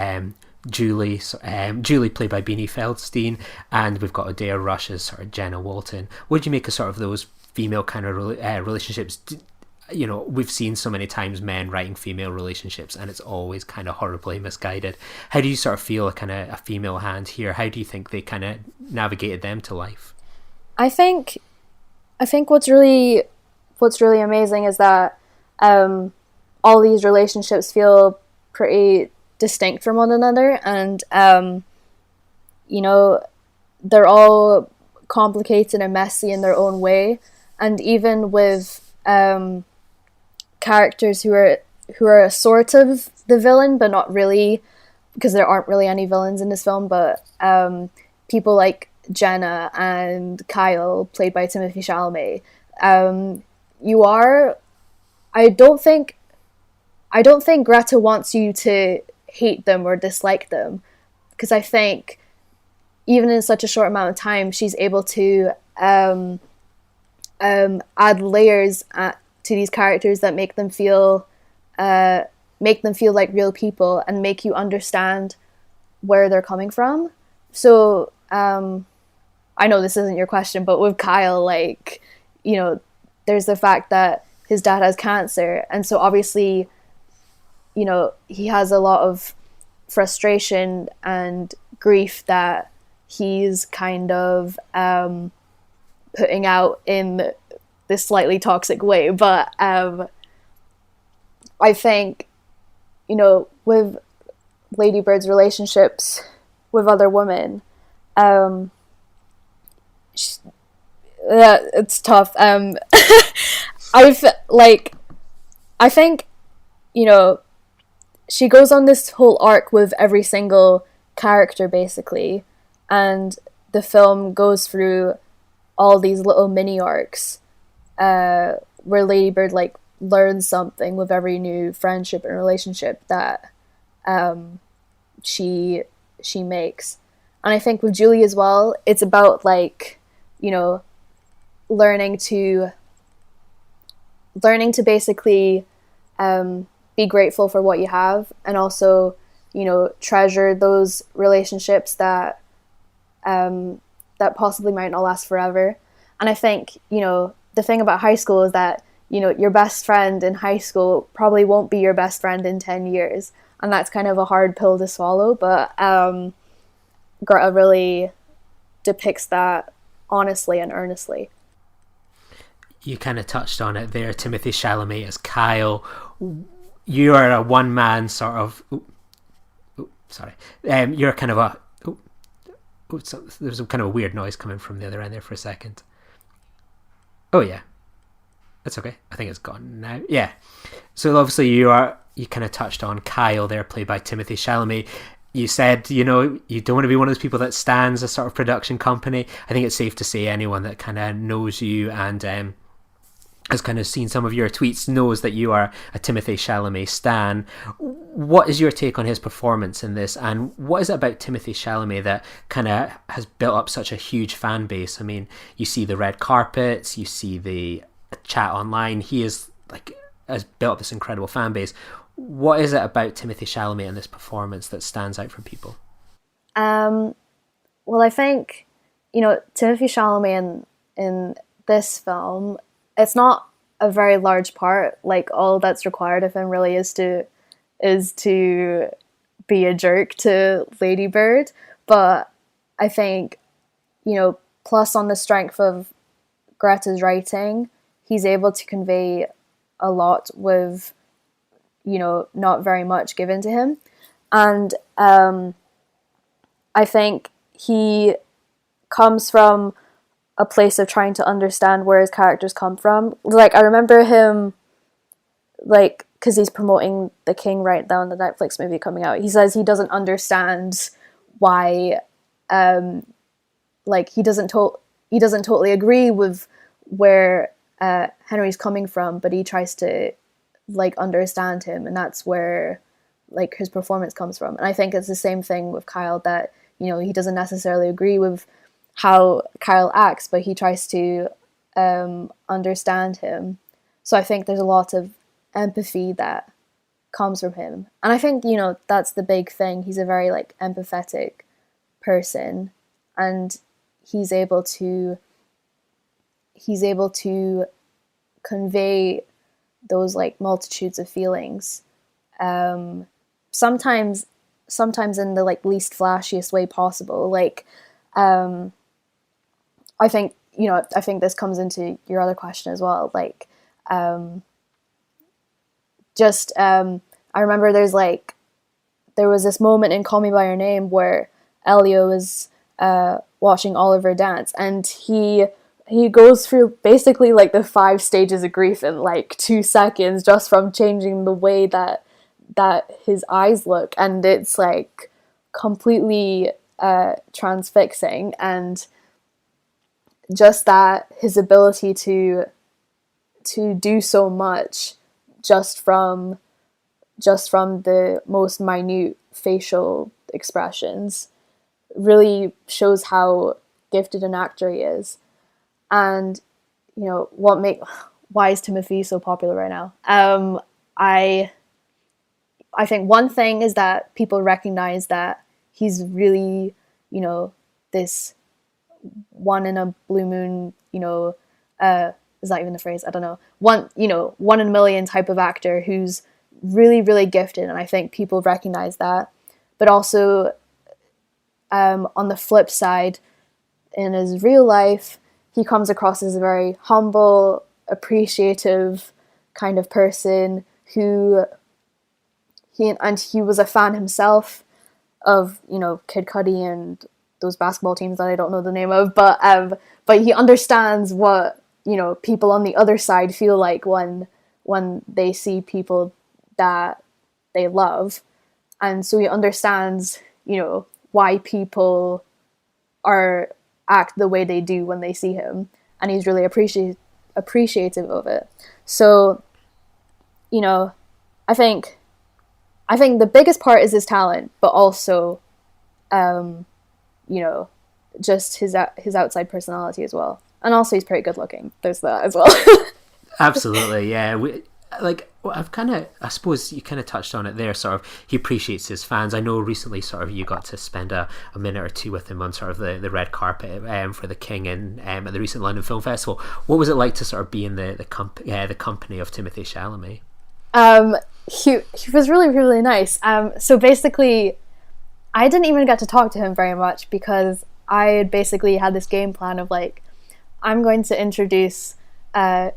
Julie played by Beanie Feldstein, and we've got Odeya Rush as sort of Jenna Walton. What did you make of sort of those female kind of relationships? You know, we've seen so many times men writing female relationships, and it's always kind of horribly misguided. How do you sort of feel a kind of a female hand here? How do you think they kind of navigated them to life? I think what's really amazing is that all these relationships feel pretty distinct from one another, and you know, they're all complicated and messy in their own way. And even with characters who are sort of the villain but not really, because there aren't really any villains in this film, but people like Jenna and Kyle, played by Timothée Chalamet, I don't think Greta wants you to hate them or dislike them, because I think even in such a short amount of time she's able to add layers to these characters that make them feel like real people and make you understand where they're coming from. So I know this isn't your question, but with Kyle, like, you know, there's the fact that his dad has cancer, and so obviously, you know, he has a lot of frustration and grief that he's kind of putting out in this slightly toxic way. But I think, you know, with Lady Bird's relationships with other women, it's tough. I think, you know, she goes on this whole arc with every single character, basically, and the film goes through all these little mini arcs where Lady Bird, like, learns something with every new friendship and relationship that she makes. And I think with Julie as well, it's about, like, you know, learning to basically be grateful for what you have, and also, you know, treasure those relationships that possibly might not last forever. And I think, you know, the thing about high school is that, you know, your best friend in high school probably won't be your best friend in 10 years. And that's kind of a hard pill to swallow, but Greta really depicts that honestly and earnestly. You kind of touched on it there, Timothée Chalamet as Kyle. You are a one-man sort of... you're kind of a... there's a kind of a weird noise coming from the other end there for a second. Oh, yeah. That's okay. I think it's gone now. Yeah. So obviously you kind of touched on Kyle there, played by Timothée Chalamet. You said, you know, you don't want to be one of those people that stands a sort of production company. I think it's safe to say anyone that kind of knows you and has kind of seen some of your tweets knows that you are a Timothée Chalamet stan. What is your take on his performance in this, and what is it about Timothée Chalamet that kind of has built up such a huge fan base? I mean, you see the red carpets, you see the chat online, he is like has built up this incredible fan base. What is it about Timothée Chalamet and this performance that stands out for people? Well, I think, Timothée Chalamet in this film, it's not a very large part. Like, all that's required of him really is to be a jerk to Lady Bird. But I think, plus on the strength of Greta's writing, he's able to convey a lot with, not very much given to him. And I think he comes from a place of trying to understand where his characters come from. Like, I remember him, like, because he's promoting The King right now in the Netflix movie coming out. He says he doesn't understand why, he doesn't totally agree with where Henry's coming from, but he tries to, understand him, and that's where, his performance comes from. And I think it's the same thing with Kyle, that, he doesn't necessarily agree with how Kyle acts, but he tries to understand him. So I think there's a lot of empathy that comes from him. And I think, that's the big thing. He's a very, empathetic person, and he's able to convey those, multitudes of feelings. Sometimes in the least flashiest way possible. I think this comes into your other question as well. I remember there was this moment in Call Me by Your Name where Elio was watching Oliver dance, and he goes through basically the 5 stages of grief in 2 seconds, just from changing the way that his eyes look, and it's completely transfixing. And just that his ability to do so much just from the most minute facial expressions really shows how gifted an actor he is. And why is Timothy so popular right now? I think one thing is that people recognize that he's really, this one in a blue moon, is that even the phrase? I don't know. One in a million type of actor who's really, really gifted. And I think people recognize that. But also, on the flip side, in his real life, he comes across as a very humble, appreciative kind of person who he was a fan himself of, Kid Cudi and those basketball teams that I don't know the name of, but he understands what, people on the other side feel like when they see people that they love. And so he understands, why people act the way they do when they see him, and he's really appreciative of it. So, I think the biggest part is his talent, but also, just his outside personality as well. And also he's pretty good looking. There's that as well. Absolutely, yeah. I suppose you kind of touched on it there, sort of, he appreciates his fans. I know recently sort of you got to spend a minute or two with him on sort of the red carpet for The King and at the recent London Film Festival. What was it like to sort of be in the company of Timothée Chalamet? He was really, really nice. So basically, I didn't even get to talk to him very much because I basically had this game plan of I'm going to introduce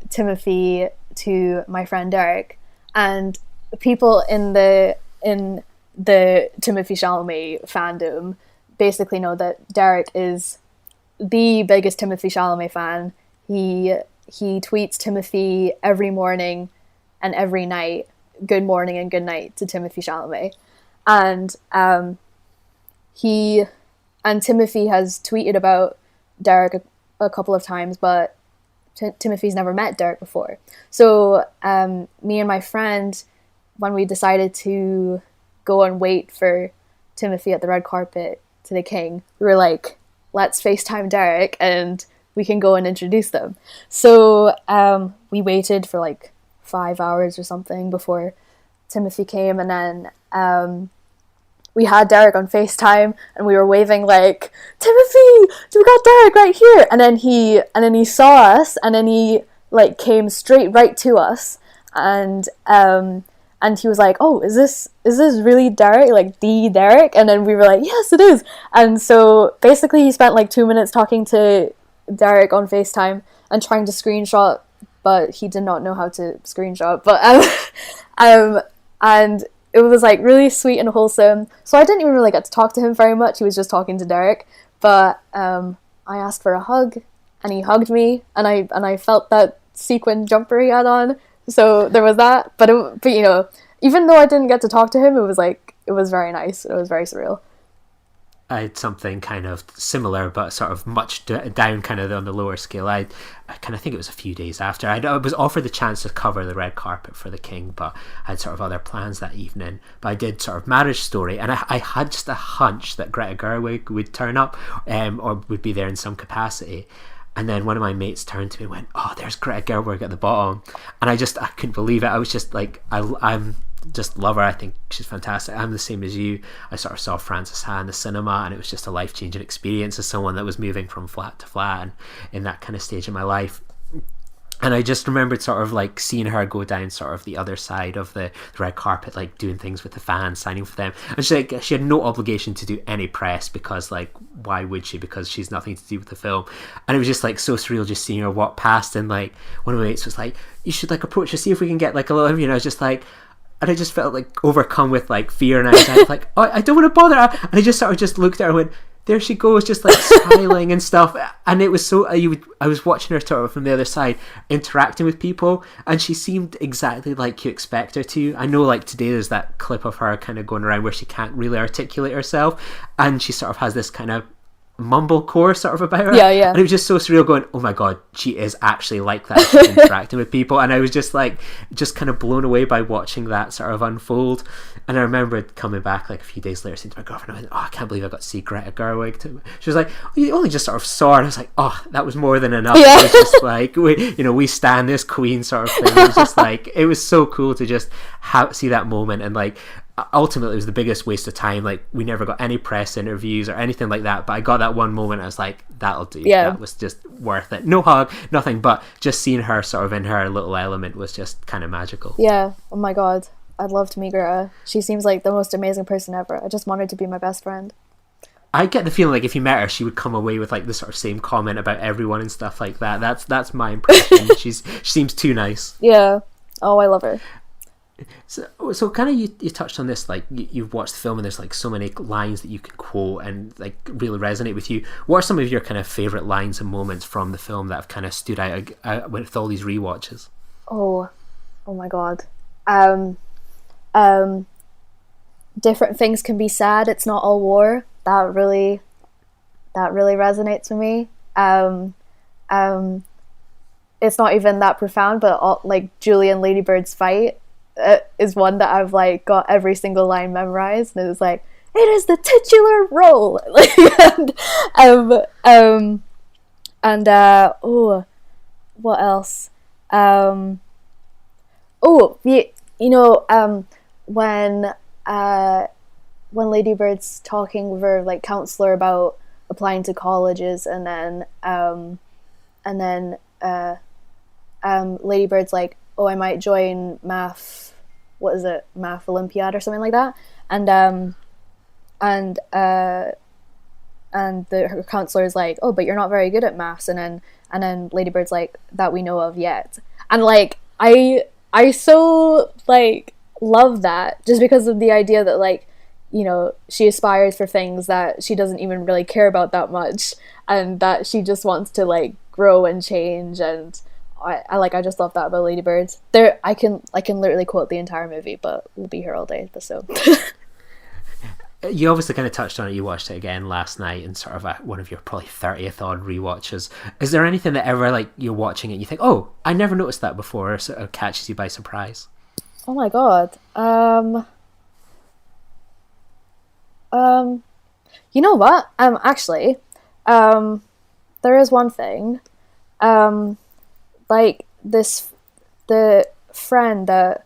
Timothy to my friend Derek, and people in the Timothée Chalamet fandom basically know that Derek is the biggest Timothée Chalamet fan. He tweets Timothy every morning and every night, good morning and good night to Timothée Chalamet. And Timothy has tweeted about Derek a couple of times, but Timothy's never met Derek before. So me and my friend, when we decided to go and wait for Timothy at the red carpet to The King, we were like, let's FaceTime Derek and we can go and introduce them. So we waited for like 5 hours or something before Timothy came, and then we had Derek on FaceTime, and we were waving like, Timothy, we got Derek right here. And then he saw us, and then he like came straight right to us, and he was like, oh, is this really Derek, like the Derek? And then we were like, yes, it is. And so basically he spent like 2 minutes talking to Derek on FaceTime and trying to screenshot, but he did not know how to screenshot. But and it was like really sweet and wholesome. So I didn't even really get to talk to him very much. He was just talking to Derek. But I asked for a hug, and he hugged me, and I felt that sequin jumper he had on. So there was that. But you know, even though I didn't get to talk to him, it was very nice. It was very surreal. I had something kind of similar, but sort of much down kind of on the lower scale. I kind of think it was a few days after. I was offered the chance to cover the red carpet for the King, but I had sort of other plans that evening. But I did sort of Marriage Story, and I had just a hunch that Greta Gerwig would turn up or would be there in some capacity. And then one of my mates turned to me and went, oh, there's Greta Gerwig at the bottom. And I couldn't believe it. I was just like, I'm just love her. I think she's fantastic. I'm the same as you. I sort of saw Frances Ha in the cinema, and it was just a life-changing experience as someone that was moving from flat to flat and in that kind of stage of my life. And I just remembered sort of like seeing her go down sort of the other side of the red carpet, like doing things with the fans, signing for them. And she had no obligation to do any press, because like, why would she? Because she's nothing to do with the film. And it was just like so surreal just seeing her walk past, and like one of my mates was like, you should like approach her, see if we can get like a little interview. And I was just like, and I just felt like overcome with like fear and anxiety, like, oh, I don't want to bother her. And I just sort of just looked at her and went, there she goes, just like smiling and stuff. And it was so, I was watching her sort of from the other side, interacting with people, and she seemed exactly like you expect her to. I know like today there's that clip of her kind of going around where she can't really articulate herself, and she sort of has this kind of mumblecore sort of about her. Yeah. And it was just so surreal going, oh my god, she is actually like that. She's interacting with people. And I was just like, just kind of blown away by watching that sort of unfold. And I remember coming back like a few days later saying to my girlfriend, I went, oh, I can't believe I got to see Greta Gerwig. She was like, oh, you only just sort of saw her. And I was like, oh, that was more than enough. Yeah. It was just like, we stand this queen sort of thing. It was just like, it was so cool to just see that moment. And like, ultimately it was the biggest waste of time. Like, we never got any press interviews or anything like that, but I got that one moment. I was like, that'll do. Yeah, that was just worth it. No hug, nothing, but just seeing her sort of in her little element was just kind of magical. Yeah, oh my god, I'd love to meet Greta. She seems like the most amazing person ever. I just want her to be my best friend. I get the feeling like if you met her, she would come away with like the sort of same comment about everyone and stuff like that. That's my impression. She seems too nice. Yeah, oh, I love her. So kind of you touched on this, like you've watched the film and there's like so many lines that you can quote and like really resonate with you. What are some of your kind of favorite lines and moments from the film that have kind of stood out with all these rewatches? Oh my god. Different things can be sad, it's not all war. That really resonates with me. It's not even that profound, but like Julie and Lady Bird's fight is one that I've like got every single line memorized, and it was like, it is the titular role. What else? When Lady Bird's talking with her like counselor about applying to colleges, and then Lady Bird's like, oh, I might join math Olympiad or something like that, and her counselor is like, oh, but you're not very good at maths, and then Lady Bird's like, that we know of yet. And like I so like love that, just because of the idea that like, you know, she aspires for things that she doesn't even really care about that much, and that she just wants to like grow and change. And I just love that about Lady Bird. I can literally quote the entire movie, but we'll be here all day. So you obviously kind of touched on it. You watched it again last night and sort of one of your probably 30th odd rewatches. Is there anything that ever like you're watching it and you think, oh, I never noticed that before, or sort of catches you by surprise? Oh my god. You know what? Actually, there is one thing. Like the friend that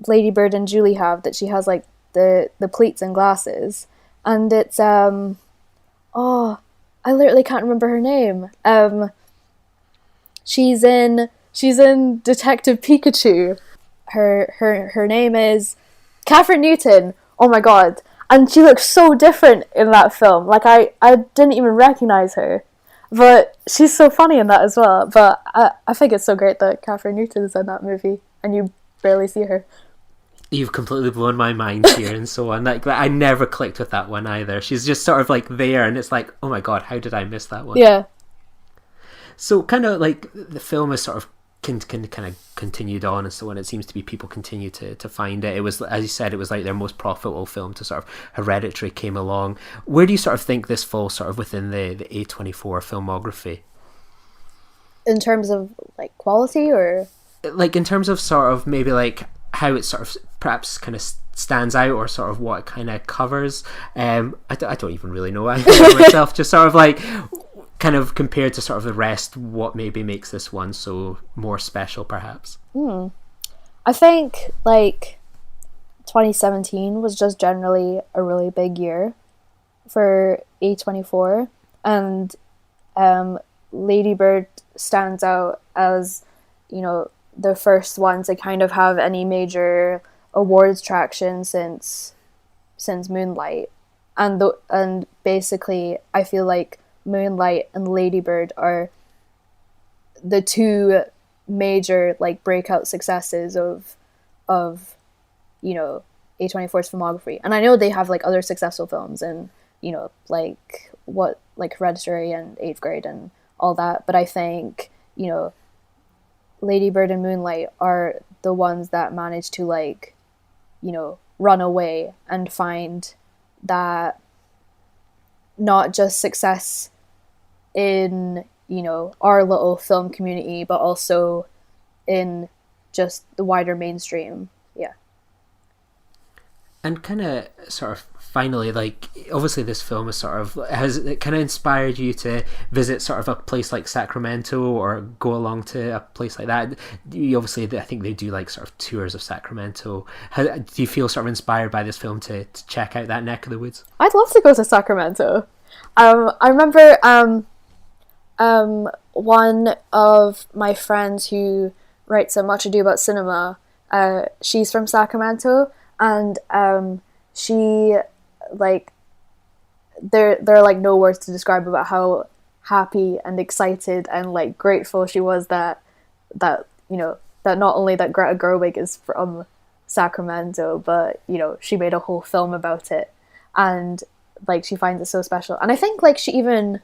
Lady Bird and Julie have, that she has like the pleats and glasses, and it's I literally can't remember her name. She's in Detective Pikachu. Her name is Catherine Newton. Oh my god. And she looks so different in that film. Like, I didn't even recognize her. But she's so funny in that as well. But I think it's so great that Catherine Newton is in that movie and you barely see her. You've completely blown my mind here and so on. Like, I never clicked with that one either. She's just sort of like there, and it's like, oh my god, how did I miss that one? Yeah. So kind of like the film is sort of kind of continued on and so on. It seems to be people continue to find it. It was, as you said, it was like their most profitable film to sort of Hereditary came along. Where do you sort of think this falls sort of within the A24 filmography? In terms of like quality, or like in terms of sort of maybe like how it sort of perhaps kind of stands out, or sort of what it kind of covers. I don't even really know myself. Just sort of like kind of compared to sort of the rest, what maybe makes this one so more special, perhaps? I think like 2017 was just generally a really big year for A24, and Lady Bird stands out as, you know, the first one to kind of have any major awards traction since Moonlight, and basically I feel like Moonlight and Lady Bird are the two major like breakout successes of you know, A24's filmography. And I know they have like other successful films, and you know, like Hereditary and Eighth Grade and all that, but I think, you know, Lady Bird and Moonlight are the ones that manage to, like, you know, run away and find that not just success in, you know, our little film community, but also in just the wider mainstream. Yeah. And kind of sort of finally, like, obviously this film is sort of, has it kind of inspired you to visit sort of a place like Sacramento, or go along to a place like that? You obviously, I think they do like sort of tours of Sacramento. Do you feel sort of inspired by this film to check out that neck of the woods? I'd love to go to Sacramento. I remember one of my friends who writes a Much Ado About Cinema, she's from Sacramento, and she, like, there are like no words to describe about how happy and excited and like grateful she was that you know, that not only that Greta Gerwig is from Sacramento, but, you know, she made a whole film about it, and like she finds it so special. And I think like she even,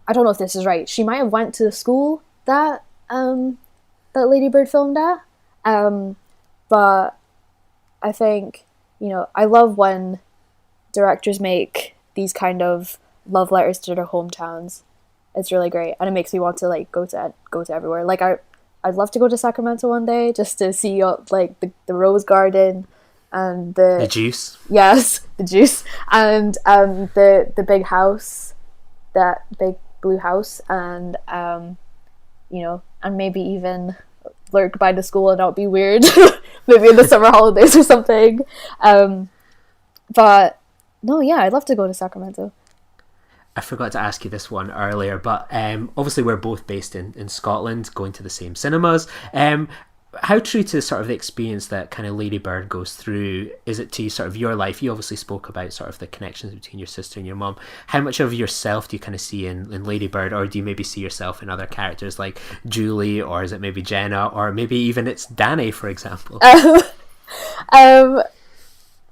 I don't know if this is right, she might have went to the school that that Lady Bird filmed at, but I think, you know, I love when directors make these kind of love letters to their hometowns. It's really great, and it makes me want to like go to everywhere. Like I'd love to go to Sacramento one day just to see like the Rose Garden and the juice. Yes, the juice, and the big house, that big blue house, and you know, and maybe even lurk by the school and not be weird. Maybe in the summer holidays or something. But no, yeah, I'd love to go to Sacramento. I forgot to ask you this one earlier, but obviously we're both based in Scotland, going to the same cinemas. How true to sort of the experience that kind of Lady Bird goes through is it to sort of your life? You obviously spoke about sort of the connections between your sister and your mum. How much of yourself do you kind of see in Lady Bird, or do you maybe see yourself in other characters like Julie, or is it maybe Jenna, or maybe even it's Danny, for example?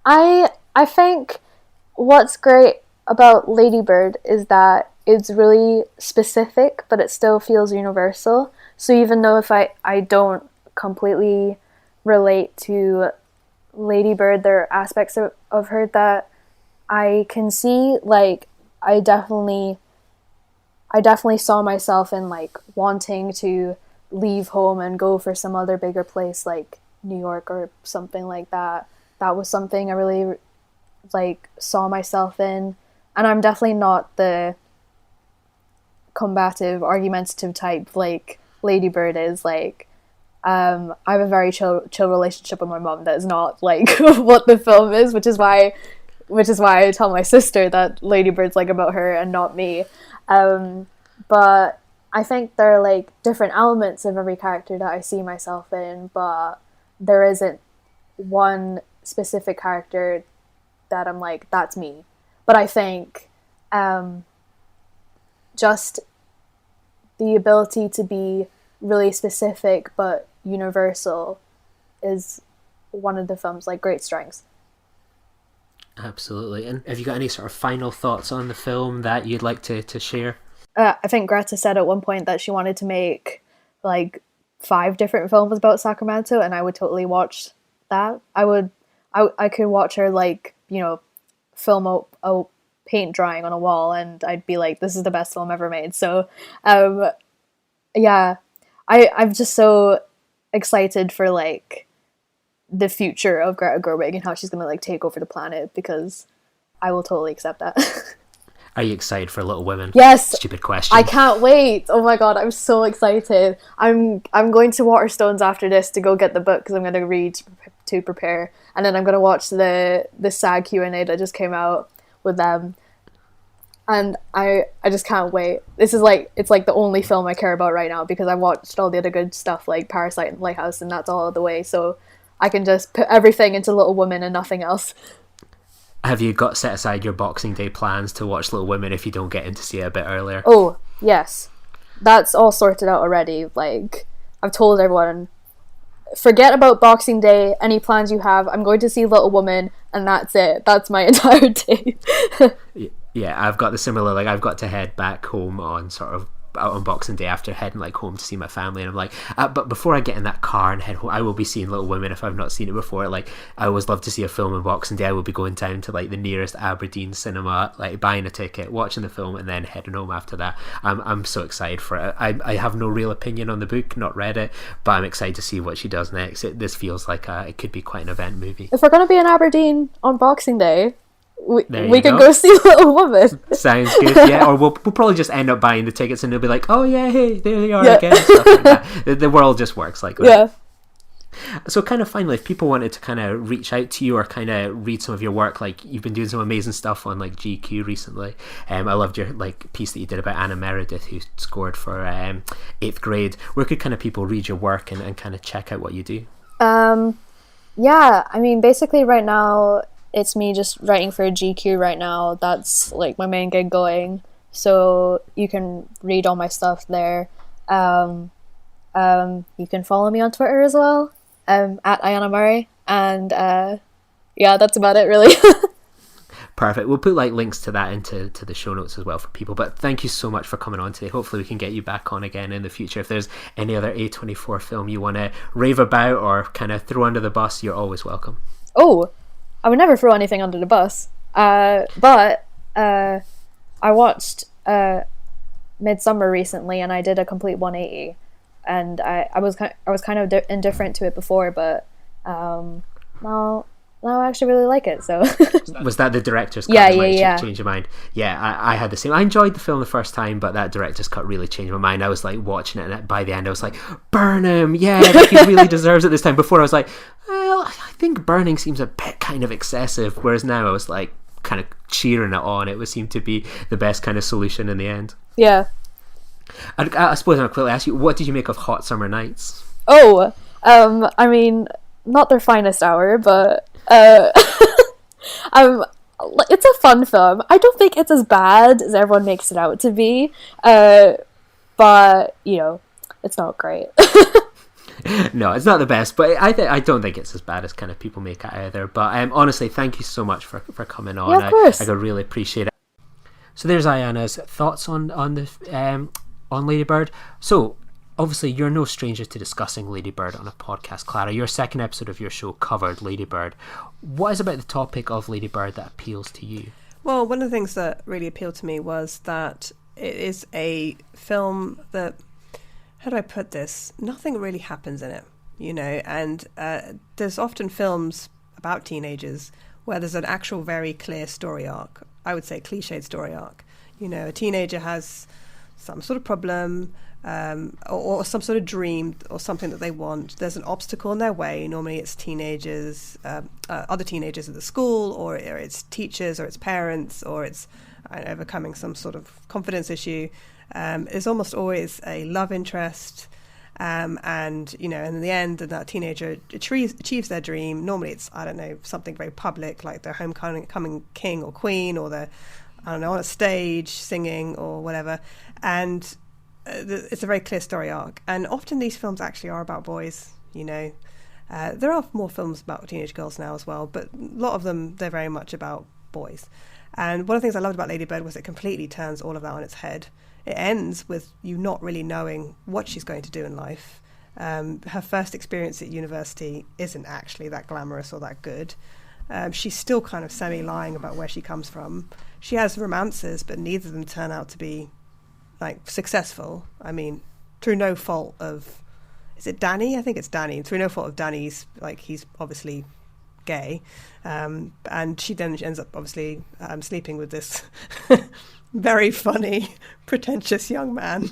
I think what's great about Lady Bird is that it's really specific, but it still feels universal. So even though if I don't completely relate to Lady Bird, there are aspects of her that I can see. Like I definitely saw myself in like wanting to leave home and go for some other bigger place like New York or something like that. That was something I really like saw myself in. And I'm definitely not the combative, argumentative type like Lady Bird is. Like, I have a very chill relationship with my mom that is not like what the film is, which is why I tell my sister that Lady Bird's like about her and not me. But I think there are like different elements of every character that I see myself in, but there isn't one specific character that I'm like, that's me. But I think just the ability to be really specific but universal is one of the film's like great strengths. Absolutely. And have you got any sort of final thoughts on the film that you'd like to share? I think Greta said at one point that she wanted to make like 5 different films about Sacramento, and I would totally watch that. I could watch her like, you know, film a paint drawing on a wall, and I'd be like, this is the best film ever made. So yeah, I'm just so excited for like the future of Greta Gerwig and how she's gonna like take over the planet, because I will totally accept that. Are you excited for Little Women? Yes. Stupid question. I can't wait. Oh my god, I'm so excited. I'm going to Waterstones after this to go get the book, because I'm going to read to prepare, and then I'm going to watch the SAG Q&A that just came out with them, and I just can't wait. This is like, it's like the only film I care about right now, because I watched all the other good stuff like Parasite and Lighthouse, and that's all the way, so I can just put everything into Little Women and nothing else. Have you got set aside your Boxing Day plans to watch Little Women if you don't get in to see it a bit earlier? Oh, yes. That's all sorted out already. Like, I've told everyone, forget about Boxing Day, any plans you have. I'm going to see Little Woman, and that's it. That's my entire day. Yeah, I've got the similar, like, I've got to head back home on sort of out on Boxing Day after heading like home to see my family, and I'm like, but before I get in that car and head home, I will be seeing Little Women if I've not seen it before. Like, I always love to see a film on Boxing Day. I will be going down to like the nearest Aberdeen cinema, like buying a ticket, watching the film, and then heading home after that. I'm so excited for it. I have no real opinion on the book, not read it, but I'm excited to see what she does next. This feels like it could be quite an event movie. If we're going to be in Aberdeen on Boxing Day, we can go. Go see Little Woman. Sounds good. Yeah, or we'll probably just end up buying the tickets, and they'll be like, oh yeah, hey, there they are again. Stuff like that. The world just works like that. Yeah. So kind of finally, if people wanted to kind of reach out to you or kind of read some of your work, like you've been doing some amazing stuff on like GQ recently. I loved your like piece that you did about Anna Meredith, who scored for 8th grade. Where could kind of people read your work and kind of check out what you do? Yeah, I mean, basically right now it's me just writing for GQ right now. That's like my main gig going, so you can read all my stuff there. You can follow me on Twitter as well, at Iana Murray, and yeah, that's about it really. Perfect. We'll put like links to that into the show notes as well for people. But thank you so much for coming on today. Hopefully we can get you back on again in the future. If there's any other A24 film you want to rave about or kind of throw under the bus, you're always welcome. Oh, I would never throw anything under the bus. But I watched Midsummer recently, and I did a complete 180. And I was kind of indifferent to it before, but now I actually really like it. So was that the director's cut? Yeah. Change your mind. Yeah, I had the same. I enjoyed the film the first time, but that director's cut really changed my mind. I was like watching it, and by the end I was like, burn him, yeah, like, he really deserves it this time. Before I was like, well, I think burning seems a bit kind of excessive, whereas now I was like kind of cheering it on. It would seem to be the best kind of solution in the end. Yeah. I suppose I'll quickly ask you, what did you make of Hot Summer Nights? Oh, I mean, not their finest hour, but it's a fun film. I don't think it's as bad as everyone makes it out to be, but you know, it's not great. No, it's not the best, but I don't think it's as bad as kind of people make it either. But honestly, thank you so much for coming on. Yeah, of course. I really appreciate it. So there's Iana's thoughts on Lady Bird. So obviously you're no stranger to discussing Lady Bird on a podcast, Clara. Your second episode of your show covered Lady Bird. What is about the topic of Lady Bird that appeals to you? Well, one of the things that really appealed to me was that it is a film that, how do I put this? Nothing really happens in it, you know, and there's often films about teenagers where there's an actual very clear story arc. I would say cliched story arc. You know, a teenager has some sort of problem, or some sort of dream or something that they want. There's an obstacle in their way. Normally it's teenagers, other teenagers at the school, or it's teachers, or it's parents, or it's overcoming some sort of confidence issue. There's almost always a love interest, and in the end, that teenager achieves their dream. Normally it's, I don't know, something very public, like their homecoming king or queen, or they're, I don't know, on a stage singing or whatever. And it's a very clear story arc. And often these films actually are about boys, There are more films about teenage girls now as well, but a lot of them, they're very much about boys. And one of the things I loved about Lady Bird was it completely turns all of that on its head. It ends with you not really knowing what she's going to do in life. Her first experience at university isn't actually that glamorous or that good. She's still kind of semi-lying about where she comes from. She has romances, but neither of them turn out to be successful. I mean, through no fault of, is it Danny? I think it's Danny. Through no fault of Danny's, he's obviously gay, and she then ends up obviously sleeping with this very funny, pretentious young man.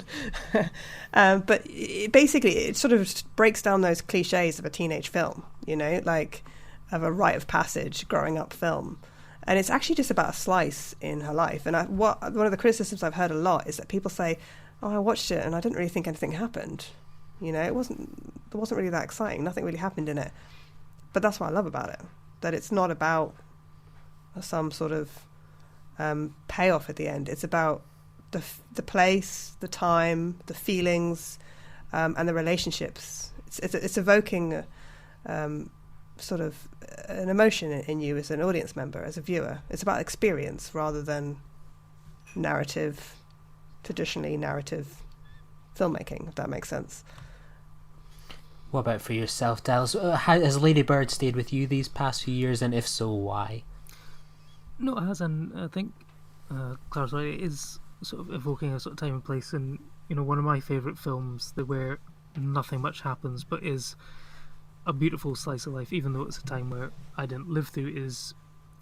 But basically, it sort of breaks down those cliches of a teenage film, of a rite of passage growing up film. And it's actually just about a slice in her life. And one of the criticisms I've heard a lot is that people say, I watched it and I didn't really think anything happened. It wasn't really that exciting. Nothing really happened in it. But that's what I love about it, that it's not about some sort of payoff at the end. It's about the place, the time, the feelings, and the relationships. It's evoking sort of an emotion in you as an audience member, as a viewer. It's about experience rather than traditionally narrative filmmaking, if that makes sense. What about for yourself, Dallas? Has Lady Bird stayed with you these past few years, and if so, why? No, it has, and I think Clara's right. It is sort of evoking a sort of time and place, and one of my favourite films where nothing much happens, but is a beautiful slice of life, even though it's a time where I didn't live through, is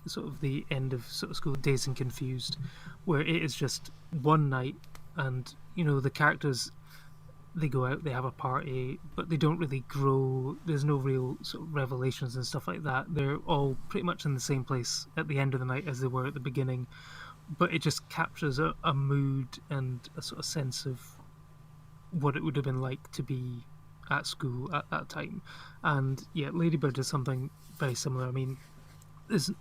sort of the end of sort of school, Dazed and Confused, where it is just one night, and the characters, they go out, they have a party, but they don't really grow. There's no real sort of revelations and stuff like that. They're all pretty much in the same place at the end of the night as they were at the beginning, but it just captures a mood and a sort of sense of what it would have been like to be at school at that time. And yeah, Lady Bird is something very similar. I mean, there's,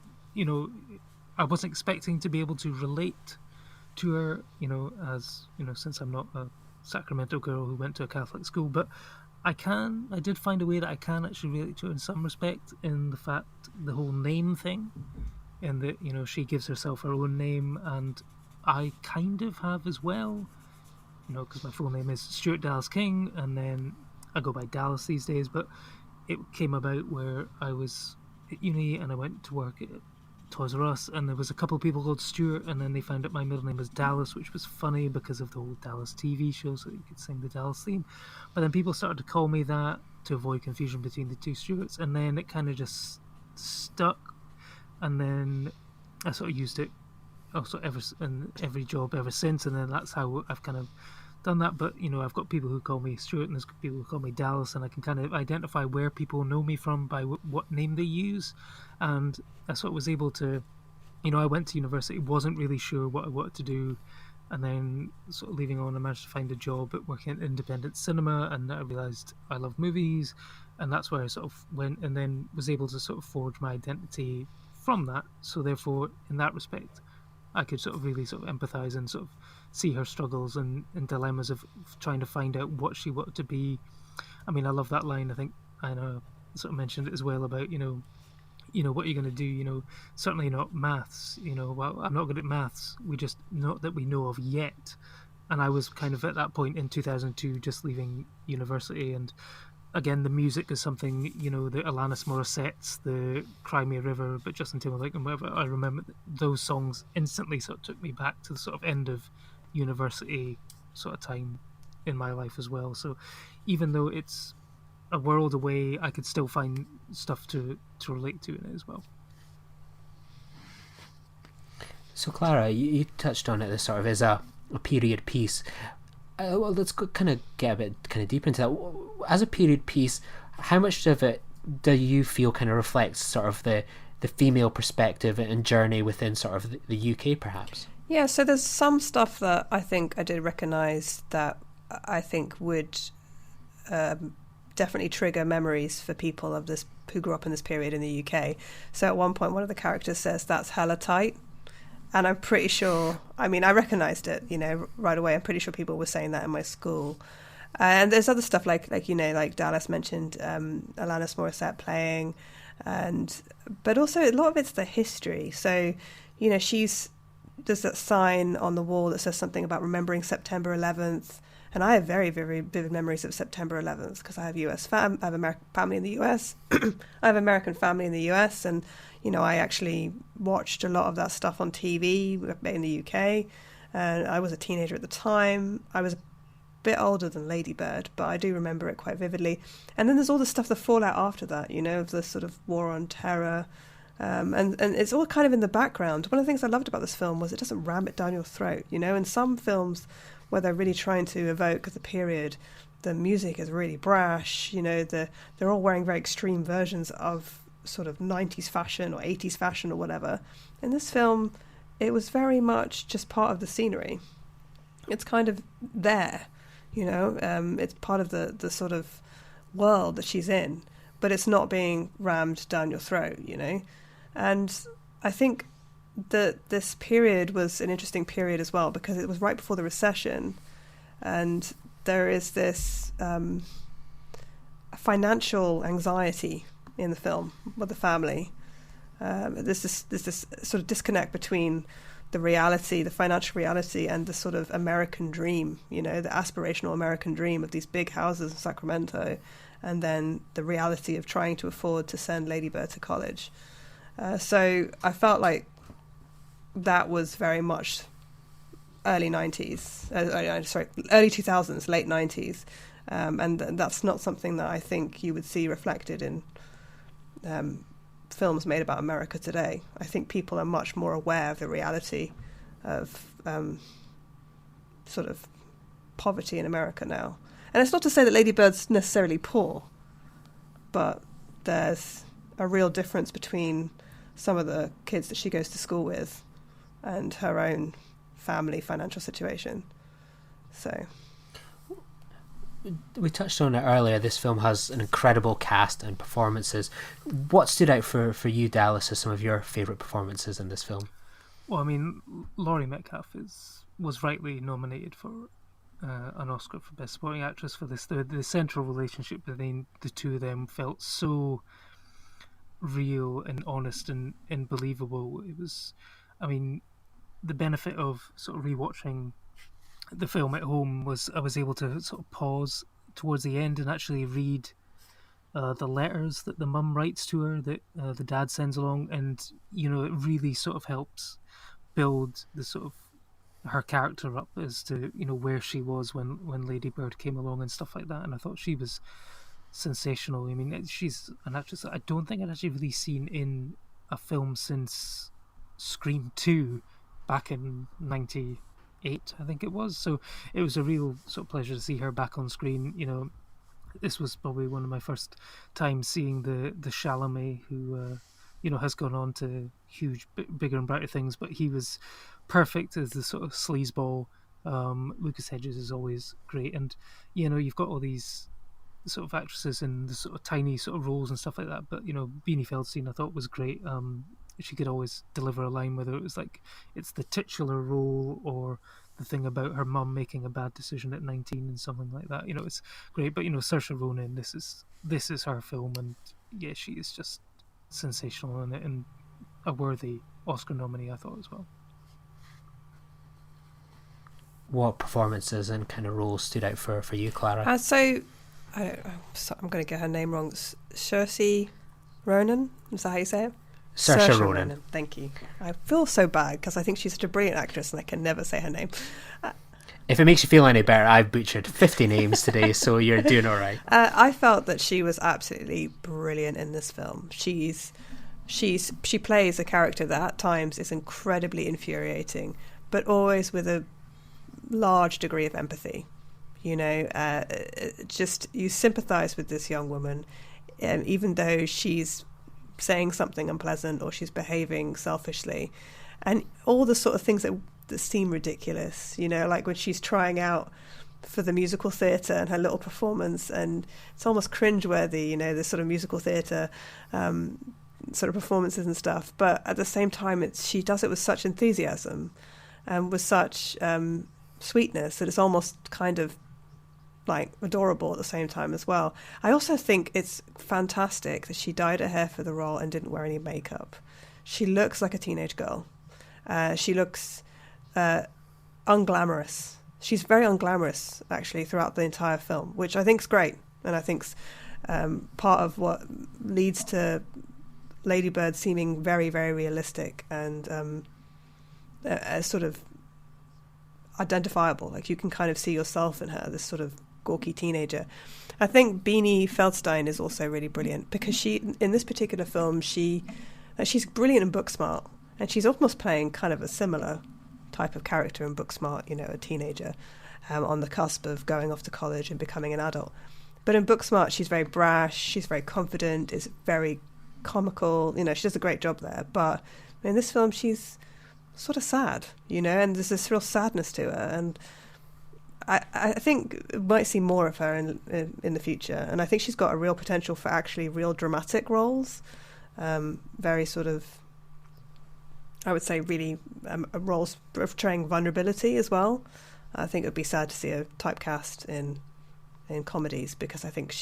I wasn't expecting to be able to relate to her, as, since I'm not a Sacramento girl who went to a Catholic school, but I did find a way that I can actually relate to her in some respect, in the fact, the whole name thing, and that, she gives herself her own name, and I kind of have as well, because my full name is Stuart Dallas King, and then I go by Dallas these days, but it came about where I was at uni and I went to work at Toys R Us, and there was a couple of people called Stuart, and then they found out my middle name was Dallas, which was funny because of the whole Dallas TV show, so you could sing the Dallas theme. But then people started to call me that to avoid confusion between the two Stuarts, and then it kind of just stuck, and then I sort of used it also in every job ever since, and then that's how I've kind of done that. But I've got people who call me Stuart, and there's people who call me Dallas, and I can kind of identify where people know me from by what name they use. And I sort of was able to, I went to university, wasn't really sure what I wanted to do, and then sort of leaving on, I managed to find a job at working at independent cinema, and I realised I love movies, and that's where I sort of went, and then was able to sort of forge my identity from that. So therefore, in that respect, I could sort of really sort of empathise and sort of see her struggles and dilemmas of trying to find out what she wanted to be. I mean, I love that line. I think I sort of mentioned it as well about, what are you going to do? Certainly not maths. Well, I'm not good at maths. We just not that we know of yet. And I was kind of at that point in 2002, just leaving university. And again, the music is something, the Alanis Morissette's, the Cry Me a River, but Justin Timberlake and whatever. I remember those songs instantly sort of took me back to the sort of end of university sort of time in my life as well. So even though it's a world away, I could still find stuff to relate to in it as well. So Clara, you touched on it as sort of as a period piece. well, let's kind of get a bit kind of deep into that. As a period piece, how much of it do you feel kind of reflects sort of the female perspective and journey within sort of the UK, perhaps? Yeah, so there's some stuff that I think I did recognise that I think would definitely trigger memories for people of this who grew up in this period in the UK. So at one point, one of the characters says, "That's hella tight." And I'm pretty sure, I mean, I recognised it, right away. I'm pretty sure people were saying that in my school. And there's other stuff like Dallas mentioned, Alanis Morissette playing, but also a lot of it's the history. So, there's that sign on the wall that says something about remembering September 11th. And I have very, very vivid memories of September 11th because I have I have American family in the US. I have American family in the US, and I actually watched a lot of that stuff on TV in the UK. And I was a teenager at the time. I was a bit older than Lady Bird, but I do remember it quite vividly. And then there's all the stuff, the fallout after that, of the sort of war on terror. And it's all kind of in the background. One of the things I loved about this film was it doesn't ram it down your throat. In some films where they're really trying to evoke the period, the music is really brash. They're all wearing very extreme versions of sort of 90s fashion or 80s fashion or whatever. In this film, it was very much just part of the scenery. It's kind of there, it's part of the sort of world that she's in, but it's not being rammed down your throat, And I think that this period was an interesting period as well because it was right before the recession, and there is this financial anxiety in the film with the family. There's this sort of disconnect between the reality, the financial reality, and the sort of American dream, the aspirational American dream of these big houses in Sacramento, and then the reality of trying to afford to send Lady Bird to college. So I felt like that was very much early 2000s, late 90s. And that's not something that I think you would see reflected in films made about America today. I think people are much more aware of the reality of sort of poverty in America now. And it's not to say that Lady Bird's necessarily poor, but there's a real difference between some of the kids that she goes to school with and her own family financial situation. So we touched on it earlier. This film has an incredible cast and performances. What stood out for you, Dallas, as some of your favourite performances in this film? Well, I mean, Laurie Metcalf was rightly nominated for an Oscar for Best Supporting Actress for this. The central relationship between the two of them felt so real and honest and believable. It was, I mean, the benefit of sort of rewatching the film at home was I was able to sort of pause towards the end and actually read the letters that the mum writes to her that the dad sends along, and it really sort of helps build the sort of her character up as to where she was when Lady Bird came along and stuff like that. And I thought she was sensational. I mean, she's an actress that I don't think I'd actually really seen in a film since Scream 2 back in 98, I think it was. So it was a real sort of pleasure to see her back on screen. This was probably one of my first times seeing the Chalamet, who has gone on to huge, bigger and brighter things, but he was perfect as the sort of sleazeball. Lucas Hedges is always great, and you've got all these sort of actresses in the sort of tiny sort of roles and stuff like that, but Beanie Feldstein I thought was great. She could always deliver a line, whether it was like it's the titular role or the thing about her mum making a bad decision at 19 and something like that. It's great. But Saoirse Ronan, this is her film, and yeah, she is just sensational in it and a worthy Oscar nominee, I thought, as well. What performances and kind of roles stood out for you, Clara? I'm going to get her name wrong. Saoirse Ronan, is that how you say it? Saoirse Ronan. Thank you. I feel so bad because I think she's such a brilliant actress and I can never say her name. If it makes you feel any better, I've butchered 50 names today, so you're doing all right. I felt that she was absolutely brilliant in this film. She plays a character that at times is incredibly infuriating, but always with a large degree of empathy. Just you sympathise with this young woman, even though she's saying something unpleasant or she's behaving selfishly, and all the sort of things that seem ridiculous, like when she's trying out for the musical theatre and her little performance, and it's almost cringeworthy, this sort of musical theatre sort of performances and stuff, but at the same time she does it with such enthusiasm and with such sweetness that it's almost kind of like adorable at the same time as well. I also think it's fantastic that she dyed her hair for the role and didn't wear any makeup. She looks like a teenage girl. She looks unglamorous. She's very unglamorous, actually, throughout the entire film, which I think is great. And I think's part of what leads to Lady Bird seeming very, very realistic and sort of identifiable. Like you can kind of see yourself in her, this sort of gawky teenager. I think Beanie Feldstein is also really brilliant because she, in this particular film, she's brilliant in Booksmart, and she's almost playing kind of a similar type of character in Booksmart, a teenager on the cusp of going off to college and becoming an adult. But in Booksmart, she's very brash, she's very confident, is very comical, she does a great job there. But in this film, she's sort of sad, and there's this real sadness to her, and I think we might see more of her in the future, and I think she's got a real potential for actually real dramatic roles, very sort of, I would say, really roles portraying vulnerability as well. I think it would be sad to see her typecast in comedies, because I think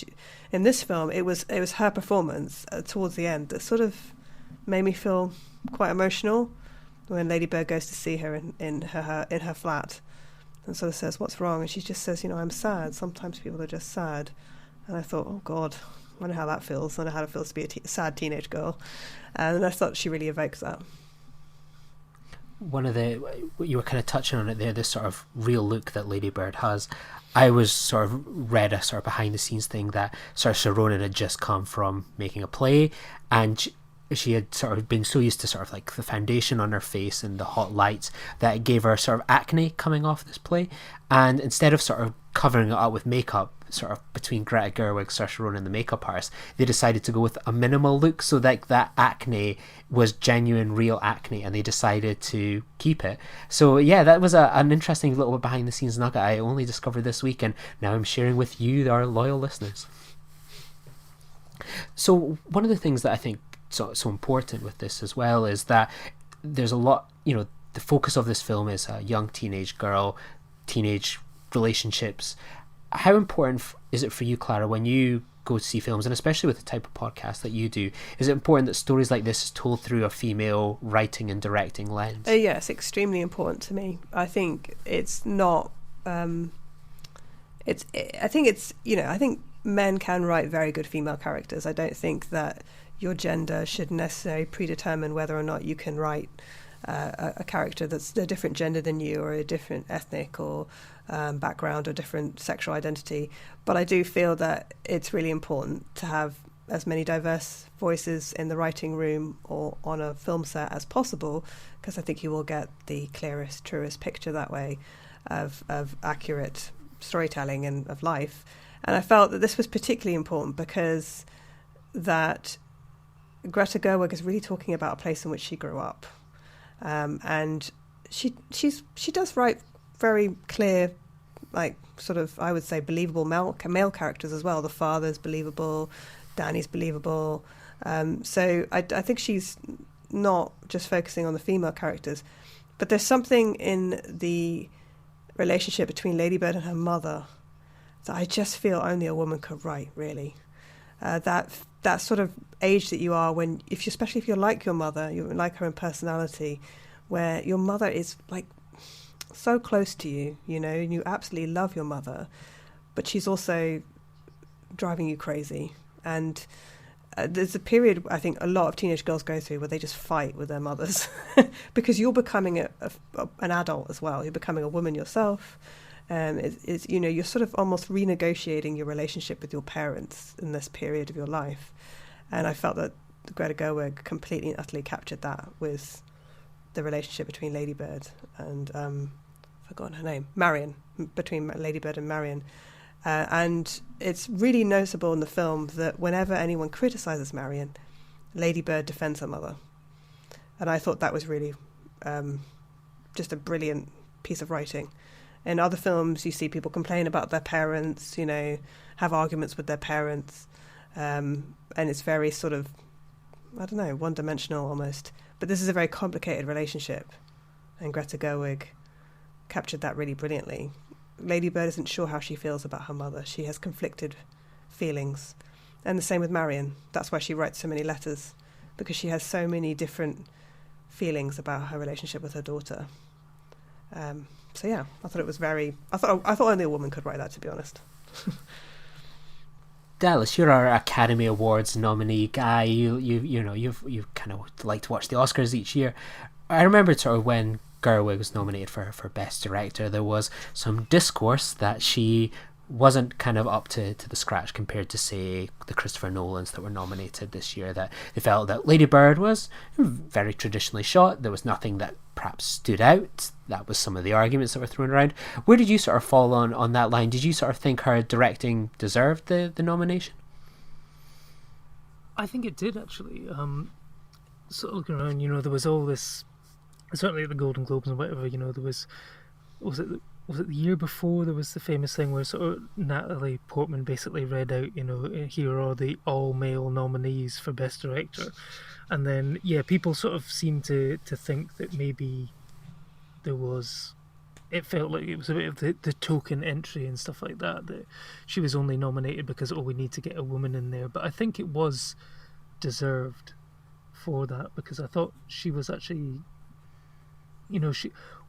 in this film it was her performance towards the end that sort of made me feel quite emotional when Lady Bird goes to see her in her flat and sort of says, "What's wrong?" And she just says, "I'm sad. Sometimes people are just sad." And I thought, oh God, I wonder how that feels. I wonder how it feels to be a sad teenage girl. And I thought she really evokes that. One of you were kind of touching on it there, this sort of real look that Lady Bird has. I was sort of read a sort of behind the scenes thing that Saoirse Ronan had just come from making a play, and she had sort of been so used to sort of like the foundation on her face and the hot lights that it gave her sort of acne coming off this play. And instead of sort of covering it up with makeup, sort of between Greta Gerwig, Saoirse Ronan and the makeup artist, they decided to go with a minimal look so that acne was genuine, real acne, and they decided to keep it. So yeah, that was an interesting little behind the scenes nugget I only discovered this week, and now I'm sharing with you, our loyal listeners. So one of the things that I think so important with this as well is that there's a lot, the focus of this film is a young teenage girl, teenage relationships. How important is it for you, Clara, when you go to see films, and especially with the type of podcast that you do, is it important that stories like this is told through a female writing and directing lens? Yes, extremely important to me. I think it's not I think men can write very good female characters. I don't think that your gender should necessarily predetermine whether or not you can write a character that's a different gender than you, or a different ethnic or background or different sexual identity. But I do feel that it's really important to have as many diverse voices in the writing room or on a film set as possible, because I think you will get the clearest, truest picture that way of accurate storytelling and of life. And I felt that this was particularly important because that Greta Gerwig is really talking about a place in which she grew up, and she does write very clear, like sort of, I would say, believable male characters as well. The father's believable, Danny's believable. So I think she's not just focusing on the female characters, but there's something in the relationship between Lady Bird and her mother that I just feel only a woman could write, really. That sort of age that you are when, especially if you're like your mother, you like her in personality, where your mother is like so close to you, and you absolutely love your mother, but she's also driving you crazy. And there's a period I think a lot of teenage girls go through where they just fight with their mothers because you're becoming an adult as well. You're becoming a woman yourself. You're sort of almost renegotiating your relationship with your parents in this period of your life. And I felt that Greta Gerwig completely and utterly captured that with the relationship between Lady Bird and forgotten her name, Marion, between Lady Bird and Marion. And it's really noticeable in the film that whenever anyone criticises Marion, Lady Bird defends her mother. And I thought that was really just a brilliant piece of writing. In other films, you see people complain about their parents, have arguments with their parents, and it's very sort of, I don't know, one-dimensional almost. But this is a very complicated relationship, and Greta Gerwig captured that really brilliantly. Lady Bird isn't sure how she feels about her mother. She has conflicted feelings. And the same with Marion. That's why she writes so many letters, because she has so many different feelings about her relationship with her daughter. So yeah, I thought it was very... I thought only a woman could write that, to be honest. Dallas, you're our Academy Awards nominee guy. You kind of like to watch the Oscars each year. I remember sort of when Gerwig was nominated for Best Director, there was some discourse that she wasn't kind of up to the scratch compared to, say, the Christopher Nolans that were nominated this year, that they felt that Lady Bird was very traditionally shot. There was nothing that perhaps stood out. That was some of the arguments that were thrown around. Where did you sort of fall on that line? Did you sort of think her directing deserved the nomination? I think it did, actually. Sort of looking around, there was all this, certainly at the Golden Globes and whatever, there was it the year before, there was the famous thing where sort of Natalie Portman basically read out, here are the all-male nominees for Best Director. And then, people sort of seemed to think that maybe it felt like it was a bit of the token entry and stuff like that she was only nominated because, we need to get a woman in there. But I think it was deserved for that, because I thought she was actually,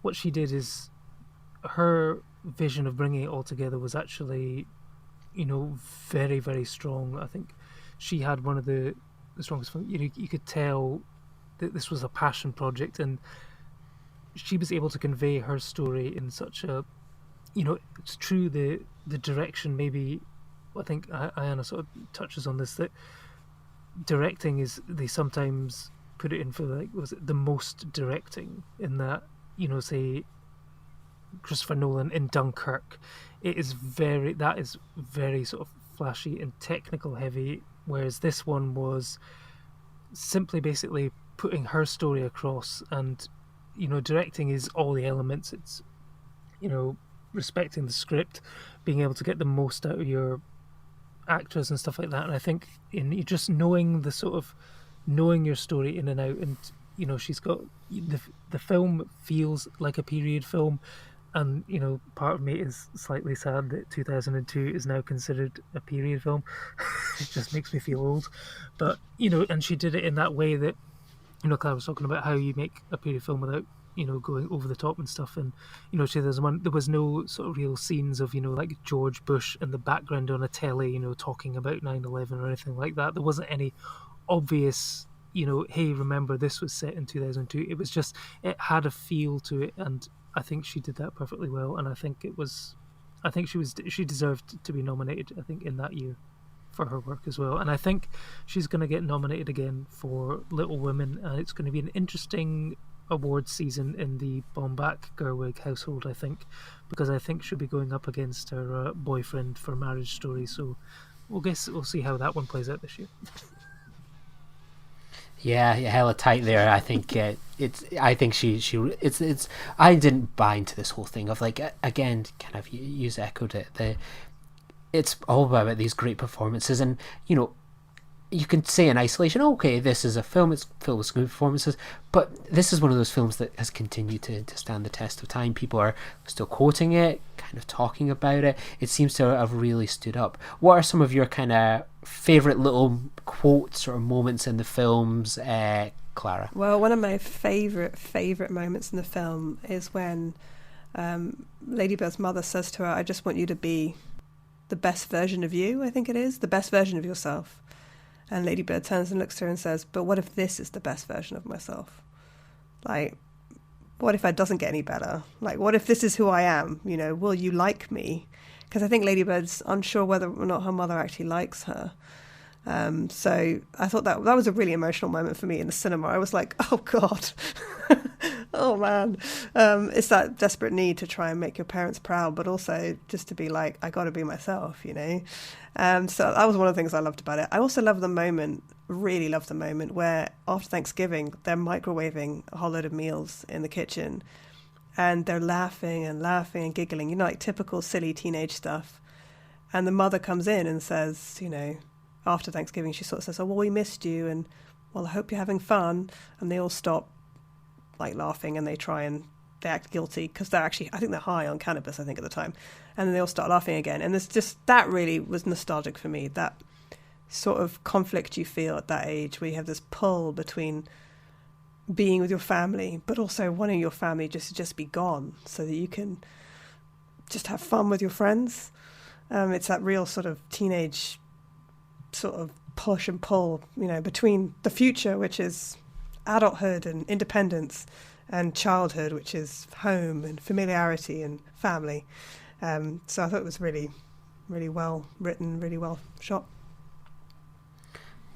what she did is, her vision of bringing it all together was actually, very, very strong. I think she had one of the strongest. You could tell that this was a passion project, and she was able to convey her story in such a, it's true, the direction. Maybe I think Iana sort of touches on this, that directing is, they sometimes put it in for was it the most directing, in that, say Christopher Nolan in Dunkirk, that is very sort of flashy and technical heavy, whereas this one was simply basically putting her story across. And directing is all the elements. It's respecting the script, being able to get the most out of your actors and stuff like that. And I think in just knowing your story in and out, and she's got the film feels like a period film. And, part of me is slightly sad that 2002 is now considered a period film. It just makes me feel old. But, and she did it in that way that, Clara was talking about how you make a period film without, going over the top and stuff. And, there was no sort of real scenes of, like George Bush in the background on a telly, talking about 9/11 or anything like that. There wasn't any obvious, hey, remember this was set in 2002. It was just, it had a feel to it, and I think she did that perfectly well, and I think she deserved to be nominated, I think, in that year for her work as well. And I think she's going to get nominated again for Little Women, and it's going to be an interesting award season in the Baumbach-Gerwig household, I think, because I think she'll be going up against her boyfriend for Marriage Story, so we'll see how that one plays out this year. Yeah, hella tight there. I think I didn't buy into this whole thing of again, kind of you echoed it. It's all about these great performances, and you can say in isolation, okay, this is a film, it's filled with good performances, but this is one of those films that has continued to stand the test of time. People are still quoting it, kind of talking about it. It seems to have really stood up. What are some of your kind of favourite little quotes or moments in the films, Clara? Well, one of my favourite moments in the film is when Lady Bird's mother says to her, I just want you to be the best version of you, I think it is, the best version of yourself. And Lady Bird turns and looks to her and says, but what if this is the best version of myself? What if it doesn't get any better? What if this is who I am? Will you like me? Because I think Lady Bird's unsure whether or not her mother actually likes her. So I thought that was a really emotional moment for me in the cinema. I was like, oh God, Oh man, it's that desperate need to try and make your parents proud, but also just to be like, I got to be myself, you know. So that was one of the things I loved about it. I also love the moment, really love the moment where after Thanksgiving they're microwaving a whole load of meals in the kitchen, and they're laughing and giggling, you know, like typical silly teenage stuff. And the mother comes in and says, you know, after Thanksgiving, she sort of says, "Oh, well, we missed you, and well, I hope you're having fun." And they all stop, like, laughing, and they act guilty because they're actually, I think they're high on cannabis, I think, at the time. And then they all start laughing again. And it's just, that really was nostalgic for me, that sort of conflict you feel at that age where you have this pull between being with your family, but also wanting your family just be gone so that you can just have fun with your friends. It's that real sort of teenage sort of push and pull, you know, between the future, which is adulthood and independence, and childhood, which is home and familiarity and family. So I thought it was really, really well written, really well shot.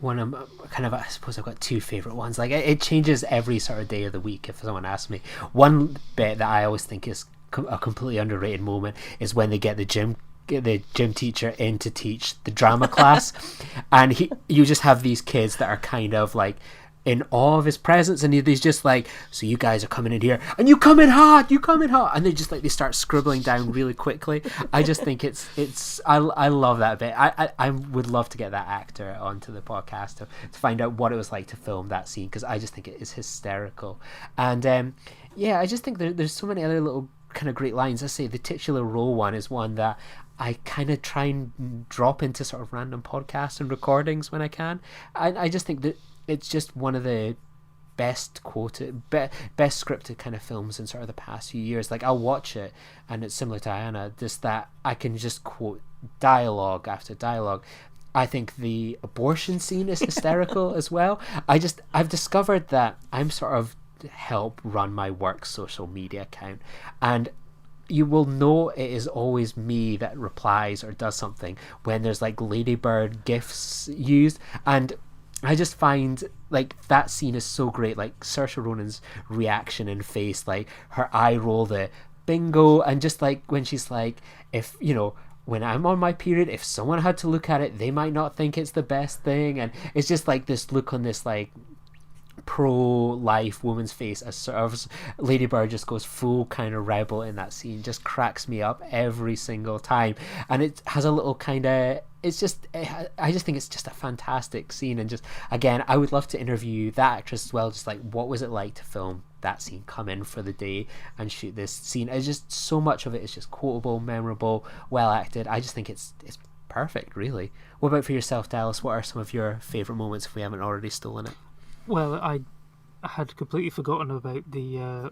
One of I suppose I've got two favourite ones. Like, it changes every sort of day of the week if someone asks me. One bit that I always think is a completely underrated moment is when they get the gym teacher in to teach the drama class, and you just have these kids that are kind of like in awe of his presence, and he's just like, "So you guys are coming in here, and you come in hot, and they just like, they start scribbling down really quickly. I just think I love that bit. I would love to get that actor onto the podcast to find out what it was like to film that scene, because I just think it is hysterical. And I just think there's so many other little kind of great lines. I say the titular role one is one that I kind of try and drop into sort of random podcasts and recordings when I can. I just think that it's just one of the best scripted kind of films in sort of the past few years. Like, I'll watch it and it's similar to Iana, just that I can just quote dialogue after dialogue. I think the abortion scene is hysterical as well. I've discovered that I'm sort of help run my work social media account, and you will know it is always me that replies or does something when there's like ladybird gifs used. And I just find like that scene is so great. Like Saoirse Ronan's reaction and face, like her eye roll, the bingo, and just like when she's like, if you know, when I'm on my period, if someone had to look at it, they might not think it's the best thing. And it's just like this look on this like pro-life woman's face as sort of Lady Bird just goes full kind of rebel in that scene. Just cracks me up every single time, and it has a little kind of, it's just, I just think it's just a fantastic scene. And just again, I would love to interview that actress as well, just like what was it like to film that scene, come in for the day and shoot this scene. It's just so much of it is just quotable, memorable, well acted. I just think it's perfect, really. What about for yourself, Dallas? What are some of your favourite moments if we haven't already stolen it? Well, I had completely forgotten about the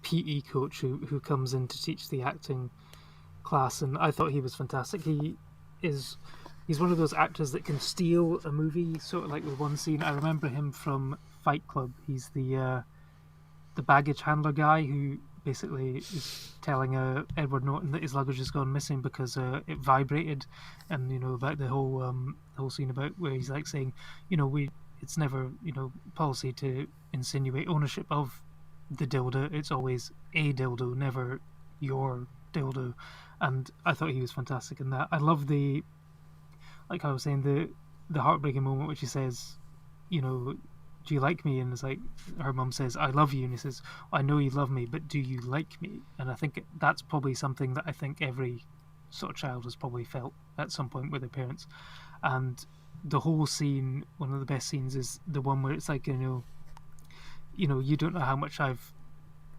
PE coach who comes in to teach the acting class, and I thought he was fantastic. He's one of those actors that can steal a movie, sort of like with one scene. I remember him from Fight Club. He's the baggage handler guy who basically is telling Edward Norton that his luggage has gone missing because it vibrated, and you know about the whole scene about where he's like saying, you know, it's never, you know, policy to insinuate ownership of the dildo. It's always a dildo, never your dildo. And I thought he was fantastic in that. I love the, like I was saying, the heartbreaking moment which he says, you know, do you like me? And it's like, her mum says, I love you. And he says, I know you love me, but do you like me? And I think that's probably something that I think every sort of child has probably felt at some point with their parents. And the whole scene, one of the best scenes is the one where it's like, you know, you don't know how much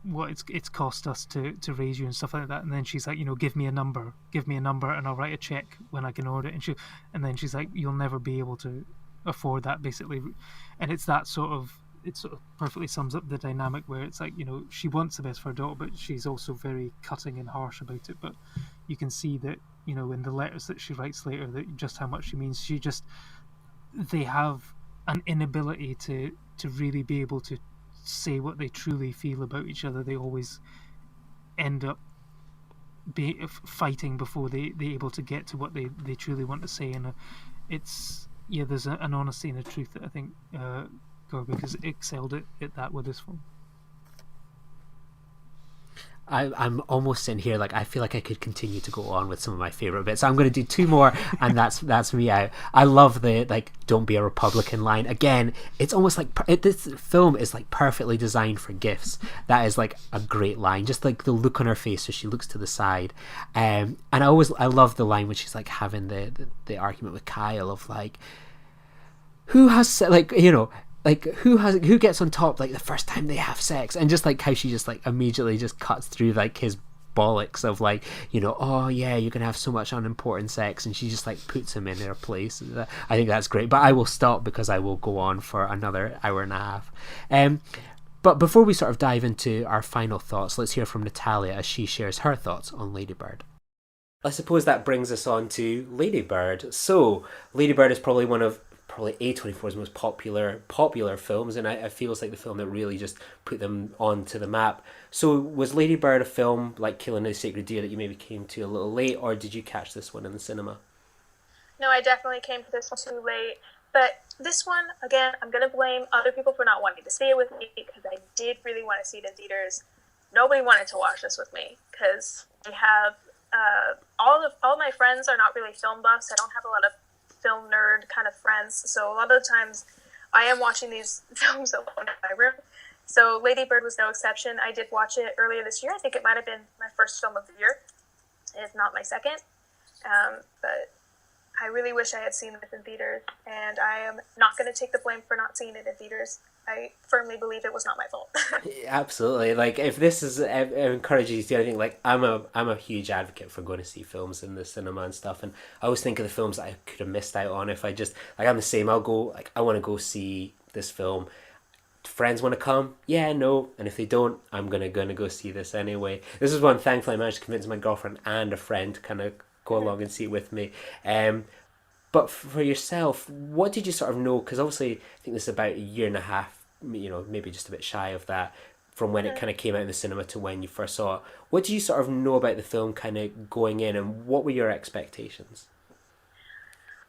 what it's cost us to raise you and stuff like that. And then she's like, you know, give me a number and I'll write a check when I can order it. And then she's like, you'll never be able to afford that, basically. And it's that sort of, it sort of perfectly sums up the dynamic where it's like, you know, she wants the best for her daughter, but she's also very cutting and harsh about it. But you can see that, you know, in the letters that she writes later, that just how much she means. They have an inability to really be able to say what they truly feel about each other. They always end up fighting before they're able to get to what they truly want to say. And there's an honesty and a truth that I think Gerwig has excelled at that with this film. I'm almost sitting here like I feel like I could continue to go on with some of my favorite bits. So I'm going to do two more, and that's me out. I love the like "Don't be a Republican" line. Again, it's almost like this film is like perfectly designed for gifs. That is like a great line. Just like the look on her face as she looks to the side, and I love the line when she's like having the argument with Kyle of like, who has like, you know, like who gets on top like the first time they have sex, and just like how she just like immediately just cuts through like his bollocks of like, you know, oh yeah, you're gonna have so much unimportant sex, and she just like puts him in their place. I think that's great, but I will stop because I will go on for another hour and a half. But before we sort of dive into our final thoughts, let's hear from Natalia as she shares her thoughts on Lady Bird. I suppose that brings us on to Lady Bird. So Lady Bird is probably one of A24's most popular films, and it feels like the film that really just put them onto the map. So was Lady Bird a film like Killing a Sacred Deer that you maybe came to a little late, or did you catch this one in the cinema? No, I definitely came to this one too late. But this one, again, I'm going to blame other people for not wanting to see it with me, because I did really want to see it in theaters. Nobody wanted to watch this with me, because I have all my friends are not really film buffs. I don't have a lot of film nerd kind of friends, so a lot of the times I am watching these films alone in my room. So Lady Bird was no exception. I did watch it earlier this year. I think it might have been my first film of the year, if not my second. But I really wish I had seen this in theaters, and I am not going to take the blame for not seeing it in theaters. I firmly believe it was not my fault. Absolutely. Like, if this is encourages you to do anything, like I'm a huge advocate for going to see films in the cinema and stuff, and I always think of the films that I could have missed out on if I just, like, I'm the same. I'll go, like, I want to go see this film. Friends want to come? Yeah, no. And if they don't, I'm gonna go see this anyway. This is one, thankfully, I managed to convince my girlfriend and a friend to kind of go along and see it with me. But for yourself, what did you sort of know? Because obviously, I think this is about a year and a half, you know, maybe just a bit shy of that, from when it kind of came out in the cinema to when you first saw it. What did you sort of know about the film kind of going in, and what were your expectations?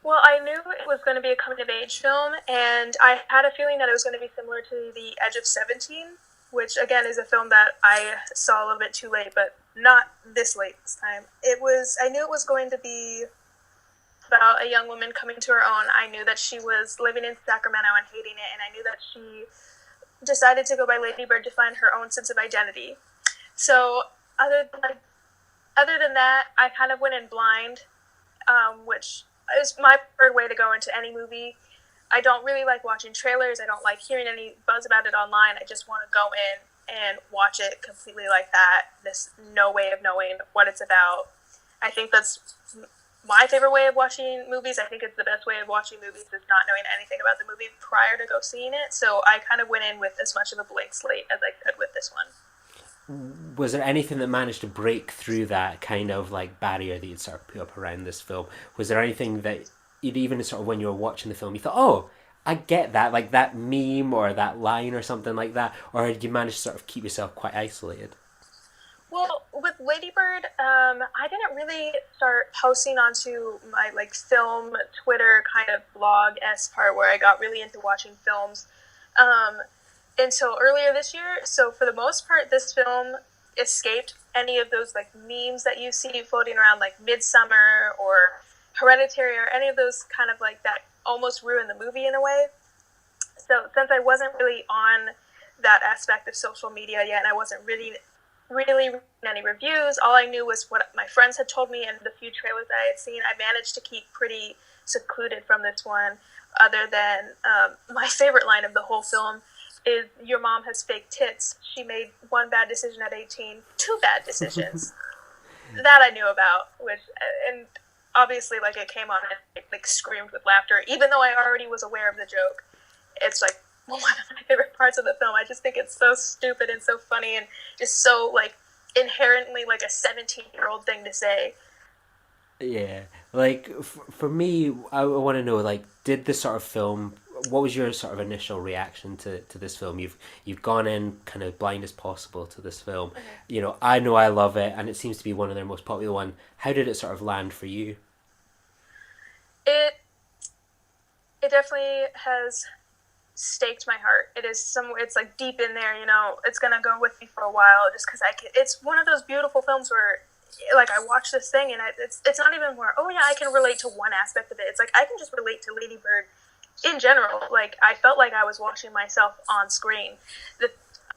Well, I knew it was going to be a coming-of-age film, and I had a feeling that it was going to be similar to The Edge of 17, which, again, is a film that I saw a little bit too late, but not this late this time. I knew it was going to be about a young woman coming to her own. I knew that she was living in Sacramento and hating it, and I knew that she decided to go by Lady Bird to find her own sense of identity. So other than that, I kind of went in blind, which is my preferred way to go into any movie. I don't really like watching trailers. I don't like hearing any buzz about it online. I just want to go in and watch it completely like that. There's no way of knowing what it's about. I think that's my favorite way of watching movies. I think it's the best way of watching movies, is not knowing anything about the movie prior to go seeing it. So I kind of went in with as much of a blank slate as I could with this one. Was there anything that managed to break through that kind of like barrier that you'd sort of put up around this film? Was there anything that you'd, even sort of when you were watching the film, you thought, oh, I get that, like that meme or that line or something like that? Or did you manage to sort of keep yourself quite isolated? Well, with Lady Bird, I didn't really start posting onto my like film Twitter kind of blog-esque part where I got really into watching films until earlier this year. So for the most part, this film escaped any of those like memes that you see floating around, like Midsummer or Hereditary or any of those kind of like that almost ruin the movie in a way. So since I wasn't really on that aspect of social media yet, and I wasn't really reading any reviews, all I knew was what my friends had told me and the few trailers that I had seen. I managed to keep pretty secluded from this one, other than my favorite line of the whole film is, "Your mom has fake tits. She made one bad decision at 18, two bad decisions." That I knew about, which, and obviously, like, it came on and it, like, screamed with laughter, even though I already was aware of the joke. It's like one of my favorite parts of the film. I just think it's so stupid and so funny and just so, like, inherently, like, a 17-year-old thing to say. Yeah, like, for me, I want to know, like, did this sort of film, what was your sort of initial reaction to this film? You've gone in kind of blind as possible to this film. Mm-hmm. You know I love it, and it seems to be one of their most popular one. How did it sort of land for you? It definitely has staked my heart. It's like deep in there, you know. It's gonna go with me for a while, just because it's one of those beautiful films where, like, I watch this thing and it's not even more, oh yeah, I can relate to one aspect of it. It's like I can just relate to Lady Bird in general. Like, I felt like I was watching myself on screen. The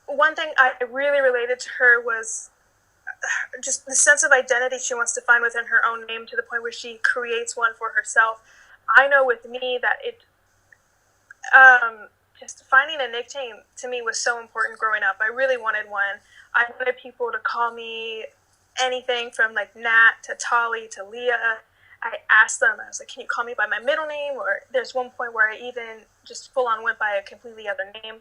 one thing I really related to her was just the sense of identity she wants to find within her own name, to the point where she creates one for herself. I know with me that just finding a nickname to me was so important growing up. I really wanted one. I wanted people to call me anything from like Nat to Tali to Leah. I asked them, I was like, can you call me by my middle name? Or there's one point where I even just full on went by a completely other name.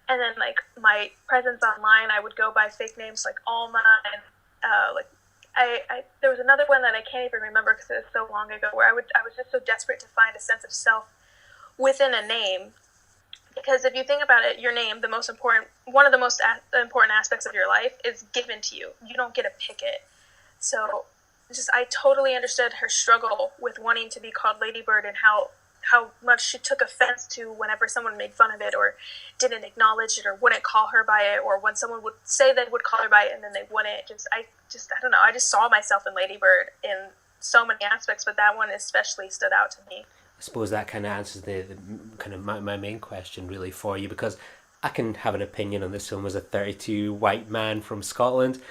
And then like my presence online, I would go by fake names like Alma, and there was another one that I can't even remember because it was so long ago, where I was just so desperate to find a sense of self within a name. Because if you think about it, your name, one of the most important aspects of your life, is given to you. You don't get to pick it. So I totally understood her struggle with wanting to be called Lady Bird, and how much she took offense to whenever someone made fun of it, or didn't acknowledge it, or wouldn't call her by it, or when someone would say they would call her by it and then they wouldn't. I don't know. I just saw myself in Lady Bird in so many aspects, but that one especially stood out to me. I suppose that kind of answers the kind of my main question really for you, because I can have an opinion on this film as a 32 white man from Scotland.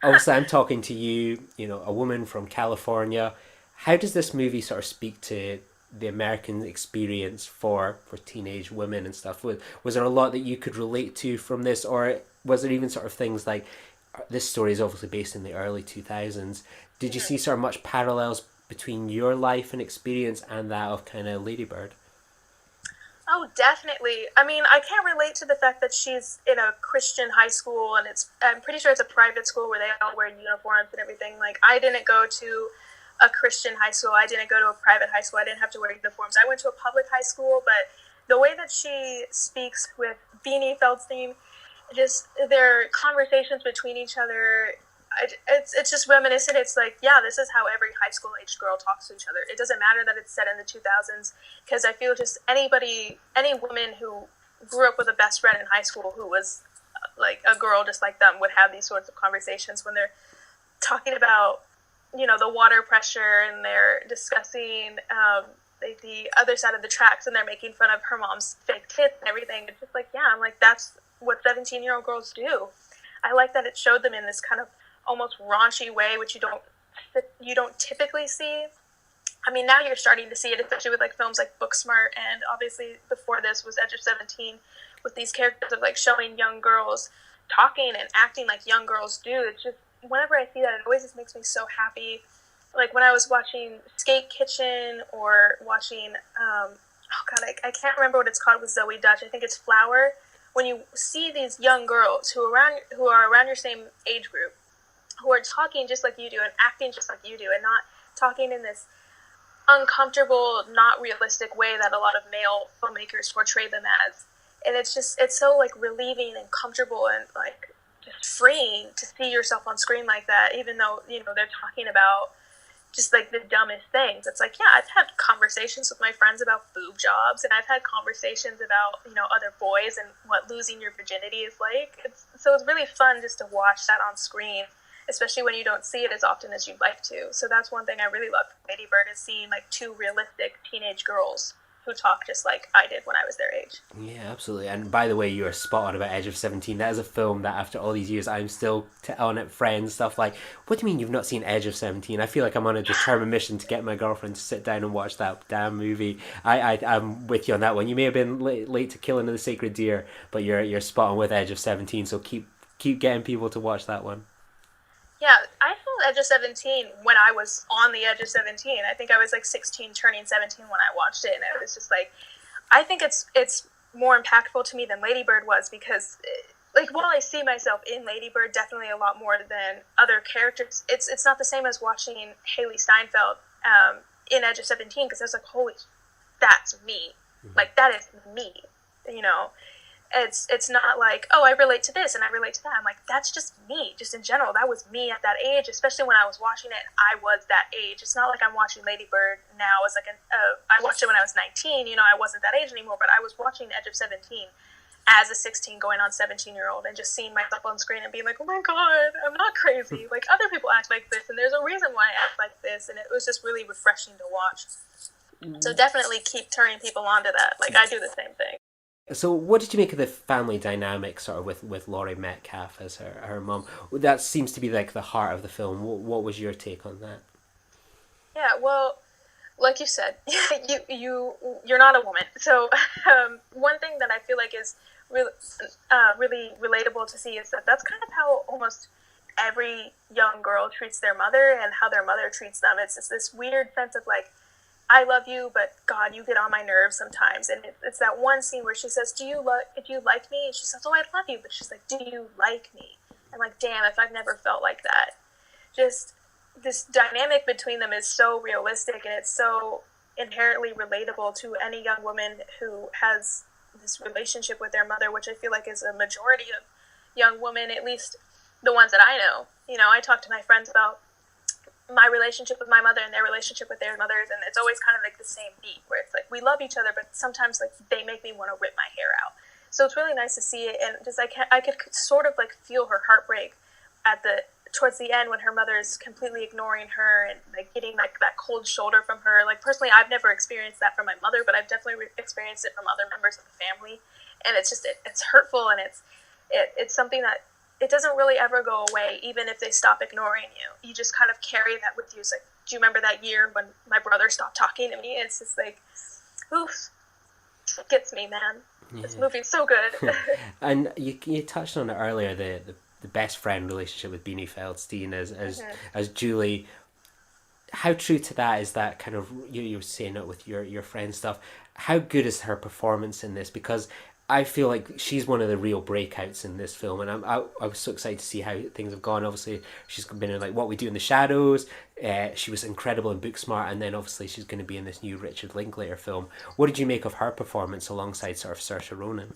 Obviously, I'm talking to you, you know, a woman from California. How does this movie sort of speak to the American experience for teenage women and stuff? Was there a lot that you could relate to from this, or was there even sort of things like, this story is obviously based in the early 2000s. Did you see sort of much parallels between your life and experience and that of kind of Lady Bird? Oh, definitely. I mean, I can't relate to the fact that she's in a Christian high school, and I'm pretty sure it's a private school where they all wear uniforms and everything. Like, I didn't go to a Christian high school. I didn't go to a private high school. I didn't have to wear uniforms. I went to a public high school, but the way that she speaks with Beanie Feldstein, just their conversations between each other, it's just reminiscent. It's like, yeah, this is how every high school aged girl talks to each other. It doesn't matter that it's set in the 2000s, because I feel just any woman who grew up with a best friend in high school who was like a girl just like them would have these sorts of conversations when they're talking about, you know, the water pressure, and they're discussing the other side of the tracks, and they're making fun of her mom's fake tits and everything. It's just like, yeah, I'm like, that's what 17-year-old girls do. I like that it showed them in this kind of almost raunchy way, which you don't typically see. I mean, now you're starting to see it, especially with like films like Booksmart, and obviously before this was Edge of 17, with these characters of like showing young girls talking and acting like young girls do. It's just, whenever I see that, it always just makes me so happy. Like when I was watching Skate Kitchen, or watching I can't remember what it's called with Zoe Dutch. I think it's Flower. When you see these young girls who are around your same age group, who are talking just like you do and acting just like you do, and not talking in this uncomfortable, not realistic way that a lot of male filmmakers portray them as. And it's so like relieving and comfortable and like just freeing to see yourself on screen like that, even though, you know, they're talking about just like the dumbest things. It's like, yeah, I've had conversations with my friends about boob jobs, and I've had conversations about, you know, other boys and what losing your virginity is like. So it's really fun just to watch that on screen, especially when you don't see it as often as you'd like to. So that's one thing I really love from Lady Bird, is seeing like two realistic teenage girls who talk just like I did when I was their age. Yeah, absolutely. And by the way, you are spot on about Edge of 17. That is a film that after all these years, I'm still telling it friends, stuff like, what do you mean you've not seen Edge of 17? I feel like I'm on a determined mission to get my girlfriend to sit down and watch that damn movie. I'm with you on that one. You may have been late to Killing of the Sacred Deer, but you're spot on with Edge of 17, so keep getting people to watch that one. Yeah, I saw Edge of 17 when I was on the edge of 17. I think I was like 16 turning 17 when I watched it, and it was just like, I think it's more impactful to me than Lady Bird was, because like, while I see myself in Lady Bird definitely a lot more than other characters, it's not the same as watching Haley Steinfeld in Edge of 17, because I was like, holy, that's me. Mm-hmm. Like, that is me, you know? It's not like, oh, I relate to this and I relate to that. I'm like, that's just me, just in general. That was me at that age, especially when I was watching it. I was that age. It's not like I'm watching Lady Bird now as like I watched it when I was 19. You know, I wasn't that age anymore, but I was watching Edge of 17 as a 16 going on 17-year-old and just seeing myself on screen and being like, oh my God, I'm not crazy. Like, other people act like this, and there's a reason why I act like this, and it was just really refreshing to watch. So definitely keep turning people onto that. Like, I do the same thing. So what did you make of the family dynamic sort of with Laurie Metcalf as her mum? That seems to be like the heart of the film. What was your take on that? Yeah, well, like you said, you're not a woman. So one thing that I feel like is really relatable to see is that that's kind of how almost every young girl treats their mother and how their mother treats them. It's just this weird sense of like, I love you, but God, you get on my nerves sometimes. And it's that one scene where she says, do you like me? And she says, oh, I love you. But she's like, do you like me? I'm like, damn, if I've never felt like that. Just this dynamic between them is so realistic, and it's so inherently relatable to any young woman who has this relationship with their mother, which I feel like is a majority of young women, at least the ones that I know. You know, I talk to my friends about my relationship with my mother and their relationship with their mothers, and it's always kind of like the same beat where it's like we love each other, but sometimes like they make me want to rip my hair out. So it's really nice to see it, and just I could sort of like feel her heartbreak towards the end when her mother is completely ignoring her and like getting like that cold shoulder from her. Like, personally, I've never experienced that from my mother, but I've definitely experienced it from other members of the family, and it's just it's hurtful, and it's something that it doesn't really ever go away, even if they stop ignoring you. You just kind of carry that with you. It's like, do you remember that year when my brother stopped talking to me? It's just like, oof, it gets me, man. Yeah. This movie's so good. And you touched on it earlier, the best friend relationship with Beanie Feldstein as Julie. How true to that is that kind of, you were saying it with your friend stuff. How good is her performance in this? Because I feel like she's one of the real breakouts in this film, and I was so excited to see how things have gone. Obviously, she's been in like What We Do in the Shadows. She was incredible in Booksmart, and then obviously she's going to be in this new Richard Linklater film. What did you make of her performance alongside sort of Saoirse Ronan?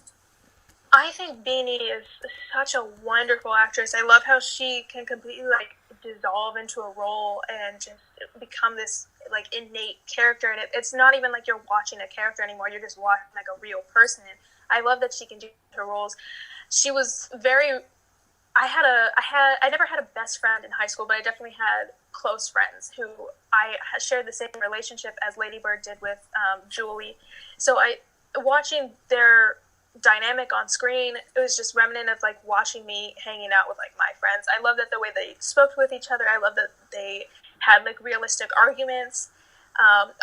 I think Beanie is such a wonderful actress. I love how she can completely like dissolve into a role and just become this like innate character, and it's not even like you're watching a character anymore. You're just watching like a real person. I love that she can do her roles. She was very. I never had a best friend in high school, but I definitely had close friends who I shared the same relationship as Lady Bird did with Julie. So watching their dynamic on screen, it was just remnant of like watching me hanging out with like my friends. I love that the way they spoke with each other. I love that they had like realistic arguments.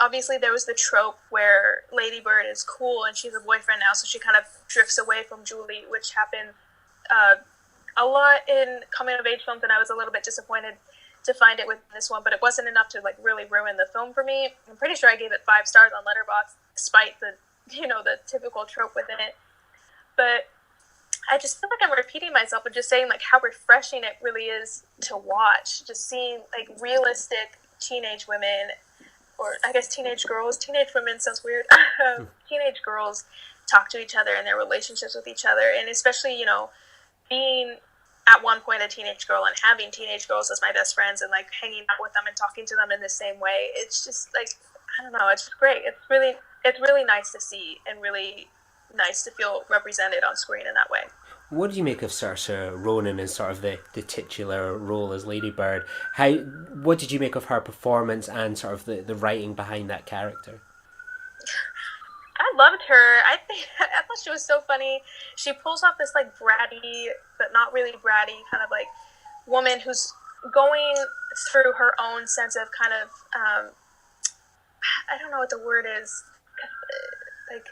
Obviously there was the trope where Lady Bird is cool and she's a boyfriend now, so she kind of drifts away from Julie, which happened a lot in coming of age films, and I was a little bit disappointed to find it with this one, but it wasn't enough to like really ruin the film for me. I'm pretty sure I gave it 5 stars on Letterboxd, despite the typical trope within it. But I just feel like I'm repeating myself and just saying like how refreshing it really is to watch. Just seeing like realistic teenage women, or I guess teenage girls. Teenage women sounds weird. Teenage girls talk to each other and their relationships with each other, and especially being at one point a teenage girl and having teenage girls as my best friends and like hanging out with them and talking to them in the same way. It's just like, I don't know. It's great. It's really nice to see and really nice to feel represented on screen in that way. What did you make of Saoirse Ronan in sort of the titular role as Lady Bird? What did you make of her performance and sort of the writing behind that character? I loved her. I thought she was so funny. She pulls off this like bratty, but not really bratty, kind of like woman who's going through her own sense of kind of I don't know what the word is, like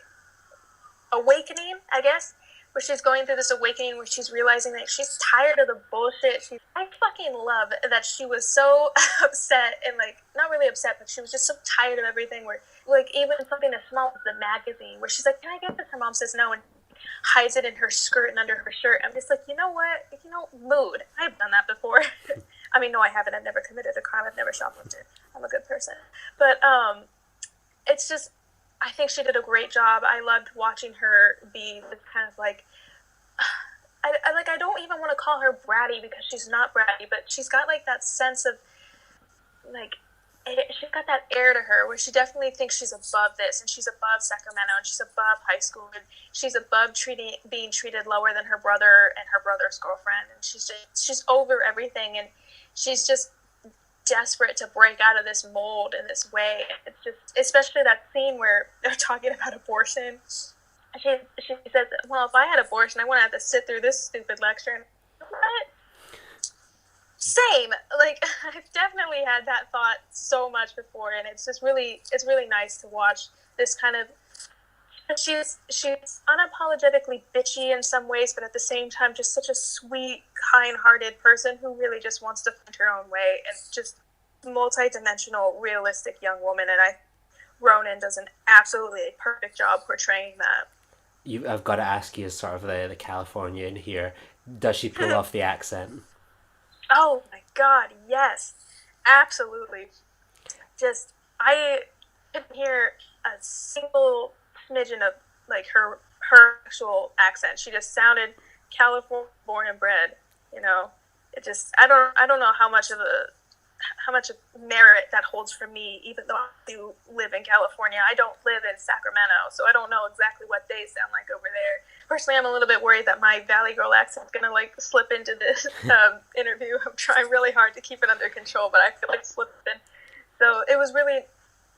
awakening, I guess, where she's going through this awakening where she's realizing that she's tired of the bullshit. I fucking love that she was so upset, and like not really upset, but she was just so tired of everything, where like even something as small as the magazine, where she's like, can I get this? Her mom says no and hides it in her skirt and under her shirt. I'm just like, you know what? Mood. I've done that before. I mean, no, I haven't. I've never committed a crime. I've never shoplifted. I'm a good person. But it's just, I think she did a great job. I loved watching her be this kind of like I don't even want to call her bratty because she's not bratty, but she's got like that sense of like she's got that air to her where she definitely thinks she's above this, and she's above Sacramento, and she's above high school, and she's above being treated lower than her brother and her brother's girlfriend, and she's over everything, and she's just desperate to break out of this mold in this way. It's just, especially that scene where they're talking about abortion. She says, well, if I had abortion, I wouldn't have to sit through this stupid lecture. And what? Same. Like, I've definitely had that thought so much before, and it's really nice to watch this kind of, she's unapologetically bitchy in some ways, but at the same time just such a sweet, kind-hearted person who really just wants to find her own way, and just multi-dimensional, realistic young woman, and Ronan does an absolutely perfect job portraying that. I've got to ask you, as sort of the Californian here, does she pull off the accent? Oh my God, yes, absolutely. Just, I couldn't hear a single smidgen of like her actual accent. She just sounded California born and bred. You know, it just, I don't know how much of merit that holds for me, even though I do live in California. I don't live in Sacramento, so I don't know exactly what they sound like over there. Personally, I'm a little bit worried that my Valley Girl accent's going to like slip into this interview. I'm trying really hard to keep it under control, but I feel like slipping. So it was really,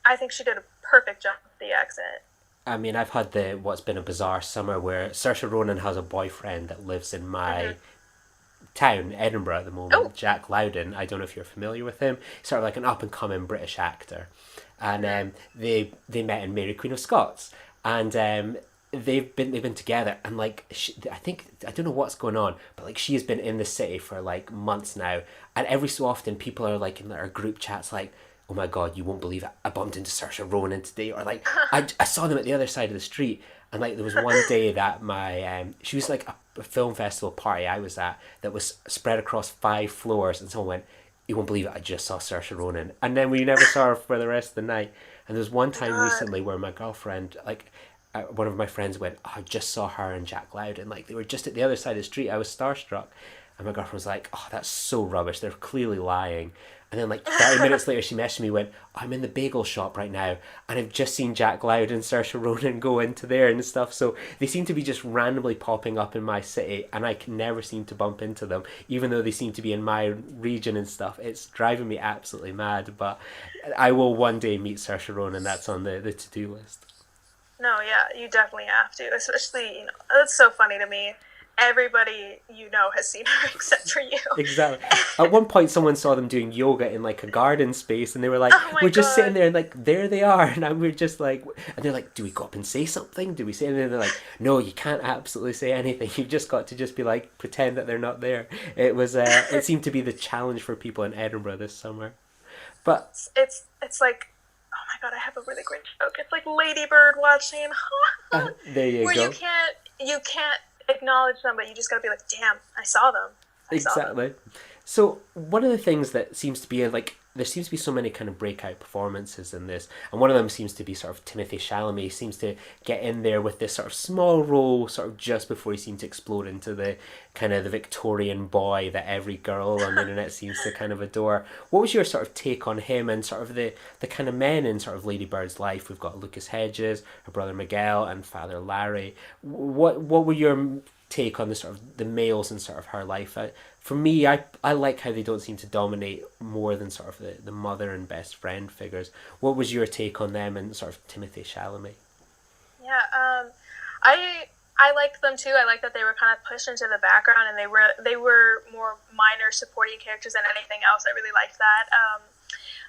I think she did a perfect job with the accent. I mean, I've had what's been a bizarre summer where Saoirse Ronan has a boyfriend that lives in my town, Edinburgh at the moment. Oh. Jack Lowden. I don't know if you're familiar with him. Sort of like an up and coming British actor, and they met in Mary Queen of Scots, and they've been together, and like I don't know what's going on, but like she has been in the city for like months now, and every so often people are like in our group chats like, oh my God, you won't believe it, I bumped into Saoirse Ronan today, or like I saw them at the other side of the street. And like there was one day that my she was like a film festival party I was at that was spread across 5 floors, and someone went, you won't believe it, I just saw Saoirse Ronan. And then we never saw her for the rest of the night. And there was one time recently where my girlfriend, like one of my friends went, oh, I just saw her and Jack Lowden, like they were just at the other side of the street. I was starstruck, and my girlfriend was like, oh, that's so rubbish, they're clearly lying. And then like 30 minutes later she messaged me, went, I'm in the bagel shop right now and I've just seen Jack Loud and Saoirse Ronan go into there and stuff. So they seem to be just randomly popping up in my city, and I can never seem to bump into them, even though they seem to be in my region and stuff. It's driving me absolutely mad, but I will one day meet Saoirse Ronan. That's on the to-do list. No, yeah, you definitely have to. Especially, you know, it's so funny to me. Everybody you know has seen her except for you. Exactly. At one point someone saw them doing yoga in like a garden space, and they were like, we're just sitting there, and like there they are, and we're just like, and they're like, do we go up and say something? Do we say anything? And they're like, no, you can't absolutely say anything, you've just got to just be like, pretend that they're not there. It was it seemed to be the challenge for people in Edinburgh this summer. But it's like, oh my God, I have a really great joke. It's like Lady Bird watching. There you where go. you can't acknowledge them, but you just gotta be like, damn, I saw them. Exactly. So one of the things that seems to be like, there seems to be so many kind of breakout performances in this, and one of them seems to be sort of Timothée Chalamet seems to get in there with this sort of small role sort of just before he seemed to explode into the kind of the Victorian boy that every girl on the internet seems to kind of adore. What was your sort of take on him and sort of the kind of men in sort of Lady Bird's life? We've got Lucas Hedges, her brother Miguel, and Father Larry. What were your take on the sort of the males in sort of her life? For me, I like how they don't seem to dominate more than sort of the mother and best friend figures. What was your take on them and sort of Timothée Chalamet? Yeah, I liked them too. I liked that they were kind of pushed into the background, and they were more minor supporting characters than anything else. I really liked that.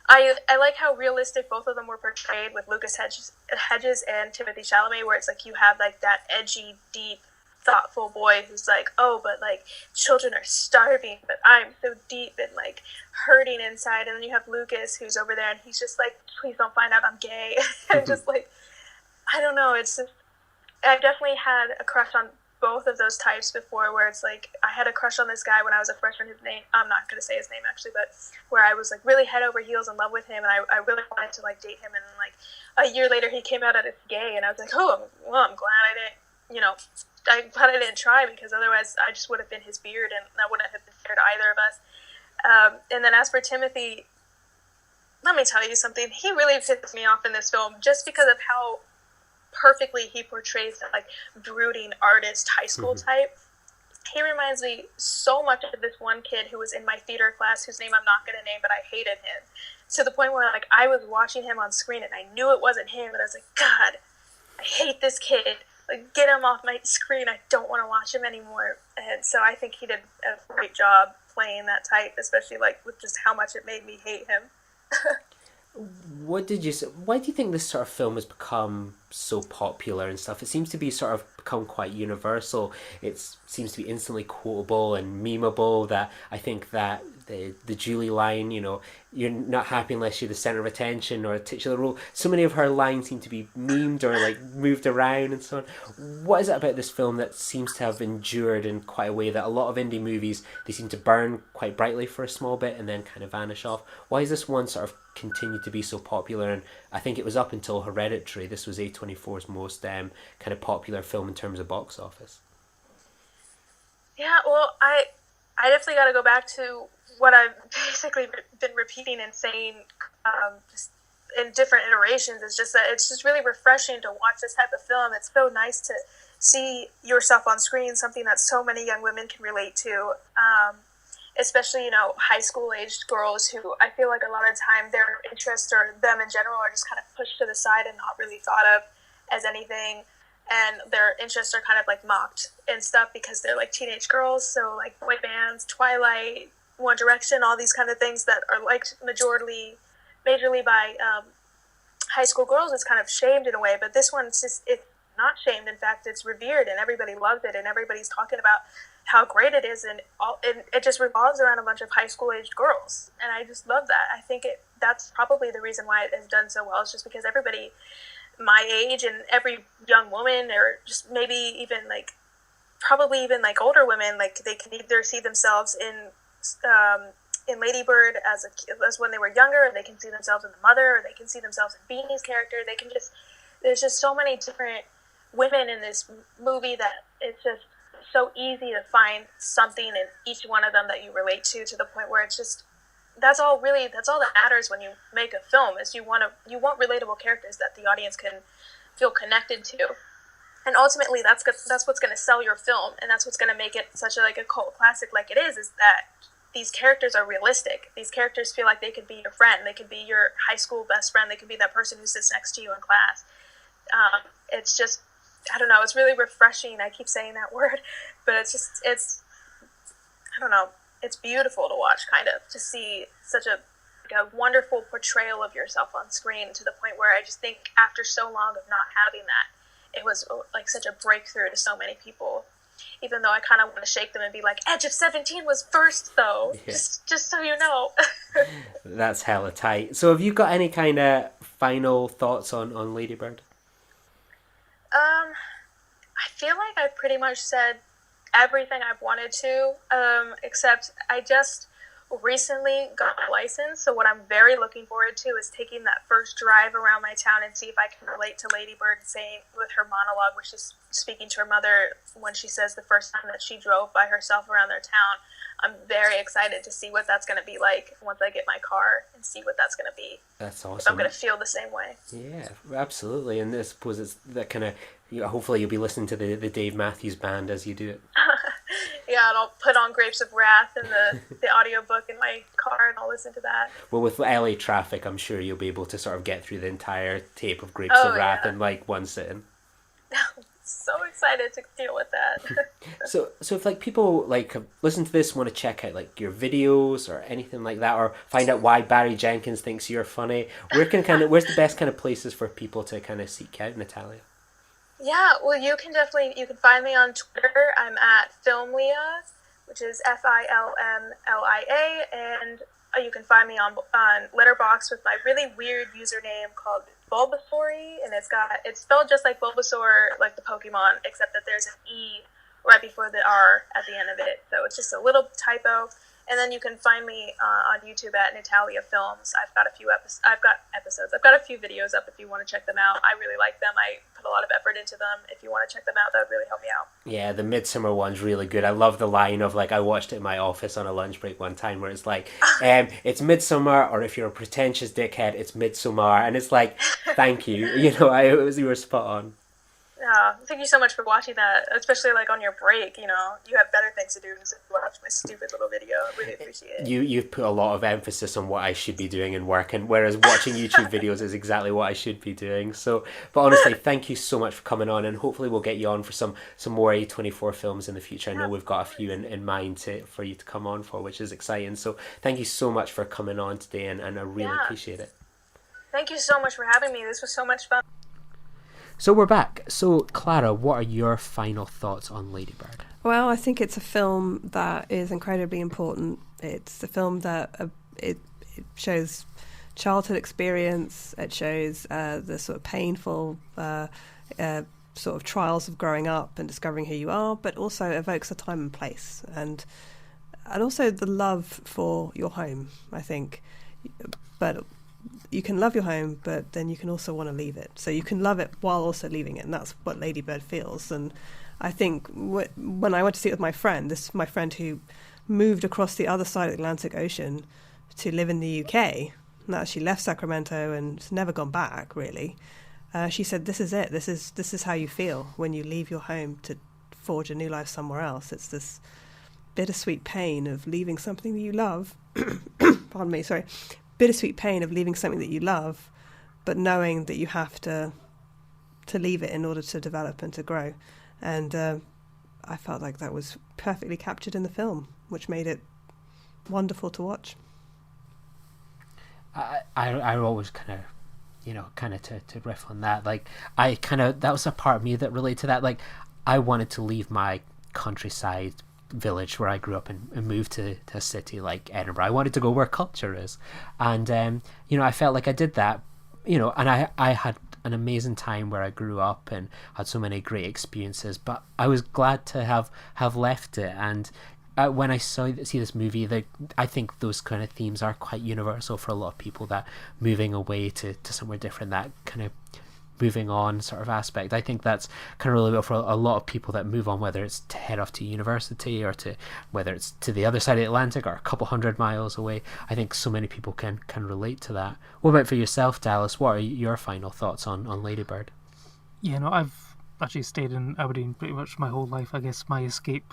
I like how realistic both of them were portrayed with Lucas Hedges and Timothée Chalamet, where it's like you have like that edgy, deep, thoughtful boy who's like, oh, but like children are starving, but I'm so deep and like hurting inside. And then you have Lucas who's over there and he's just like, please don't find out I'm gay. And just like, I don't know, it's just, I've definitely had a crush on both of those types before, where it's like I had a crush on this guy when I was a freshman. His name, I'm not going to say his name actually, but where I was like really head over heels in love with him, and I really wanted to like date him, and like a year later he came out as gay, and I was like, oh, well, I'm glad I didn't, glad I didn't try, because otherwise I just would have been his beard, and that wouldn't have been fair to either of us. And then as for Timothy, let me tell you something. He really pissed me off in this film just because of how perfectly he portrays that, like, brooding artist high school type. He reminds me so much of this one kid who was in my theater class, whose name I'm not going to name, but I hated him. To the point where, like, I was watching him on screen and I knew it wasn't him, but I was like, God, I hate this kid. Like, get him off my screen. I don't want to watch him anymore. And so I think he did a great job playing that type, especially, like, with just how much it made me hate him. Why do you think this sort of film has become so popular and stuff? It seems to be sort of become quite universal. It seems to be instantly quotable and memeable. That I think that the Julie line, you know, you're not happy unless you're the center of attention or a titular role. So many of her lines seem to be memed or like moved around and so on. What is it about this film that seems to have endured in quite a way that a lot of indie movies, they seem to burn quite brightly for a small bit and then kind of vanish off? Why is this one sort of continue to be so popular? And I think it was up until Hereditary, this was A24's most kind of popular film in terms of box office. Yeah, well, I definitely got to go back to what I've basically been repeating and saying just in different iterations. It's just that it's just really refreshing to watch this type of film. It's so nice to see yourself on screen, something that so many young women can relate to. Especially, you know, high school aged girls who I feel like a lot of the time their interests or them in general are just kind of pushed to the side and not really thought of as anything. And their interests are kind of like mocked and stuff because they're like teenage girls. So like boy bands, Twilight, One Direction, all these kind of things that are liked majorly by high school girls, it's kind of shamed in a way. But this one's just, it's not shamed. In fact, it's revered and everybody loved it and everybody's talking about how great it is, and it just revolves around a bunch of high school aged girls, and I just love that. I think that's probably the reason why it has done so well. It's just because everybody my age and every young woman, or just maybe even like probably even like older women, like they can either see themselves in Lady Bird as when they were younger, or they can see themselves in the mother, or they can see themselves in Beanie's character. There's just so many different women in this movie that it's just so easy to find something in each one of them that you relate to the point where it's just that's all that matters when you make a film is you want relatable characters that the audience can feel connected to, and ultimately that's what's going to sell your film, and that's what's going to make it such a cult classic like it is that these characters are realistic. These characters feel like they could be your friend, they could be your high school best friend, they could be that person who sits next to you in class. It's just, I don't know, it's really refreshing. I keep saying that word, but I don't know, it's beautiful to watch, kind of, to see such a wonderful portrayal of yourself on screen, to the point where I just think after so long of not having that, it was like such a breakthrough to so many people. Even though I kind of want to shake them and be like, Edge of 17 was first, though, yeah. just so you know. That's hella tight. So have you got any kind of final thoughts on Lady Bird? I feel like I've pretty much said everything I've wanted to, except I just recently got a license, so what I'm very looking forward to is taking that first drive around my town and see if I can relate to Lady Bird, saying with her monologue where she's speaking to her mother when she says the first time that she drove by herself around their town. I'm very excited to see what that's going to be like once I get my car and see what that's going to be. That's awesome. If I'm going to feel the same way. Yeah, absolutely. And I suppose it's that kind of, hopefully you'll be listening to the Dave Matthews Band as you do it. Yeah, and I'll put on Grapes of Wrath and the audiobook in my car, and I'll listen to that. Well, with LA traffic, I'm sure you'll be able to sort of get through the entire tape of Grapes of Wrath in like one sitting. So excited to deal with that. So if people listen to this, want to check out your videos or anything like that, or find out why Barry Jenkins thinks you're funny, where's the best kind of places for people to kind of seek out Natalia? Yeah, well, you can find me on Twitter. I'm at Filmlia, which is FILMLIA, and you can find me on Letterboxd with my really weird username called Bulbasaur, and it's spelled just like Bulbasaur, like the Pokemon, except that there's an E right before the R at the end of it. So it's just a little typo, And then you can find me on YouTube at Natalia Films. I've got a few episodes. I've got a few videos up if you want to check them out. I really like them. I put a lot of effort into them. If you want to check them out, that would really help me out. Yeah, the Midsummer one's really good. I love the line of, like, I watched it in my office on a lunch break one time where it's like, it's Midsummer, or if you're a pretentious dickhead, it's Midsommar. And it's like, thank you. You know, you were spot on. Thank you so much for watching that, especially like on your break. You know, you have better things to do than to watch my stupid little video. I really appreciate it. You've put a lot of emphasis on what I should be doing in work, and whereas watching YouTube videos is exactly what I should be doing. So, but honestly, thank you so much for coming on, and hopefully we'll get you on for some more A24 films in the future. I know we've got a few in mind for you to come on for, which is exciting. So thank you so much for coming on today, and I really appreciate it. Thank you so much for having me. This was so much fun. So we're back. So Clara, what are your final thoughts on Lady Bird? Well, I think it's a film that is incredibly important. It's a film that it shows childhood experience. It shows the sort of painful sort of trials of growing up and discovering who you are, but also evokes a time and place, and also the love for your home, I think. But you can love your home, but then you can also want to leave it. So you can love it while also leaving it, and that's what Lady Bird feels. And I think when I went to see it with my friend, my friend who moved across the other side of the Atlantic Ocean to live in the UK, and she left Sacramento and has never gone back, really. She said, this is it. This is how you feel when you leave your home to forge a new life somewhere else. It's this bittersweet pain of leaving something that you love. Pardon me, sorry. Bittersweet pain of leaving something that you love, but knowing that you have to leave it in order to develop and to grow. And I felt like that was perfectly captured in the film, which made it wonderful to watch. I always kind of to riff on that, like that was a part of me that related to that. Like, I wanted to leave my countryside village where I grew up and moved to a city like Edinburgh. I wanted to go where culture is, and I felt like I did that, and I had an amazing time where I grew up and had so many great experiences, but I was glad to have left it. And when I see this movie, I think those kind of themes are quite universal for a lot of people, that moving away to somewhere different, that kind of moving on sort of aspect. I think that's kind of relatable for a lot of people that move on, whether it's to head off to university or whether it's to the other side of the Atlantic or a couple 100 miles away. I think so many people can relate to that. What about for yourself, Dallas? What are your final thoughts on Lady Bird? Yeah, no, I've actually stayed in Aberdeen pretty much my whole life. I guess my escape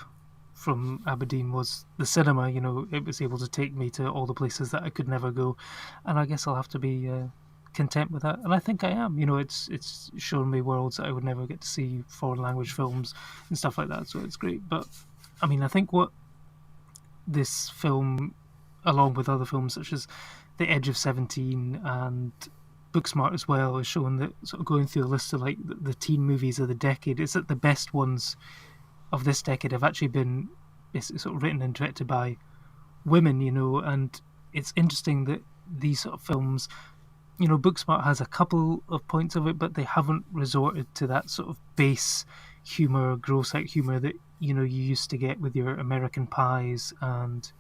from Aberdeen was the cinema. It was able to take me to all the places that I could never go, and I guess I'll have to be content with that, and I think I am. It's shown me worlds that I would never get to see, foreign language films and stuff like that, so it's great. But I mean, I think what this film, along with other films such as The Edge of 17 and Booksmart as well, is showing that, sort of going through the list of like the teen movies of the decade, is that the best ones of this decade have actually been sort of written and directed by women, and it's interesting that these sort of films, Booksmart has a couple of points of it, but they haven't resorted to that sort of base humour, gross out humour that you used to get with your American Pies and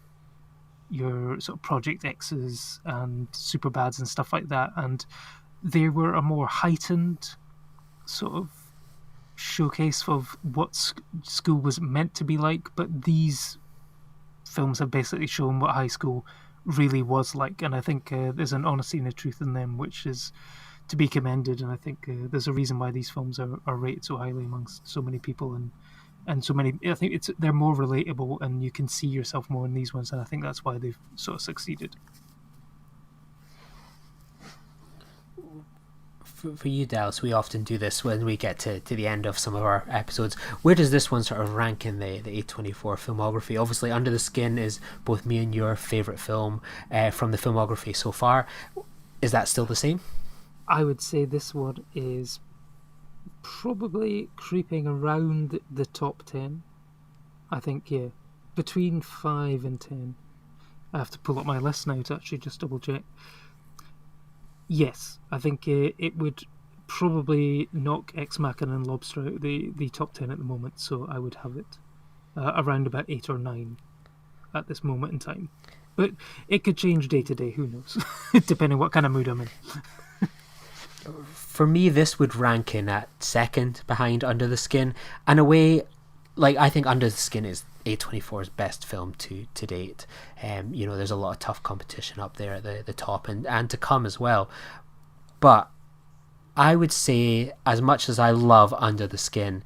your sort of Project X's and Superbads and stuff like that. And they were a more heightened sort of showcase of what school was meant to be like, but these films have basically shown what high school really was like, and I think there's an honesty and a truth in them which is to be commended. And I think there's a reason why these films are rated so highly amongst so many people, and so many. I think they're more relatable, and you can see yourself more in these ones, and I think that's why they've sort of succeeded. For you, Dallas, we often do this when we get to the end of some of our episodes. Where does this one sort of rank in the A24 filmography? Obviously, Under the Skin is both me and your favourite film from the filmography so far. Is that still the same? I would say this one is probably creeping around the top 10. I think, yeah, between 5 and 10. I have to pull up my list now to actually just double check. Yes, I think it would probably knock Ex Machina and Lobster out the top 10 at the moment, so I would have it around about 8 or 9. at this moment in time. But it could change day to day, who knows, depending what kind of mood I'm in. For me, this would rank in at second behind Under the Skin. In a way, like, I think Under the Skin is A24's best film to date. You know, there's a lot of tough competition up there at the top and to come as well. But I would say, as much as I love Under the Skin,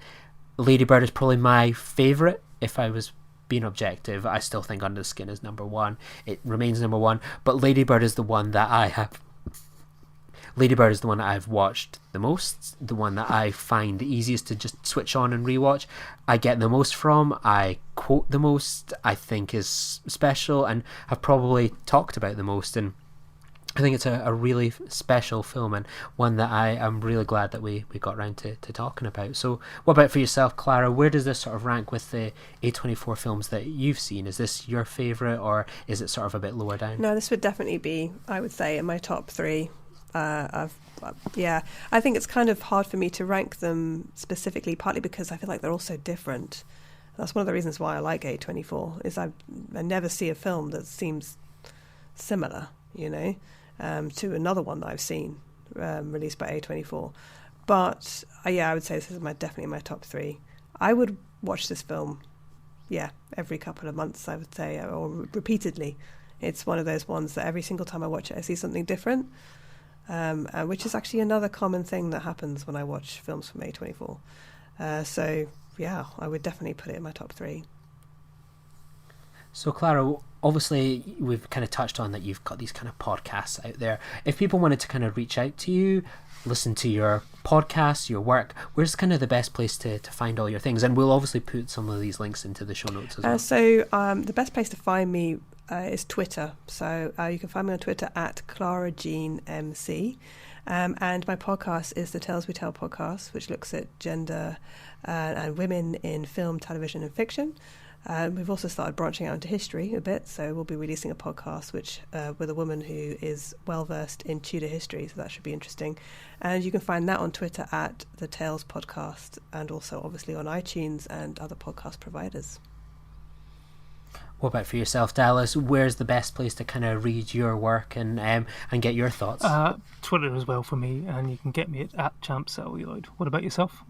Lady Bird is probably my favourite. If I was being objective, I still think Under the Skin is number one. It remains number one, but Lady Bird is the one that I've watched the most, the one that I find the easiest to just switch on and rewatch. I get the most from, I quote the most, I think is special, and have probably talked about the most. And I think it's a really special film, and one that I am really glad that we got around to talking about. So what about for yourself, Clara? Where does this sort of rank with the A24 films that you've seen? Is this your favourite, or is it sort of a bit lower down? No, this would definitely be, I would say, in my top three. I think it's kind of hard for me to rank them specifically, partly because I feel like they're all so different. That's one of the reasons why I like A24, is I never see a film that seems similar, you know, to another one that I've seen released by A24. But I would say this is definitely my top three. I would watch this film, every couple of months, I would say, or repeatedly. It's one of those ones that every single time I watch it, I see something different. Which is actually another common thing that happens when I watch films from A24. I would definitely put it in my top three. So Clara, obviously we've kind of touched on that you've got these kind of podcasts out there. If people wanted to kind of reach out to you, listen to your podcasts, your work, where's kind of the best place to find all your things? And we'll obviously put some of these links into the show notes as well. The best place to find me is Twitter. So you can find me on Twitter at ClaraJeanMC. And my podcast is the Tales We Tell podcast, which looks at gender and women in film, television and fiction. We've also started branching out into history a bit, so we'll be releasing a podcast with a woman who is well versed in Tudor history, so that should be interesting. And you can find that on Twitter at the Tales Podcast, and also obviously on iTunes and other podcast providers. What about for yourself, Dallas? Where's the best place to kind of read your work and get your thoughts? Twitter as well for me, and you can get me at champcelluloid. What about yourself?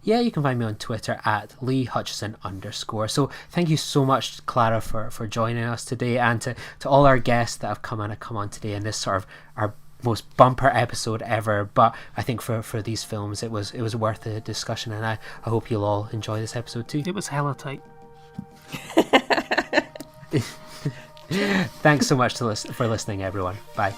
Yeah, you can find me on Twitter at @LeeHutchison_. So thank you so much, Clara, for joining us today, and to all our guests that have come on today in this sort of our most bumper episode ever. But I think for these films it was worth the discussion, and I hope you'll all enjoy this episode too. It was hella tight. Thanks so much for listening, everyone. Bye.